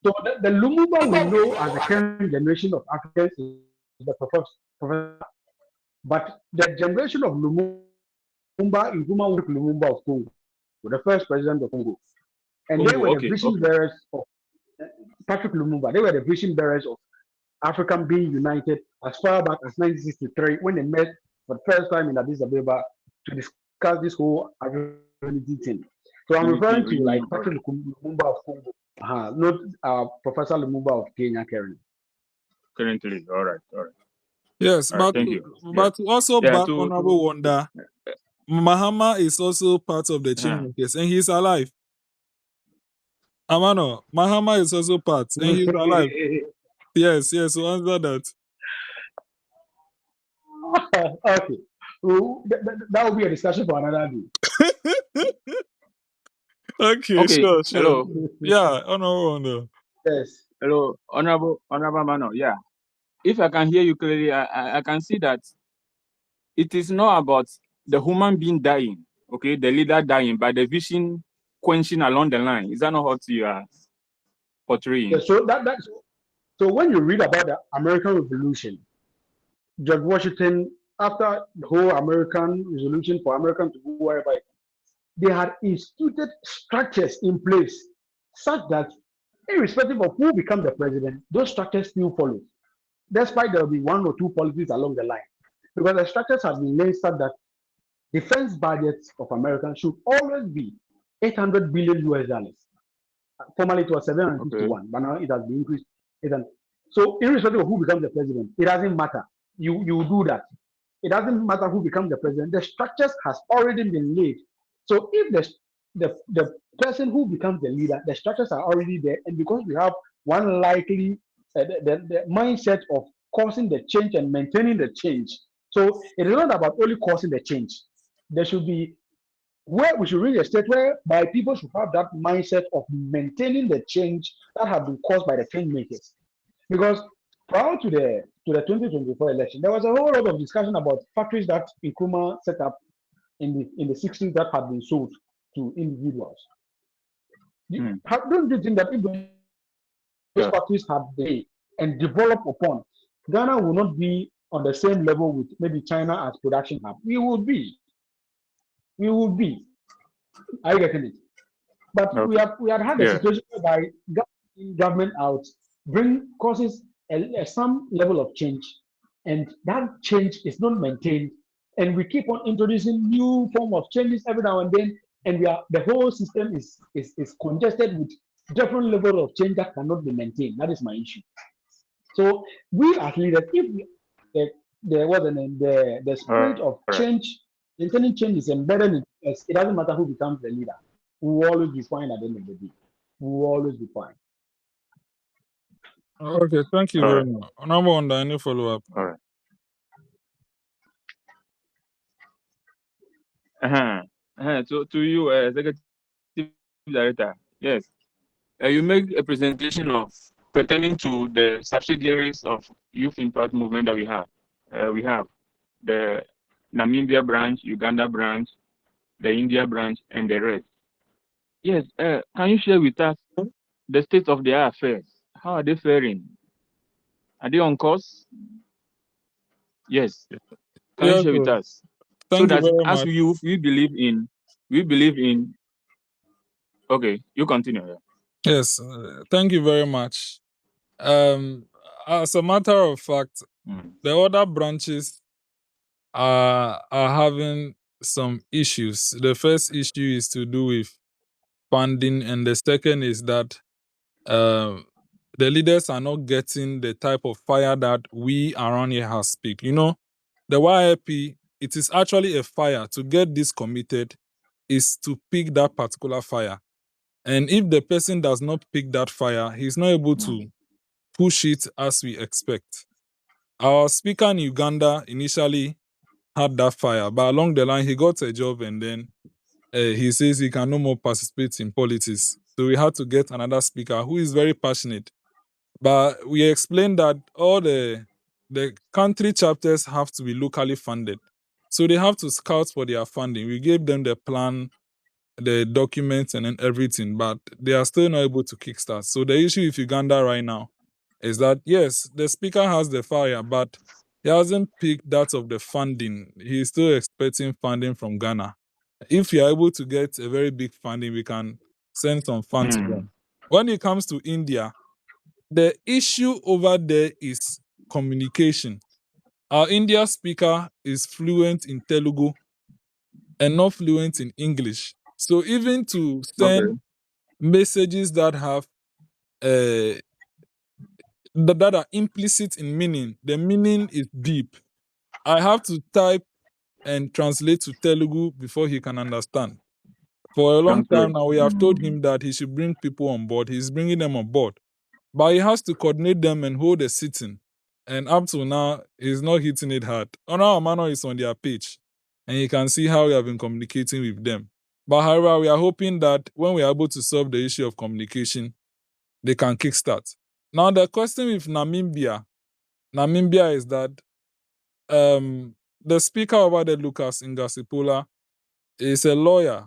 So the Lumumba we know as the current generation of Africans is the professor, but the generation of Lumumba is Lumumba of Congo, the first president of Congo, and they were the vision bearers of Patrick Lumumba. They were the vision bearers of African being united as far back as 1963 when they met for the first time in Addis Ababa to discuss this whole unity thing. So I'm referring to like Patrick Lumumba of Congo. Not Professor Lumumba of Kenya currently. All right. Yes, all but right, thank you. But also back Honorable Wonder, Mahama is also part of the change makers, and he's alive. Amanor, Mahama is also part, and he's alive. Yes, so answer that. Okay. Well, that will be a discussion for another day. Okay, sure. Hello. Yeah, Honorable Wonder. Yes. Hello, Honorable Mano. Yeah. If I can hear you clearly, I can see that it is not about the human being dying, okay, the leader dying, but the vision quenching along the line. Is that not what you are portraying? Yeah, so when you read about the American Revolution, George Washington, after the whole American resolution for Americans to go wherever, they had instituted structures in place such that irrespective of who becomes the president, those structures still follow. Despite there will be one or two policies along the line. Because the structures have been laid such that defense budgets of America should always be 800 billion US dollars. Formerly it was 751, but now it has been increased. So irrespective of who becomes the president, it doesn't matter. You do that. It doesn't matter who becomes the president. The structures has already been laid. So if the person who becomes the leader, the structures are already there, and because we have one likely the mindset of causing the change and maintaining the change. So it is not about only causing the change. There should be where we should reach a state whereby people should have that mindset of maintaining the change that have been caused by the change makers. Because prior to the 2024 election, there was a whole lot of discussion about factories that Nkrumah set up in the 60s that had been sold to individuals. Don't you think that if those factories had been and developed upon, Ghana will not be on the same level with maybe China as production hub? We would be. Are you getting it? But we had a situation whereby government out causes some level of change, and that change is not maintained, and we keep on introducing new form of changes every now and then, and the whole system is congested with different level of change that cannot be maintained. That is my issue. So we as leaders, if the spirit of change, maintaining change is embedded in us, it doesn't matter who becomes the leader. We will always be fine at the end of the day. We will always be fine. Okay, thank you very much. Number one, any follow up? All right. To you, Executive Director. Yes. You make a presentation of pertaining to the subsidiaries of Youth Impact Movement that we have. We have the Namibia branch, Uganda branch, the India branch, and the rest. Yes. Can you share with us the state of their affairs? How are they faring? Are they on course? Yes. Can you Yes, share with sir. us? So Thank you that very as much. youth, we believe in. Okay, you continue. Yeah. Yes, thank you very much. Um, as a matter of fact, Mm. the other branches are having some issues. The first issue is to do with funding, and the second is that the leaders are not getting the type of fire that we around here have speak. You know, the YIP, it is actually a fire. To get this committed is to pick that particular fire. And if the person does not pick that fire, he's not able Mm. to push it as we expect. Our speaker in Uganda initially had that fire, but along the line, he got a job and then he says he can no more participate in politics. So we had to get another speaker who is very passionate. But we explained that all the country chapters have to be locally funded. So they have to scout for their funding. We gave them the plan, the documents, and then everything, but they are still not able to kickstart. So the issue with Uganda right now is that, yes, the speaker has the fire, but he hasn't picked that of the funding. He's still expecting funding from Ghana. If you are able to get a very big funding, we can send some funds to Mm. them. When it comes to India, the issue over there is communication. Our India speaker is fluent in Telugu and not fluent in English. So even to Okay. send messages that have that are implicit in meaning, the meaning is deep. I have to type and translate to Telugu before he can understand. For a long time Translate. now, we have told Mm. him that he should bring people on board. He's bringing them on board, but he has to coordinate them and hold a sitting. And up to now, he's not hitting it hard. Honor Amanor is on their page, and you can see how we have been communicating with them. But however, we are hoping that when we are able to solve the issue of communication, they can kickstart. Now, the question with Namibia is that the speaker over there, Lucas Ingasipola, is a lawyer.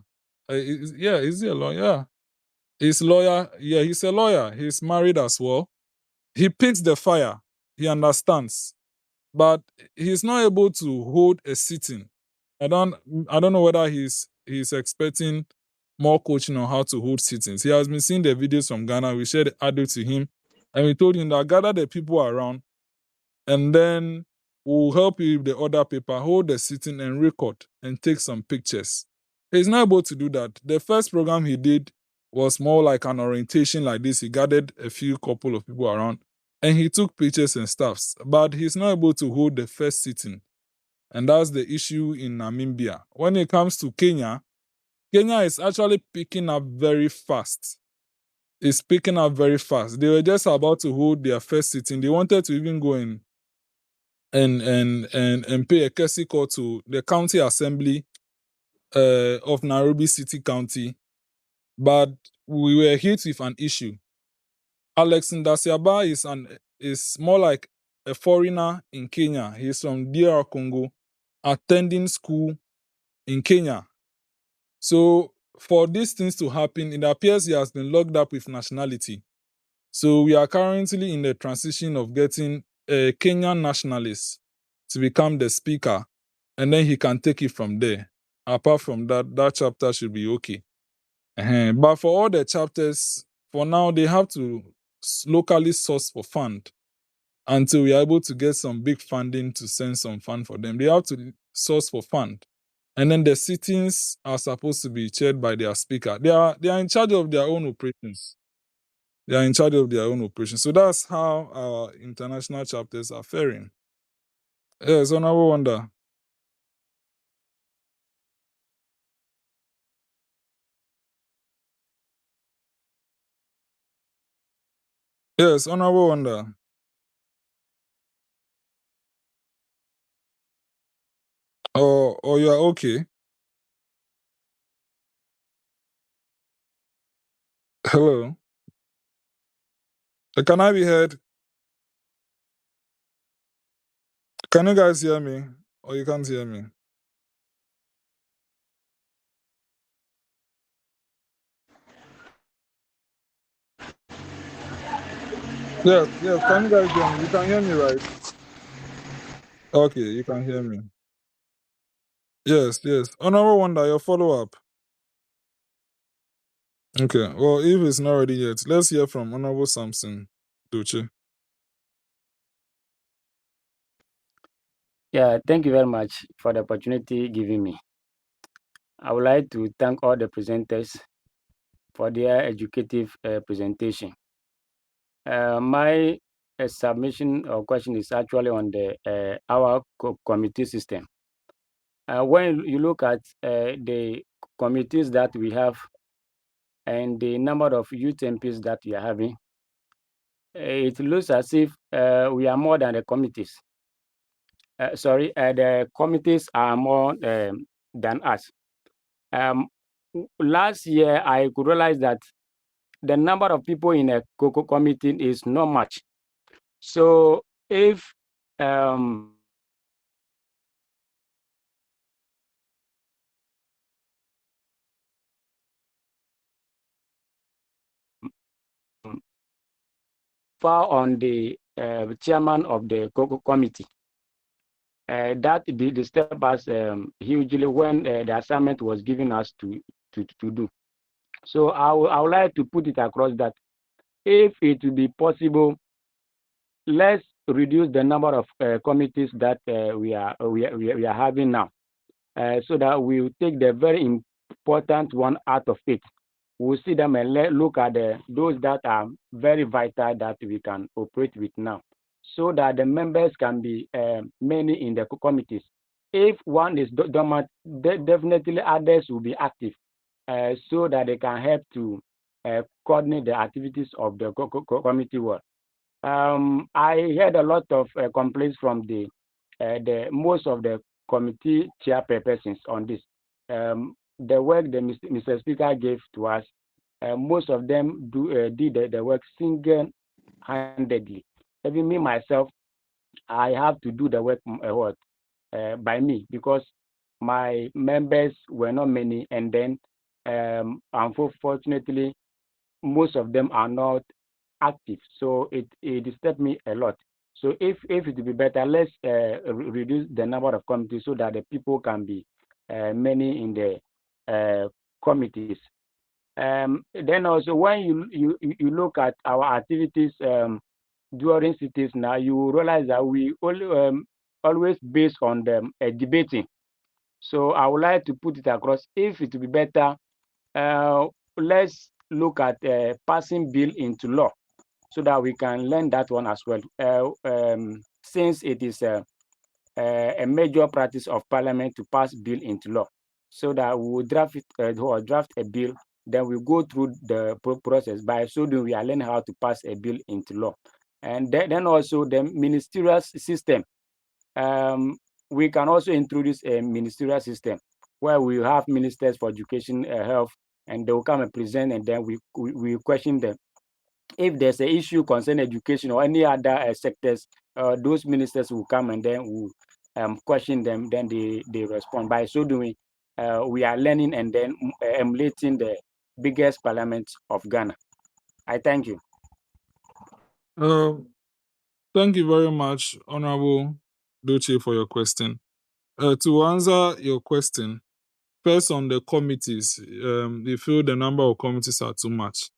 Yeah, is he a lawyer? Yeah. He's lawyer. Yeah, he's a lawyer. He's married as well. He picks the fire. He understands, but he's not able to hold a sitting. I don't. I don't know whether he's expecting more coaching on how to hold sittings. He has been seeing the videos from Ghana. We shared the audio to him, and we told him that gather the people around, and then we'll help you with the other paper, hold the sitting and record and take some pictures. He's not able to do that. The first program he did was more like an orientation like this. He gathered a few couple of people around and he took pictures and stuffs, but he's not able to hold the first sitting. And that's the issue in Namibia. When it comes to Kenya, Kenya is actually picking up very fast. It's picking up very fast. They were just about to hold their first sitting. They wanted to even go in and pay a courtesy call to the county assembly of Nairobi City County, but we were hit with an issue. Alex Ndasiaba is more like a foreigner in Kenya. He's from DR Congo, attending school in Kenya. So for these things to happen, it appears he has been locked up with nationality. So we are currently in the transition of getting a Kenyan nationalist to become the speaker, and then he can take it from there. Apart from that, that chapter should be okay. But for all the chapters, for now, they have to locally source for fund until we are able to get some big funding to send some fund for them. They have to source for fund. And then the sittings are supposed to be chaired by their speaker. They are in charge of their own operations. They are in charge of their own operations. So that's how our international chapters are faring. Yes, Honorable Wonder. Yes, Honorable Wonder. Or you are okay. Hello. Can I be heard? Can you guys hear me? Or you can't hear me? Yes, yes. Can you guys hear me? You can hear me, right? Okay, you can hear me. Yes, yes. Honorable Wonder, your follow up. Okay. Well, if it's not ready yet, let's hear from Honorable Samson Duce. Yeah, thank you very much for the opportunity given me. I would like to thank all the presenters for their educative presentation. My submission or question is actually on the our committee system. When you look at the committees that we have and the number of youth MPs that we are having, it looks as if we are more than the committees. The committees are more than us. Last year, I could realize that the number of people in a committee is not much. So if far on the chairman of the committee, that disturbed us hugely when the assignment was given us to do. So I would like to put it across that if it will be possible, let's reduce the number of committees that we are having now, so that we will take the very important one out of it. We'll see them and look at those that are very vital that we can operate with now, so that the members can be many in the committees. If one is dormant, definitely others will be active, so that they can help to coordinate the activities of the committee work. I heard a lot of complaints from the most of the committee chairpersons on this. The work that Mr. Speaker gave to us, most of them did the work single-handedly. Even me myself, I have to do the work by me, because my members were not many, and then unfortunately most of them are not active, so it disturbed me a lot. So if it will be better, let's reduce the number of committees so that the people can be many in the committees. Then also, when you look at our activities during cities now, you realize that we only always based on the debating. So I would like to put it across, if it will be better, let's look at passing bill into law, so that we can learn that one as well. Since it is a major practice of Parliament to pass bill into law, so that we will draft or draft a bill, then we go through the process. By so doing, we are learning how to pass a bill into law. And then also the ministerial system. We can also introduce a ministerial system where we have ministers for education, health, and they will come and present, and then we question them. If there's an issue concerning education or any other sectors, those ministers will come and then will question them, then they respond. By so doing, we are learning and then emulating the biggest parliament of Ghana. I thank you. Thank you very much, Honorable Duce, for your question. To answer your question, first on the committees, they feel the number of committees are too much.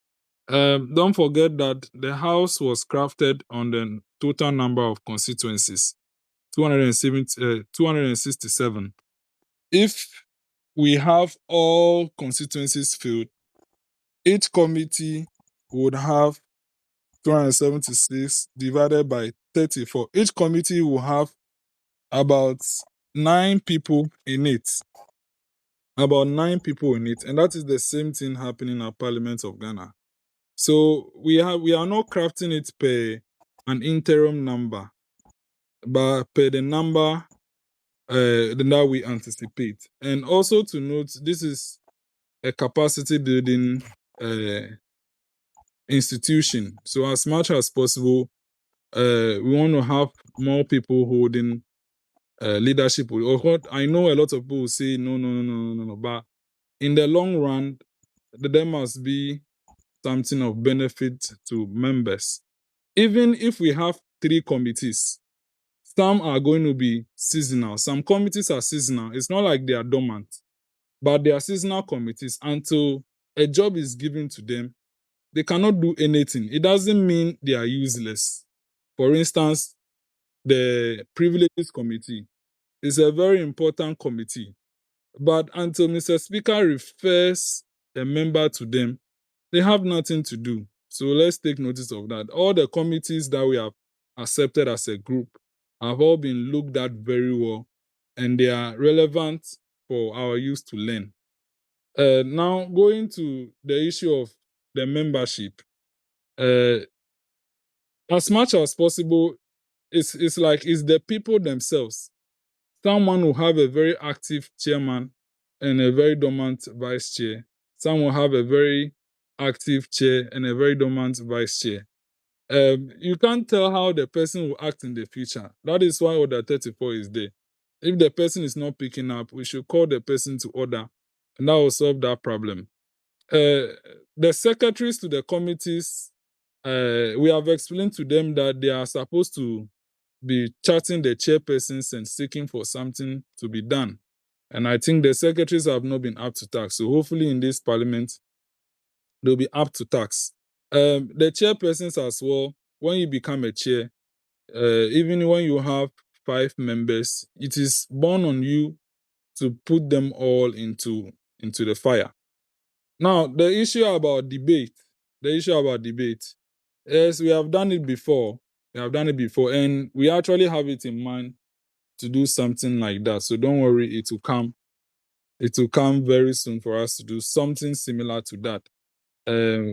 Don't forget that the House was crafted on the total number of constituencies, 267. If we have all constituencies filled, each committee would have 276 divided by 34. Each committee will have about 9 people in it. About 9 people in it. And that is the same thing happening at Parliament of Ghana. So we are not crafting it per an interim number, but per the number that we anticipate. And also to note, this is a capacity building institution. So as much as possible, we want to have more people holding leadership. I know a lot of people will say no, but in the long run, there must be something of benefit to members. Even if we have 3 committees, some are going to be seasonal. Some committees are seasonal. It's not like they are dormant, but they are seasonal committees. Until a job is given to them, they cannot do anything. It doesn't mean they are useless. For instance, the Privileges Committee is a very important committee. But until Mr. Speaker refers a member to them, they have nothing to do. So let's take notice of that. All the committees that we have accepted as a group have all been looked at very well, and they are relevant for our youth to learn. Now, going to the issue of the membership, as much as possible, it's the people themselves. Someone will have a very active chairman and a very dormant vice chair. Some will have a very active chair and a very dormant vice chair. You can't tell how the person will act in the future. That is why Order 34 is there. If the person is not picking up, we should call the person to order, and that will solve that problem. The secretaries to the committees, we have explained to them that they are supposed to be chatting the chairpersons and seeking for something to be done. And I think the secretaries have not been up to task. So hopefully in this parliament, they'll be up to task. The chairpersons as well, when you become a chair, even when you have 5 members, it is born on you to put them all into the fire. Now, the issue about debate, yes, we have done it before. And we actually have it in mind to do something like that. So don't worry, it will come. It will come very soon for us to do something similar to that.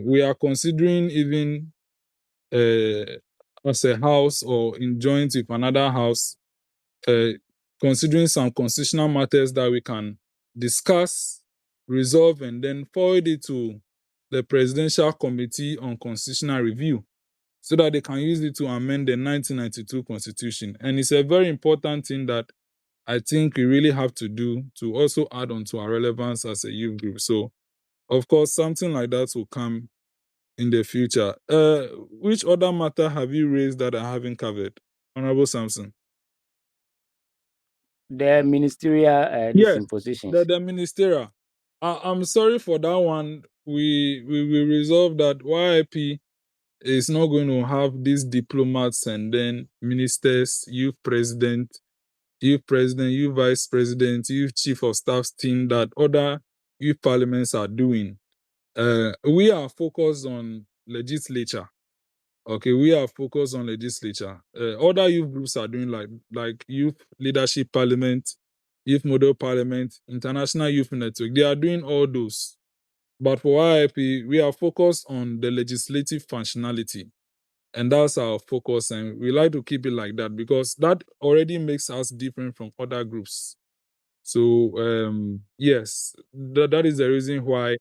We are considering even as a house or in joint with another house, considering some constitutional matters that we can discuss, resolve, and then forward it to the Presidential Committee on Constitutional Review so that they can use it to amend the 1992 Constitution. And it's a very important thing that I think we really have to do to also add on to our relevance as a youth group. So, of course, something like that will come in the future. Which other matter have you raised that I haven't covered? Honorable Samson. The ministerial Yes, positions. the ministerial. I'm sorry for that one. We resolved that YIP is not going to have these diplomats and then ministers, youth president, youth vice president, youth chief of staff's team that other youth parliaments are doing. We are focused on legislature. Okay, we are focused on legislature. Other youth groups are doing like youth leadership parliament, youth model parliament, international youth network. They are doing all those. But for YIP, we are focused on the legislative functionality. And that's our focus. And we like to keep it like that because that already makes us different from other groups. So, yes, that is the reason why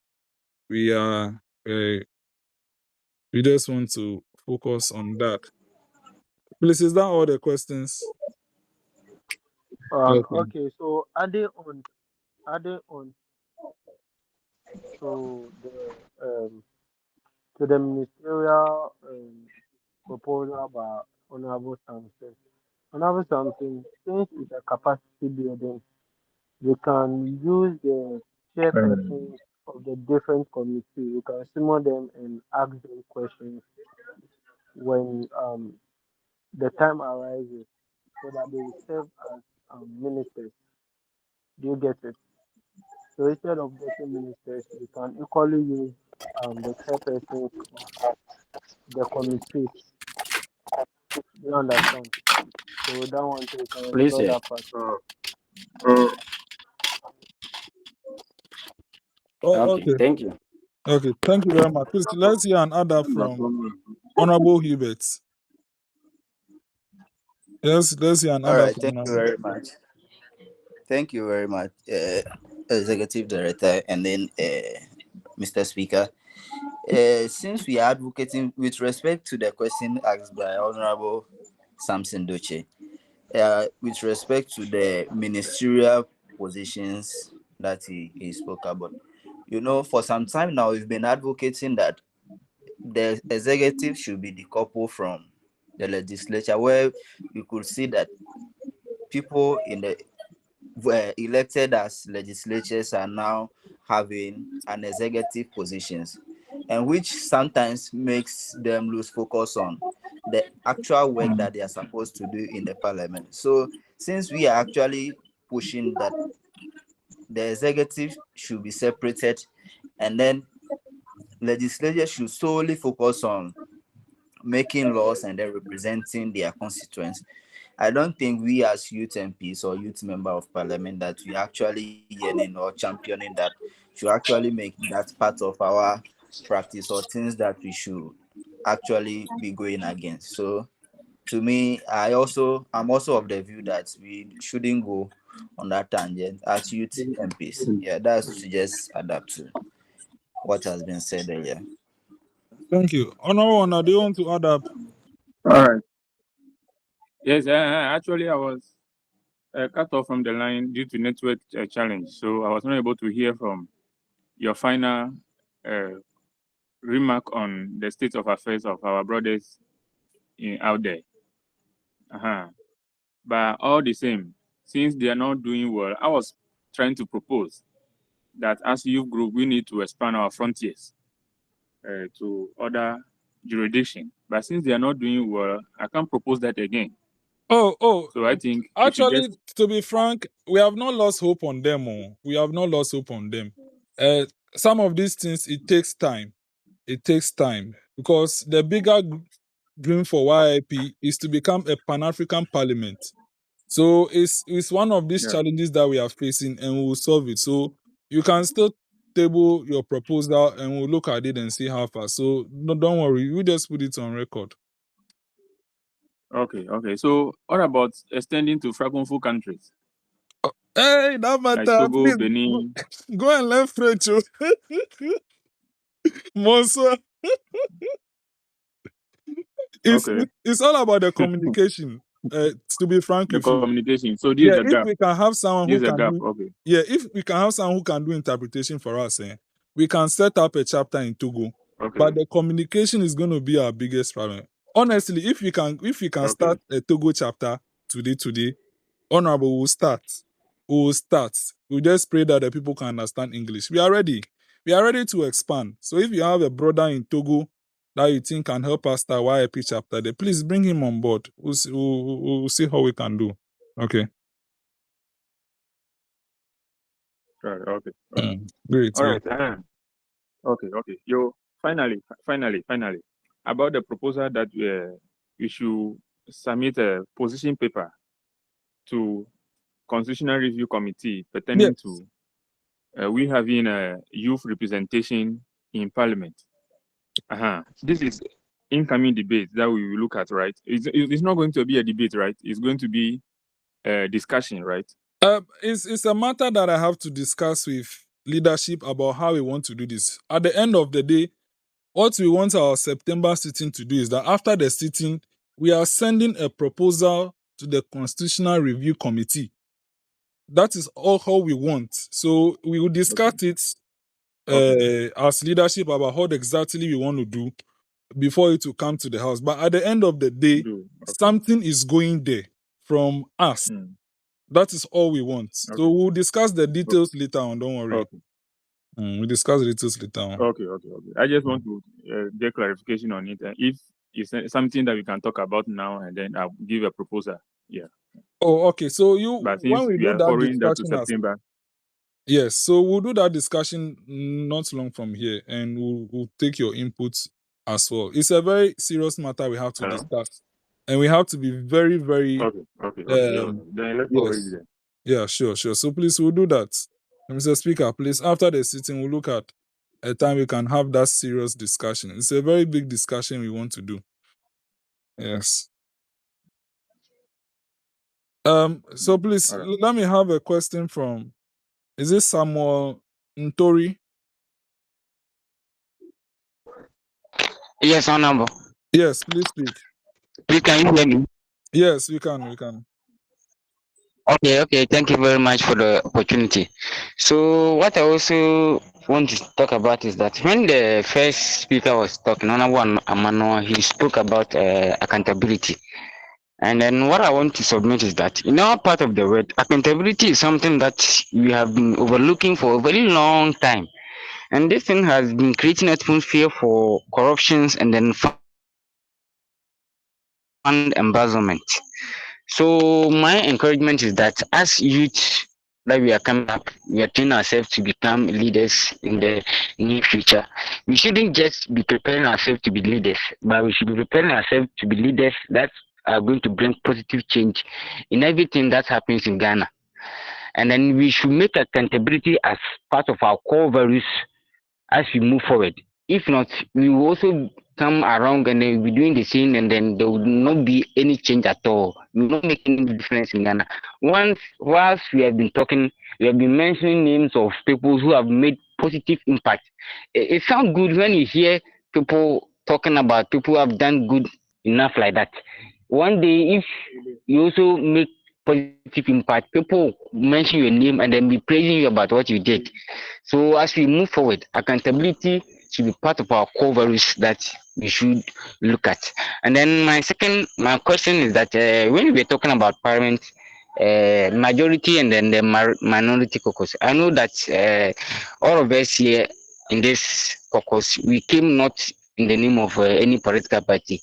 we are, we just want to focus on that. Please, is that all the questions? Okay. Okay, so adding on um, to the ministerial proposal by Honorable Samson. Honorable Samson, since it's a capacity building, we can use the chairpersons of the different committees. We can summon them and ask them questions when the time arises, so that they will serve as ministers. Do you get it? So instead of getting ministers, we can equally use the chairpersons of the committees. Do you understand? So that one too, we can Please, explore that part. Oh, okay, okay. thank you. Okay, thank you very much. Please, let's hear an order from Honorable Hubert. Yes, let's hear an All order right, from thank you Honorable. very much. Thank you very much, Executive Director, and then Mr. Speaker. Since we are advocating with respect to the question asked by Honorable Samson Doche, with respect to the ministerial positions that he spoke about, for some time now, we've been advocating that the executive should be decoupled from the legislature, where we could see that people in the were elected as legislatures are now having an executive positions, and which sometimes makes them lose focus on the actual work that they are supposed to do in the parliament. So since we are actually pushing that the executive should be separated, and then legislature should solely focus on making laws and then representing their constituents, I don't think we as youth MPs or youth member of parliament that we actually yearning or championing that should actually make that part of our practice or things that we should actually be going against. So to me, I'm also of the view that we shouldn't go on that tangent as youth MPs. Yeah, that's to just adapt to what has been said earlier. Thank you. Honorable Honor, do you want to add up? All right. Yes, actually, I was cut off from the line due to network challenge, so I was not able to hear from your final remark on the state of affairs of our brothers out there. But all the same, since they are not doing well, I was trying to propose that as youth group, we need to expand our frontiers to other jurisdictions. But since they are not doing well, I can't propose that again. So I think actually, to be frank, we have not lost hope on them. We have not lost hope on them. Some of these things, it takes time. It takes time because the bigger dream for YIP is to become a Pan-African parliament. So it's one of these challenges that we are facing, and we will solve it. So you can still table your proposal, and we'll look at it and see how far. So no, don't worry, we just put it on record. Okay. So what about extending to Francophone countries? Hey, that matter. Like Togo, Please, Benin. go and learn French. Bonsoir. It's all about the communication. To be frank with you, communication. So this is the if gap. we can have someone who can do, okay. Yeah, if we can have someone who can do interpretation for us, we can set up a chapter in Togo. Okay. But the communication is going to be our biggest problem. Honestly, if we can start a Togo chapter today, Honorable, we'll start. We'll just pray that the people can understand English. We are ready. We are ready to expand. So if you have a brother in Togo that you think can help us start YIP chapter there, please bring him on board. We'll see how we can do. Okay. Right. Okay. Great. All right. Okay. Yo, finally, about the proposal that we should submit a position paper to Constitutional Review Committee pertaining to we having a youth representation in Parliament. This is incoming debate that we will look at, right? It's not going to be a debate, right? It's going to be a discussion, right? It's a matter that I have to discuss with leadership about how we want to do this. At the end of the day, what we want our September sitting to do is that after the sitting, we are sending a proposal to the Constitutional Review Committee. That is all how we want. So we will discuss it as leadership about how exactly we want to do before it will come to the House. But at the end of the day, something is going there from us. That is all we want. So we'll discuss the details later on. Don't worry. We'll discuss the details later on. Okay. I just want to get clarification on it. If it's something that we can talk about now, and then I'll give a proposal. Yeah. Oh, okay. So when we do that discussion to September. Yes, so we'll do that discussion not long from here, and we'll take your input as well. It's a very serious matter we have to discuss, and we have to be very, very. Okay. Then let's go yes. Yeah, sure. So please, we'll do that. Mr. Speaker, please, after the sitting, we'll look at a time we can have that serious discussion. It's a very big discussion we want to do. Yes. So please, let me have a question from. Is this Samuel Ntori? Yes, Honorable. Yes, please speak. Please, can you hear me? Yes, we can. Okay. Thank you very much for the opportunity. So, what I also want to talk about is that when the first speaker was talking, Honorable Amanor, he spoke about accountability. And then what I want to submit is that in our part of the world, accountability is something that we have been overlooking for a very long time. And this thing has been creating atmosphere for corruptions and then fund embezzlement. So my encouragement is that as youth that we are coming up, we are training ourselves to become leaders in the near future. We shouldn't just be preparing ourselves to be leaders, but we should be preparing ourselves to be leaders that are going to bring positive change in everything that happens in Ghana. And then we should make accountability as part of our core values as we move forward. If not, we will also come around and then we'll be doing the same, and then there will not be any change at all. We will not make any difference in Ghana. Whilst we have been talking, we have been mentioning names of people who have made positive impact. It sounds good when you hear people talking about people who have done good enough like that. One day, if you also make positive impact, people mention your name and then be praising you about what you did. So as we move forward, accountability should be part of our core values that we should look at. And then my question is that when we're talking about parliament, majority and then the minority caucus, I know that all of us here in this caucus, we came not in the name of any political party.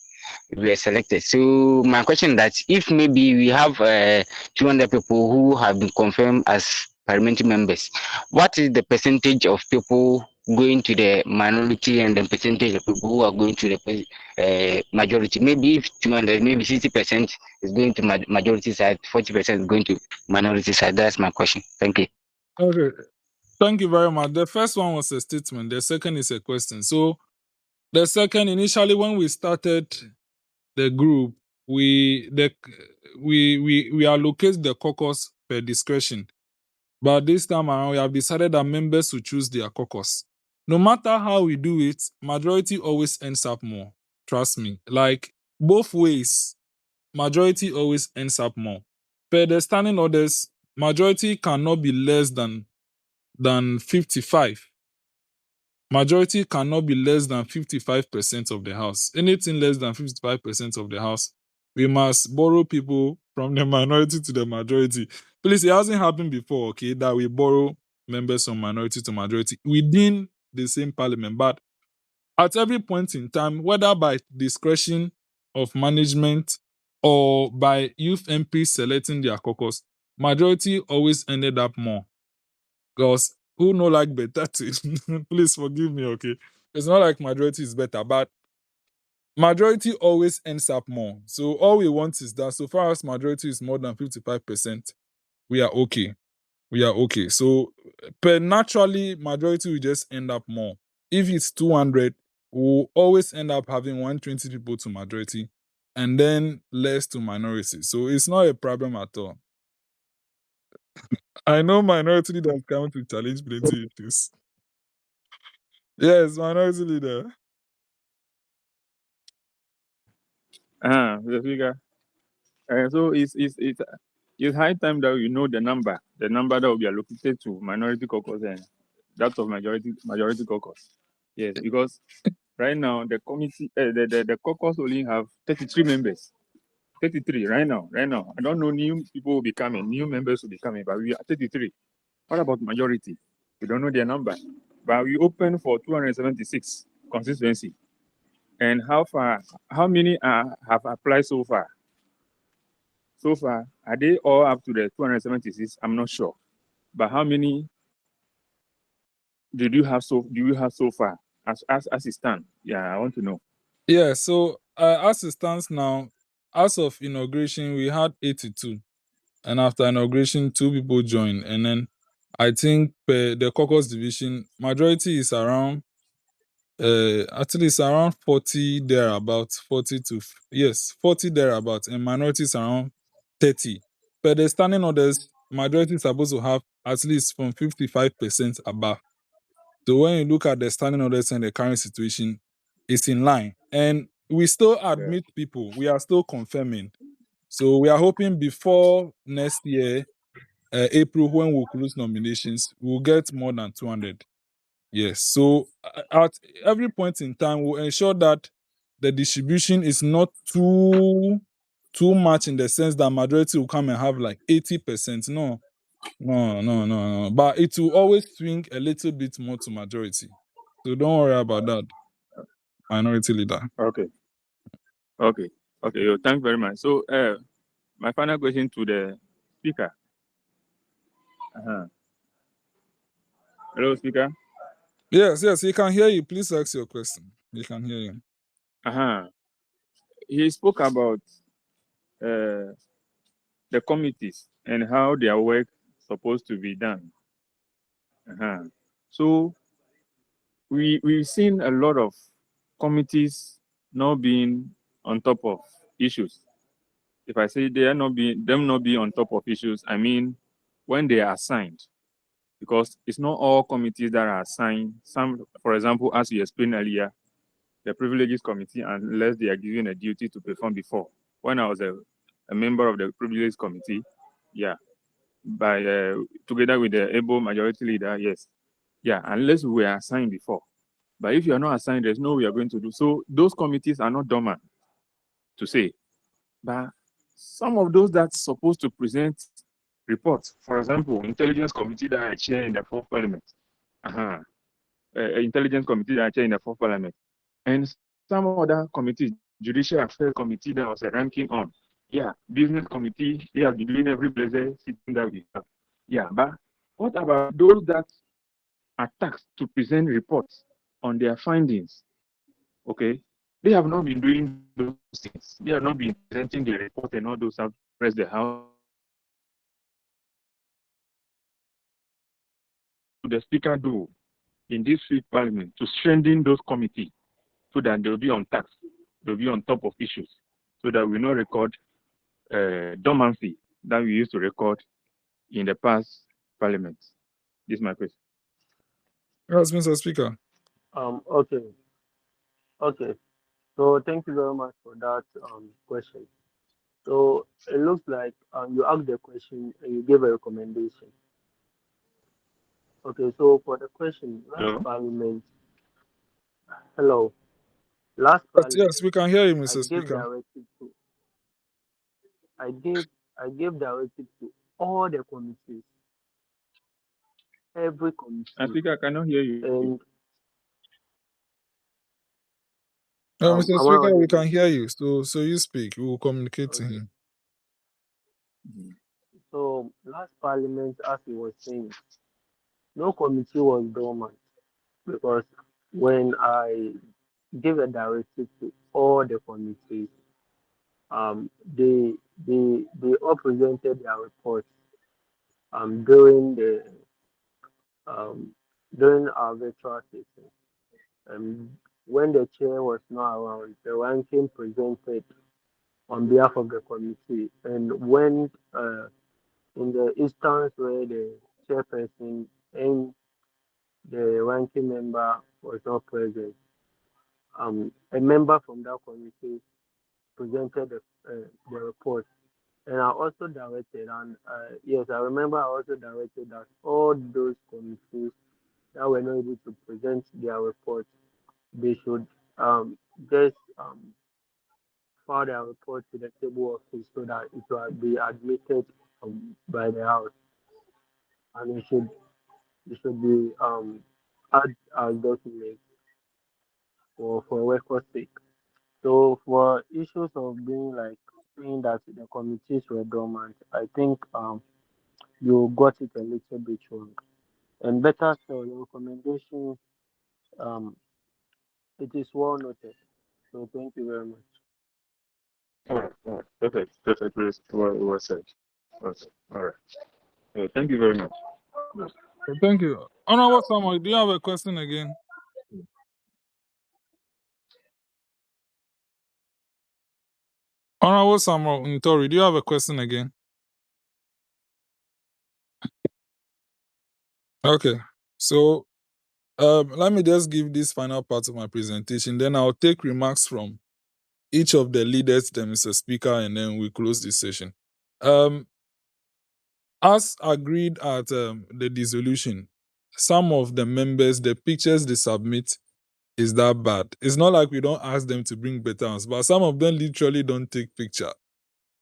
We were selected. So my question is that if maybe we have 200 people who have been confirmed as parliamentary members, what is the percentage of people going to the minority and the percentage of people who are going to the majority? Maybe if 200, maybe 60% is going to majority side, 40% is going to minority side. That's my question. Thank you. Okay. Thank you very much. The first one was a statement. The second is a question. So the second, initially when we started the group, we allocate the caucus per discretion. But this time around, we have decided that members will choose their caucus. No matter how we do it, majority always ends up more. Trust me. Like both ways, majority always ends up more. Per the standing orders, majority cannot be less than 55. Majority cannot be less than 55% of the house. Anything less than 55% of the house, we must borrow people from the minority to the majority. Please, it hasn't happened before, okay, that we borrow members from minority to majority within the same parliament. But at every point in time, whether by discretion of management or by youth MPs selecting their caucus, majority always ended up more. Because who no like better things? Please forgive me, okay? It's not like majority is better, but majority always ends up more. So all we want is that so far as majority is more than 55%, we are okay. We are okay. So per naturally, majority will just end up more. If it's 200, we'll always end up having 120 people to majority and then less to minority. So it's not a problem at all. I know minority leaders coming to challenge plenty issues. Yes, minority leader. The figure. So it's high time that you know the number that will be allocated to minority caucus and that of majority caucus. Yes, because right now the committee, the caucus only have 33 members. 33 right now. I don't know new people will be coming, new members will be coming, but we are 33. What about majority? We don't know their number, but we open for 276 constituency. And how many have applied so far? So far, are they all up to the 276? I'm not sure. But how many do you have so far as it stands? Yeah, I want to know. Yeah, so as it stands now, as of inauguration, we had 82. And after inauguration, 2 people joined. And then I think per the caucus division, majority is around, actually it's around 40 thereabouts, 40 to, yes, 40 thereabouts, and minority is around 30. Per the standing orders, majority is supposed to have at least from 55% above. So when you look at the standing orders and the current situation, it's in line. And we still admit people. We are still confirming. So we are hoping before next year, April, when we'll close nominations, we'll get more than 200. Yes. So at every point in time, we'll ensure that the distribution is not too much in the sense that majority will come and have like 80%. No. But it will always swing a little bit more to majority. So don't worry about that, minority leader. Okay. Thank you very much. So, my final question to the speaker. Hello, speaker. Yes, he can hear you. Please ask your question. He can hear you. He spoke about the committees and how their work supposed to be done. So we've seen a lot of committees not being on top of issues. If I say they are not being on top of issues, I mean when they are assigned, because it's not all committees that are assigned. Some, for example, as you explained earlier, the privileges committee, unless they are given a duty to perform before. When I was a member of the privileges committee, by together with the able majority leader, unless we were assigned before. But if you are not assigned, there's no way you're going to do. So those committees are not dormant, to say. But some of those that's supposed to present reports, for example, intelligence committee that I chair in the fourth parliament, intelligence committee that I chair in the fourth parliament, and some other committees, judicial affairs committee that was a ranking on, business committee, they have been doing every blessed sitting that we have. But what about those that are tasked to present reports on their findings? Okay, they have not been doing those things. They have not been presenting the report and all those have pressed the house. The speaker do in this fifth parliament to strengthen those committees so that they'll be on task, they'll be on top of issues, so that we not record dormancy that we used to record in the past parliaments. This is my question. Yes, Mr. Speaker. Okay. So thank you very much for that question. So it looks like you asked the question and you gave a recommendation. Okay, so for the question, last parliament, hello, last parliament, Yes, we can hear you, I Mr. gave Speaker. directive to, I gave directive to all the committees, every committee, Speaker, I cannot hear you. and Mr. am I Speaker, we audible? can hear you. So you speak. We will communicate to Okay. him. So last parliament, as he was saying, no committee was dormant because when I gave a directive to all the committees, they all presented their reports during the during our virtual session. When the chair was not around, the ranking presented on behalf of the committee, and when in the instance where the chairperson and the ranking member was not present, a member from that committee presented the report. And I also directed, and yes, I remember I also directed that all those committees that were not able to present their report, they should just file their report to the table office so that it will be admitted by the house, and it should be add as documents for record sake. So for issues of being like saying that the committees were dormant, I think you got it a little bit wrong. And better still, your recommendation it is well noted. So thank you very much. All right. Perfect. What was said. Okay. All right. Thank you very much. Thank you. Honorable Samuel, do you have a question again? Honorable Samuel Ntori, do you have a question again? Okay. So Let me just give this final part of my presentation. Then I'll take remarks from each of the leaders, then Mr. Speaker, and then we close this session. As agreed at the dissolution, some of the members, the pictures they submit is that bad. It's not like we don't ask them to bring better ones, but some of them literally don't take picture.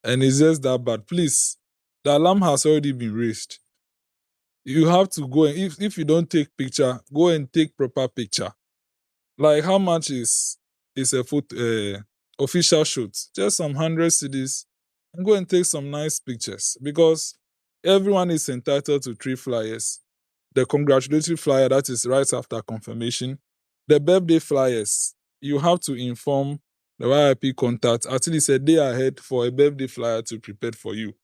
And it's just that bad. Please, the alarm has already been raised. You have to go and if you don't take picture, go and take proper picture. Like how much is a photo official shoot? Just some 100 cedis, and go and take some nice pictures, because everyone is entitled to 3 flyers. The congratulatory flyer, that is right after confirmation. The birthday flyers, you have to inform the YIP contact at least a day ahead for a birthday flyer to prepare for you.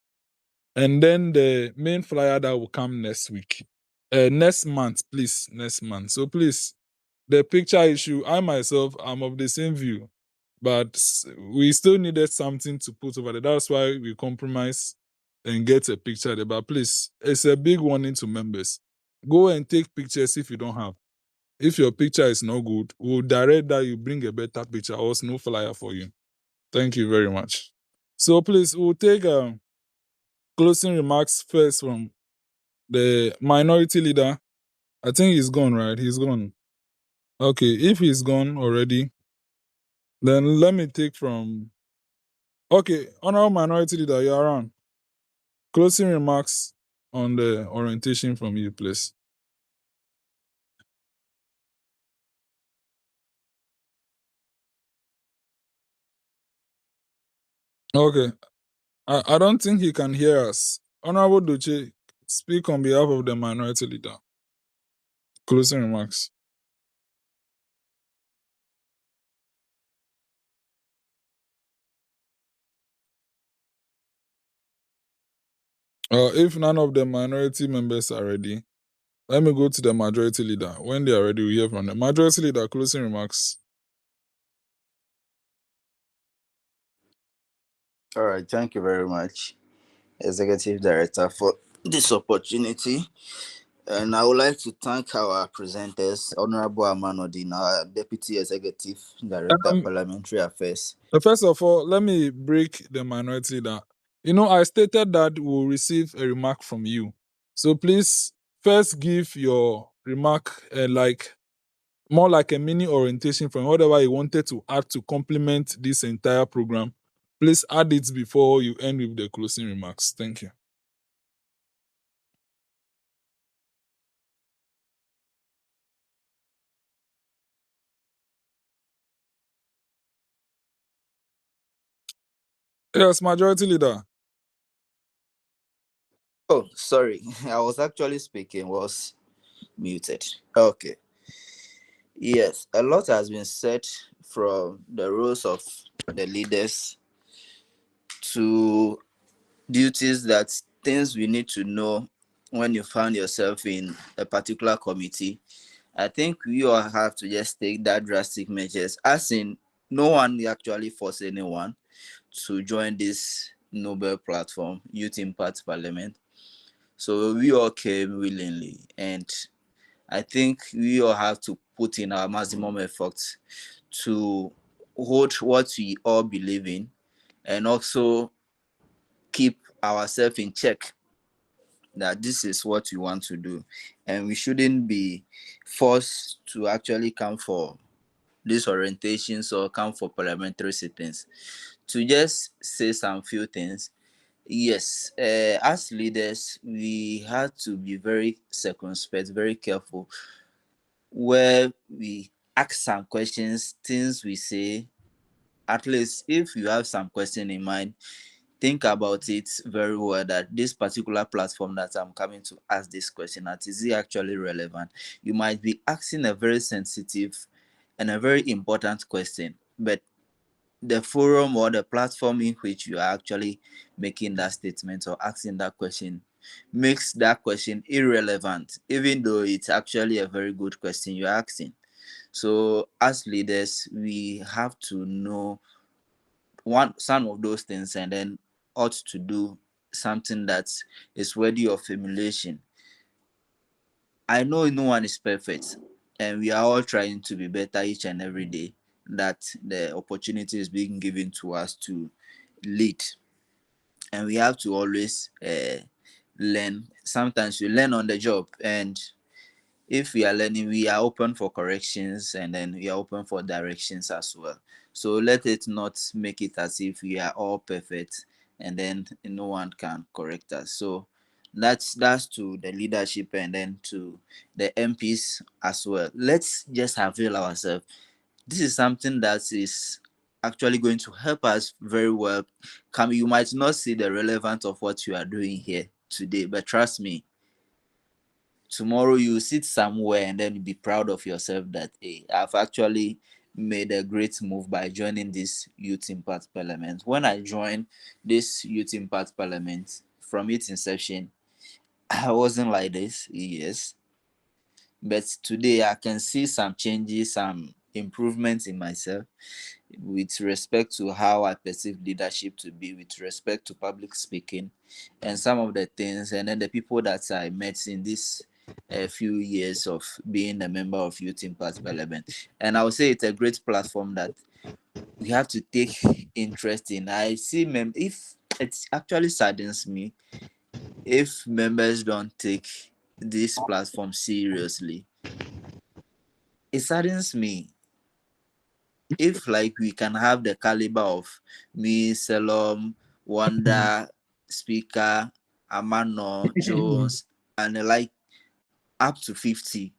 And then the main flyer that will come next week. Next month, please. Next month. So please, the picture issue, I myself, I'm of the same view. But we still needed something to put over there. That's why we compromise and get a picture there. But please, it's a big warning to members. Go and take pictures if you don't have. If your picture is not good, we'll direct that you bring a better picture or no flyer for you. Thank you very much. So please, we'll take closing remarks first from the minority leader. I think he's gone, right? He's gone. Okay, if he's gone already, then let me take from... Okay, Honorable Minority Leader, you're around. Closing remarks on the orientation from you, please. Okay, I don't think he can hear us. Honorable Duce, speak on behalf of the Minority Leader. Closing remarks. If none of the minority members are ready, let me go to the Majority Leader. When they are ready, we hear from the Majority Leader. Closing remarks. All right, thank you very much, Executive Director, for this opportunity. And I would like to thank our presenters, Honorable Amanor D, our Deputy Executive Director, Parliamentary Affairs. First of all, let me break the minority down. I stated that we'll receive a remark from you. So please, first give your remark more like a mini orientation from whatever you wanted to add to complement this entire program. Please add it before you end with the closing remarks. Thank you. Yes, Majority Leader. Oh, sorry. I was actually speaking, was muted. Okay. Yes, a lot has been said from the roles of the leaders to duties, that things we need to know when you find yourself in a particular committee. I think we all have to just take that drastic measures, as in no one actually force anyone to join this noble platform, Youth Impact Parliament. So we all came willingly, and I think we all have to put in our maximum efforts to hold what we all believe in, and also keep ourselves in check that this is what we want to do, and we shouldn't be forced to actually come for these orientations or come for parliamentary sittings. To just say some few things, yes, as leaders, we have to be very circumspect, very careful where we ask some questions, things we say. At least if you have some question in mind, think about it very well, that this particular platform that I'm coming to ask this question at, is it actually relevant? You might be asking a very sensitive and a very important question, but the forum or the platform in which you are actually making that statement or asking that question makes that question irrelevant, even though it's actually a very good question you're asking. So as leaders, we have to know some of those things, and then ought to do something that is worthy of emulation. I know no one is perfect, and we are all trying to be better each and every day, that the opportunity is being given to us to lead, and we have to always learn. Sometimes we learn on the job, and if we are learning, we are open for corrections, and then we are open for directions as well. So let it not make it as if we are all perfect and then no one can correct us. So that's to the leadership and then to the MPs as well. Let's just avail ourselves. This is something that is actually going to help us very well. You might not see the relevance of what you are doing here today, but trust me, tomorrow you sit somewhere and then be proud of yourself that, hey, I've actually made a great move by joining this Youth Impact Parliament. When I joined this Youth Impact Parliament, from its inception, I wasn't like this, yes. But today I can see some changes, some improvements in myself with respect to how I perceive leadership to be, with respect to public speaking, and some of the things, and then the people that I met in this few years of being a member of Youth Impact Parliament. And I would say it's a great platform that we have to take interest in. I see if it actually saddens me if members don't take this platform seriously. It saddens me if like we can have the caliber of me, Selom, Wanda, Speaker, Amanor, Jones, and like up to 50.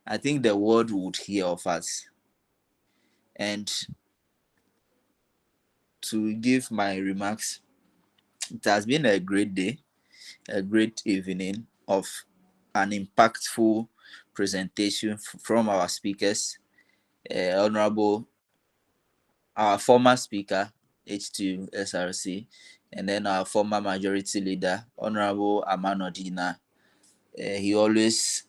I think the world would hear of us. And to give my remarks, it has been a great day, a great evening of an impactful presentation from our speakers, Honorable, our former speaker, H2 SRC, and then our former majority leader, Honorable Amanor D. He always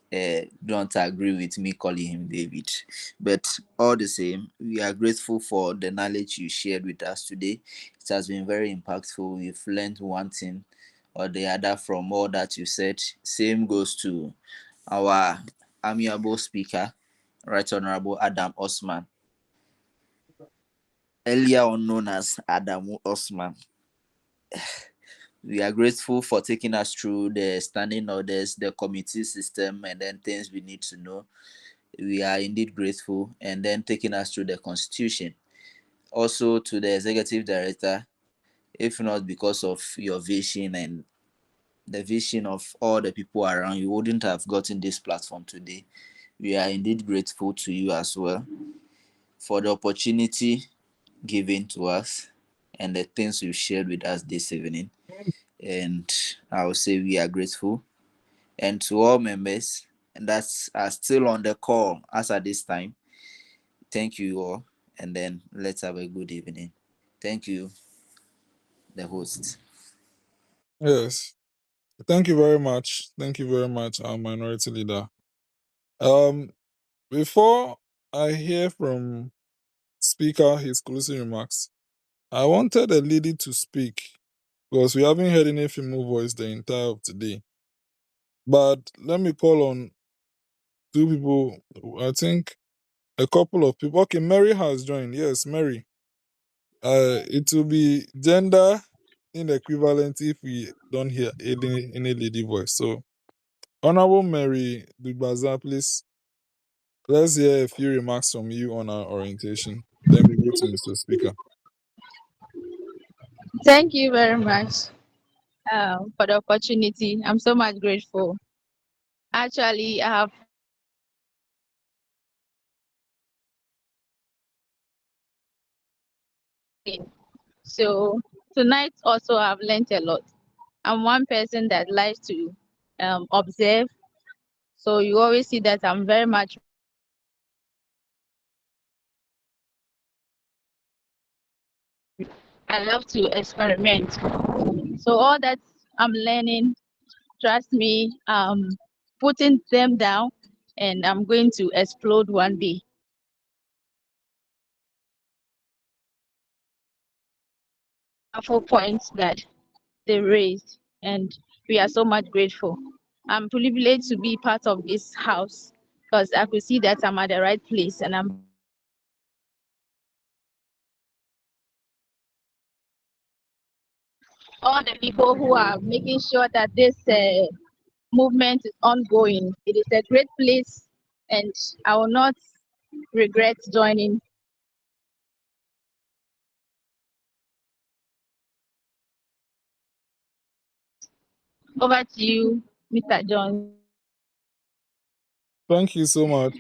don't agree with me calling him David, but all the same, we are grateful for the knowledge you shared with us today. It has been very impactful. We've learned one thing or the other from all that you said. Same goes to our amiable speaker, Right Honorable Adam Osman, earlier on known as Adam Osman. We are grateful for taking us through the standing orders, the committee system, and then things we need to know. We are indeed grateful, and then taking us through the constitution. Also to the executive director, if not because of your vision and the vision of all the people around, you wouldn't have gotten this platform today. We are indeed grateful to you as well for the opportunity given to us and the things you shared with us this evening. And I will say we are grateful. And to all members that are still on the call as at this time, thank you all. And then let's have a good evening. Thank you, the host. Yes. Thank you very much. Thank you very much, our minority leader. Um, before I hear from Speaker his closing remarks, I wanted a lady to speak because we haven't heard any female voice the entire of today. But let me call on two people. I think a couple of people. Okay, Mary has joined. Yes, Mary. It will be gender inequivalent if we don't hear any lady voice. So, Honorable Mary Dugbaza, please, let's hear a few remarks from you on our orientation. Then we go to Mr. Speaker. Thank you very much for the opportunity. I'm so much grateful. Actually, I have so tonight also I've learned a lot. I'm one person that likes to observe. So you always see that I'm very much. I love to experiment. So all that I'm learning, trust me, putting them down, and I'm going to explode one day. Powerful points that they raised, and we are so much grateful. I'm privileged to be part of this house, because I could see that I'm at the right place and I'm all the people who are making sure that this movement is ongoing. It is a great place, and I will not regret joining. Over to you, Mr. John. Thank you so much,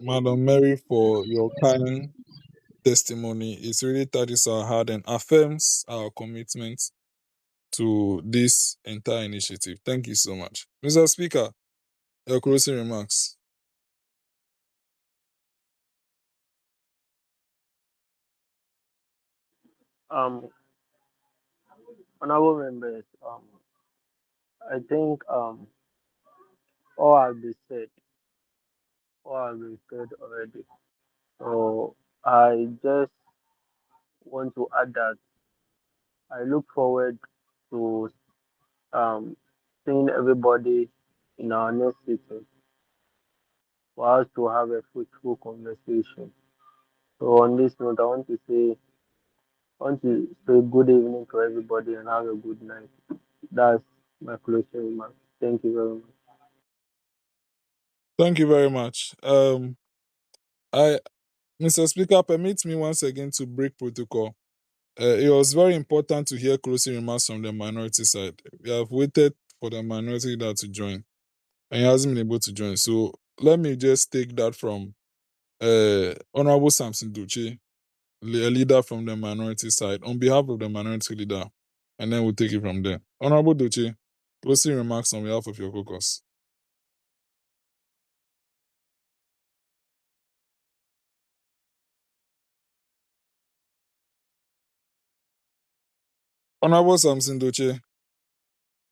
Madam Mary, for your kind testimony. It really touches our heart and affirms our commitment to this entire initiative. Thank you so much. Mr. Speaker, your closing remarks. Um, Honorable members, I think all has been said, all has been said already. So I just want to add that I look forward to um seeing everybody in our next session for us to have a fruitful conversation. So on this note, I want to say good evening to everybody and have a good night. That's my closing remarks. Thank you very much. Thank you very much. I, Mr. Speaker, permit me once again to break protocol. It was very important to hear closing remarks from the minority side. We have waited for the minority leader to join, and he hasn't been able to join. So let me just take that from Honorable Samson Duce, a leader from the minority side, on behalf of the minority leader, and then we'll take it from there. Honorable Duce, closing remarks on behalf of your caucus. Honorable Samson Duce,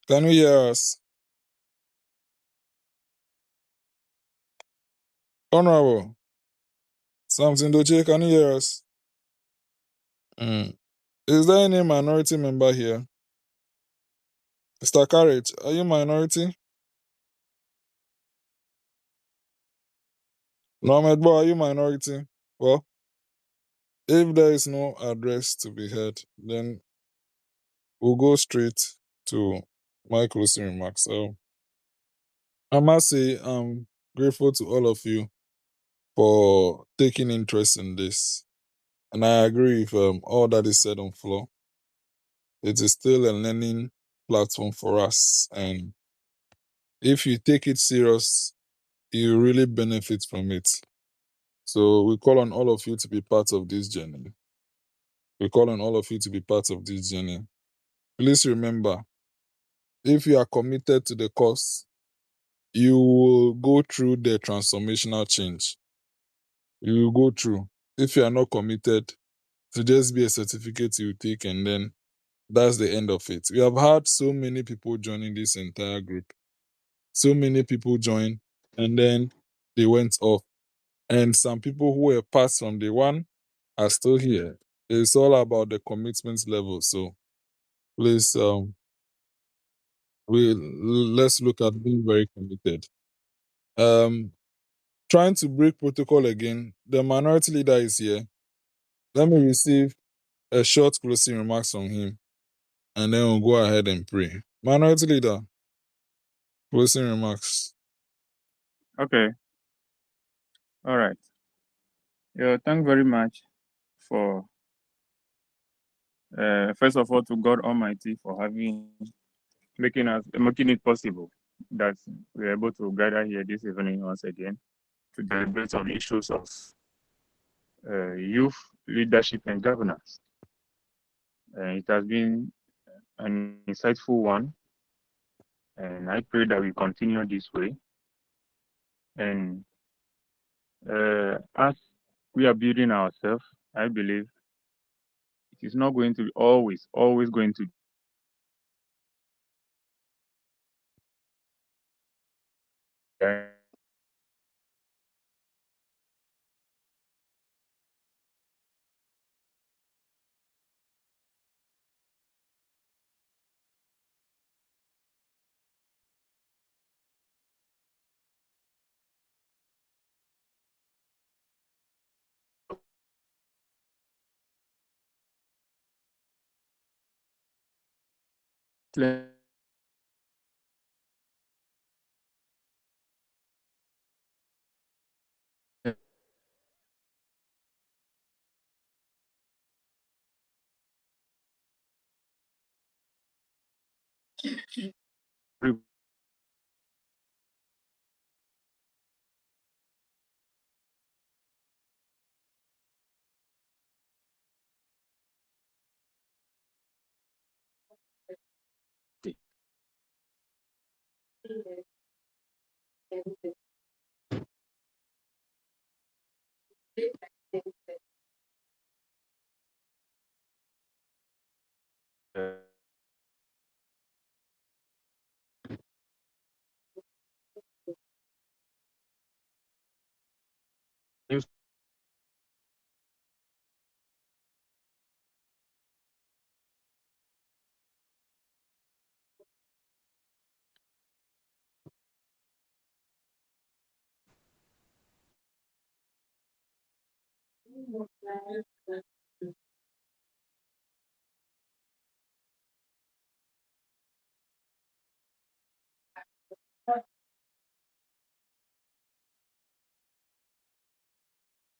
can you hear us? Honorable Samson Duce, can you hear us? Mm. Is there any minority member here? Mr. Courage, are you minority? Mohammed Bo, are you minority? Well, if there is no address to be heard, then we'll go straight to my closing remarks. So I must say I'm grateful to all of you for taking interest in this. And I agree with all that is said on floor. It is still a learning platform for us. And if you take it serious, you really benefit from it. So we call on all of you to be part of this journey. We call on all of you to be part of this journey. Please remember, if you are committed to the cause, you will go through the transformational change. You will go through. If you are not committed, to just be a certificate you take and then that's the end of it. We have had so many people joining this entire group. So many people joined and then they went off. And some people who were passed from day one are still here. It's all about the commitment level. So please let's look at being very committed. Um Trying to break protocol again. The minority leader is here. Let me receive a short closing remarks from him, and then we'll go ahead and pray. Minority leader, closing remarks. Okay. All right. Yeah, thank very much for first of all to God Almighty for making it possible that we're able to gather here this evening once again to deliberate on issues of youth leadership and governance. It has been an insightful one, and I pray that we continue this way. And as we are building ourselves, I believe it is not going to be always going to be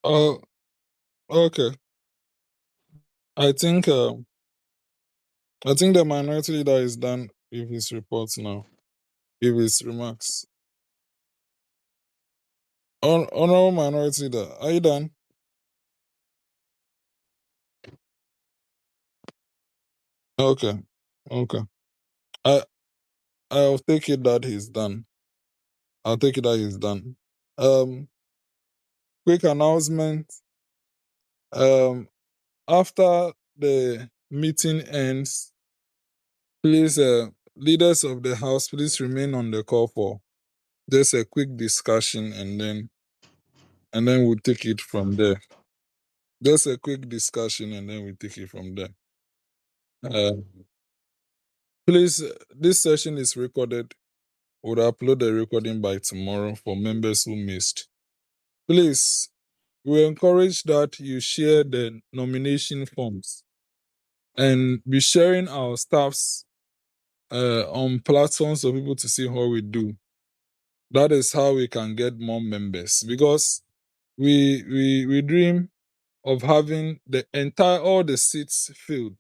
Oh, okay. I think the minority leader is done with his reports now, with his remarks. Honorable minority leader, are you done? Okay. Okay. I I'll take it that he's done. I'll take it that he's done. Quick announcement. After the meeting ends, please, leaders of the house, please remain on the call for just a quick discussion, and then we'll take it from there. Just a quick discussion, and then we'll take it from there. Uh, please, this session is recorded. We'll upload the recording by tomorrow for members who missed. Please, we encourage that you share the nomination forms and be sharing our staffs on platforms for people to see what we do. That is how we can get more members, because we dream of having all the seats filled,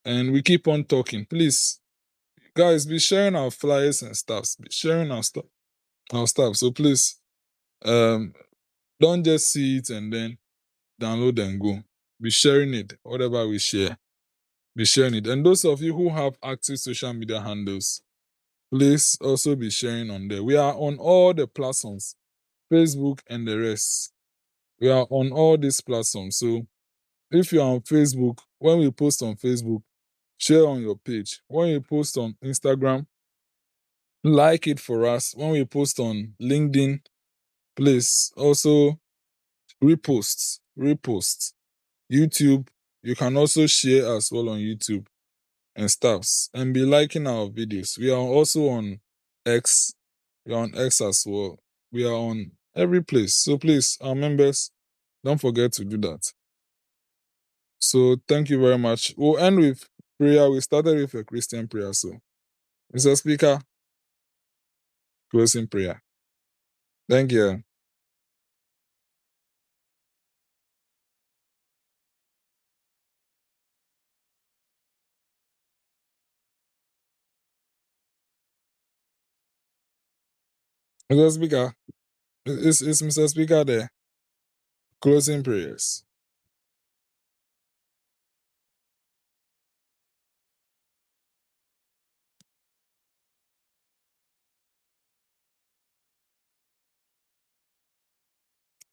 and we keep on talking. Please, guys, be sharing our flyers and stuff. Be sharing our stuff. So please, don't just see it and then download and go. Be sharing it. Whatever we share, be sharing it. And those of you who have active social media handles, please also be sharing on there. We are on all the platforms, Facebook and the rest. We are on all these platforms. So if you're on Facebook, when we post on Facebook, share on your page. When we post on Instagram, like it for us. When we post on LinkedIn, please also repost. YouTube, you can also share as well on YouTube and stuffs, and be liking our videos. We are also on X. We are on X as well. We are on every place. So please, our members, don't forget to do that. So thank you very much. We'll end with prayer. We started with a Christian prayer. So, Mr. Speaker, closing prayer. Thank you. Mr. Speaker, is Mr. Speaker there? Closing prayers.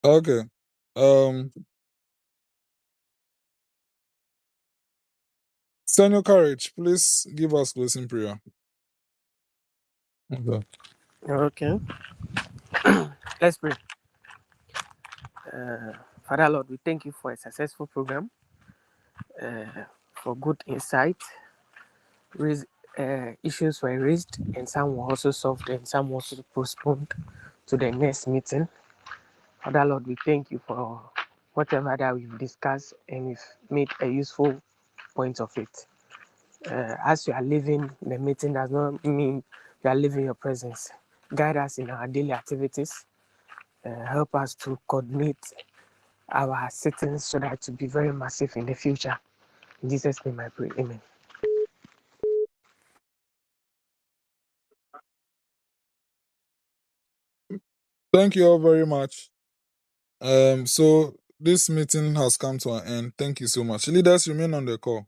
Okay. Senior Courage, please give us closing prayer. Okay. Okay. Let's pray. Father Lord, we thank you for a successful program, for good insight. Issues were raised, and some were also solved, and some were also postponed to the next meeting. Father Lord, we thank you for whatever that we've discussed, and we've made a useful point of it. As you are leaving the meeting does not mean you are leaving your presence. Guide us in our daily activities. Help us to coordinate our sittings so that to be very massive in the future. In Jesus' name I pray. Amen. Thank you all very much. So this meeting has come to an end. Thank you so much. Leaders, remain on the call.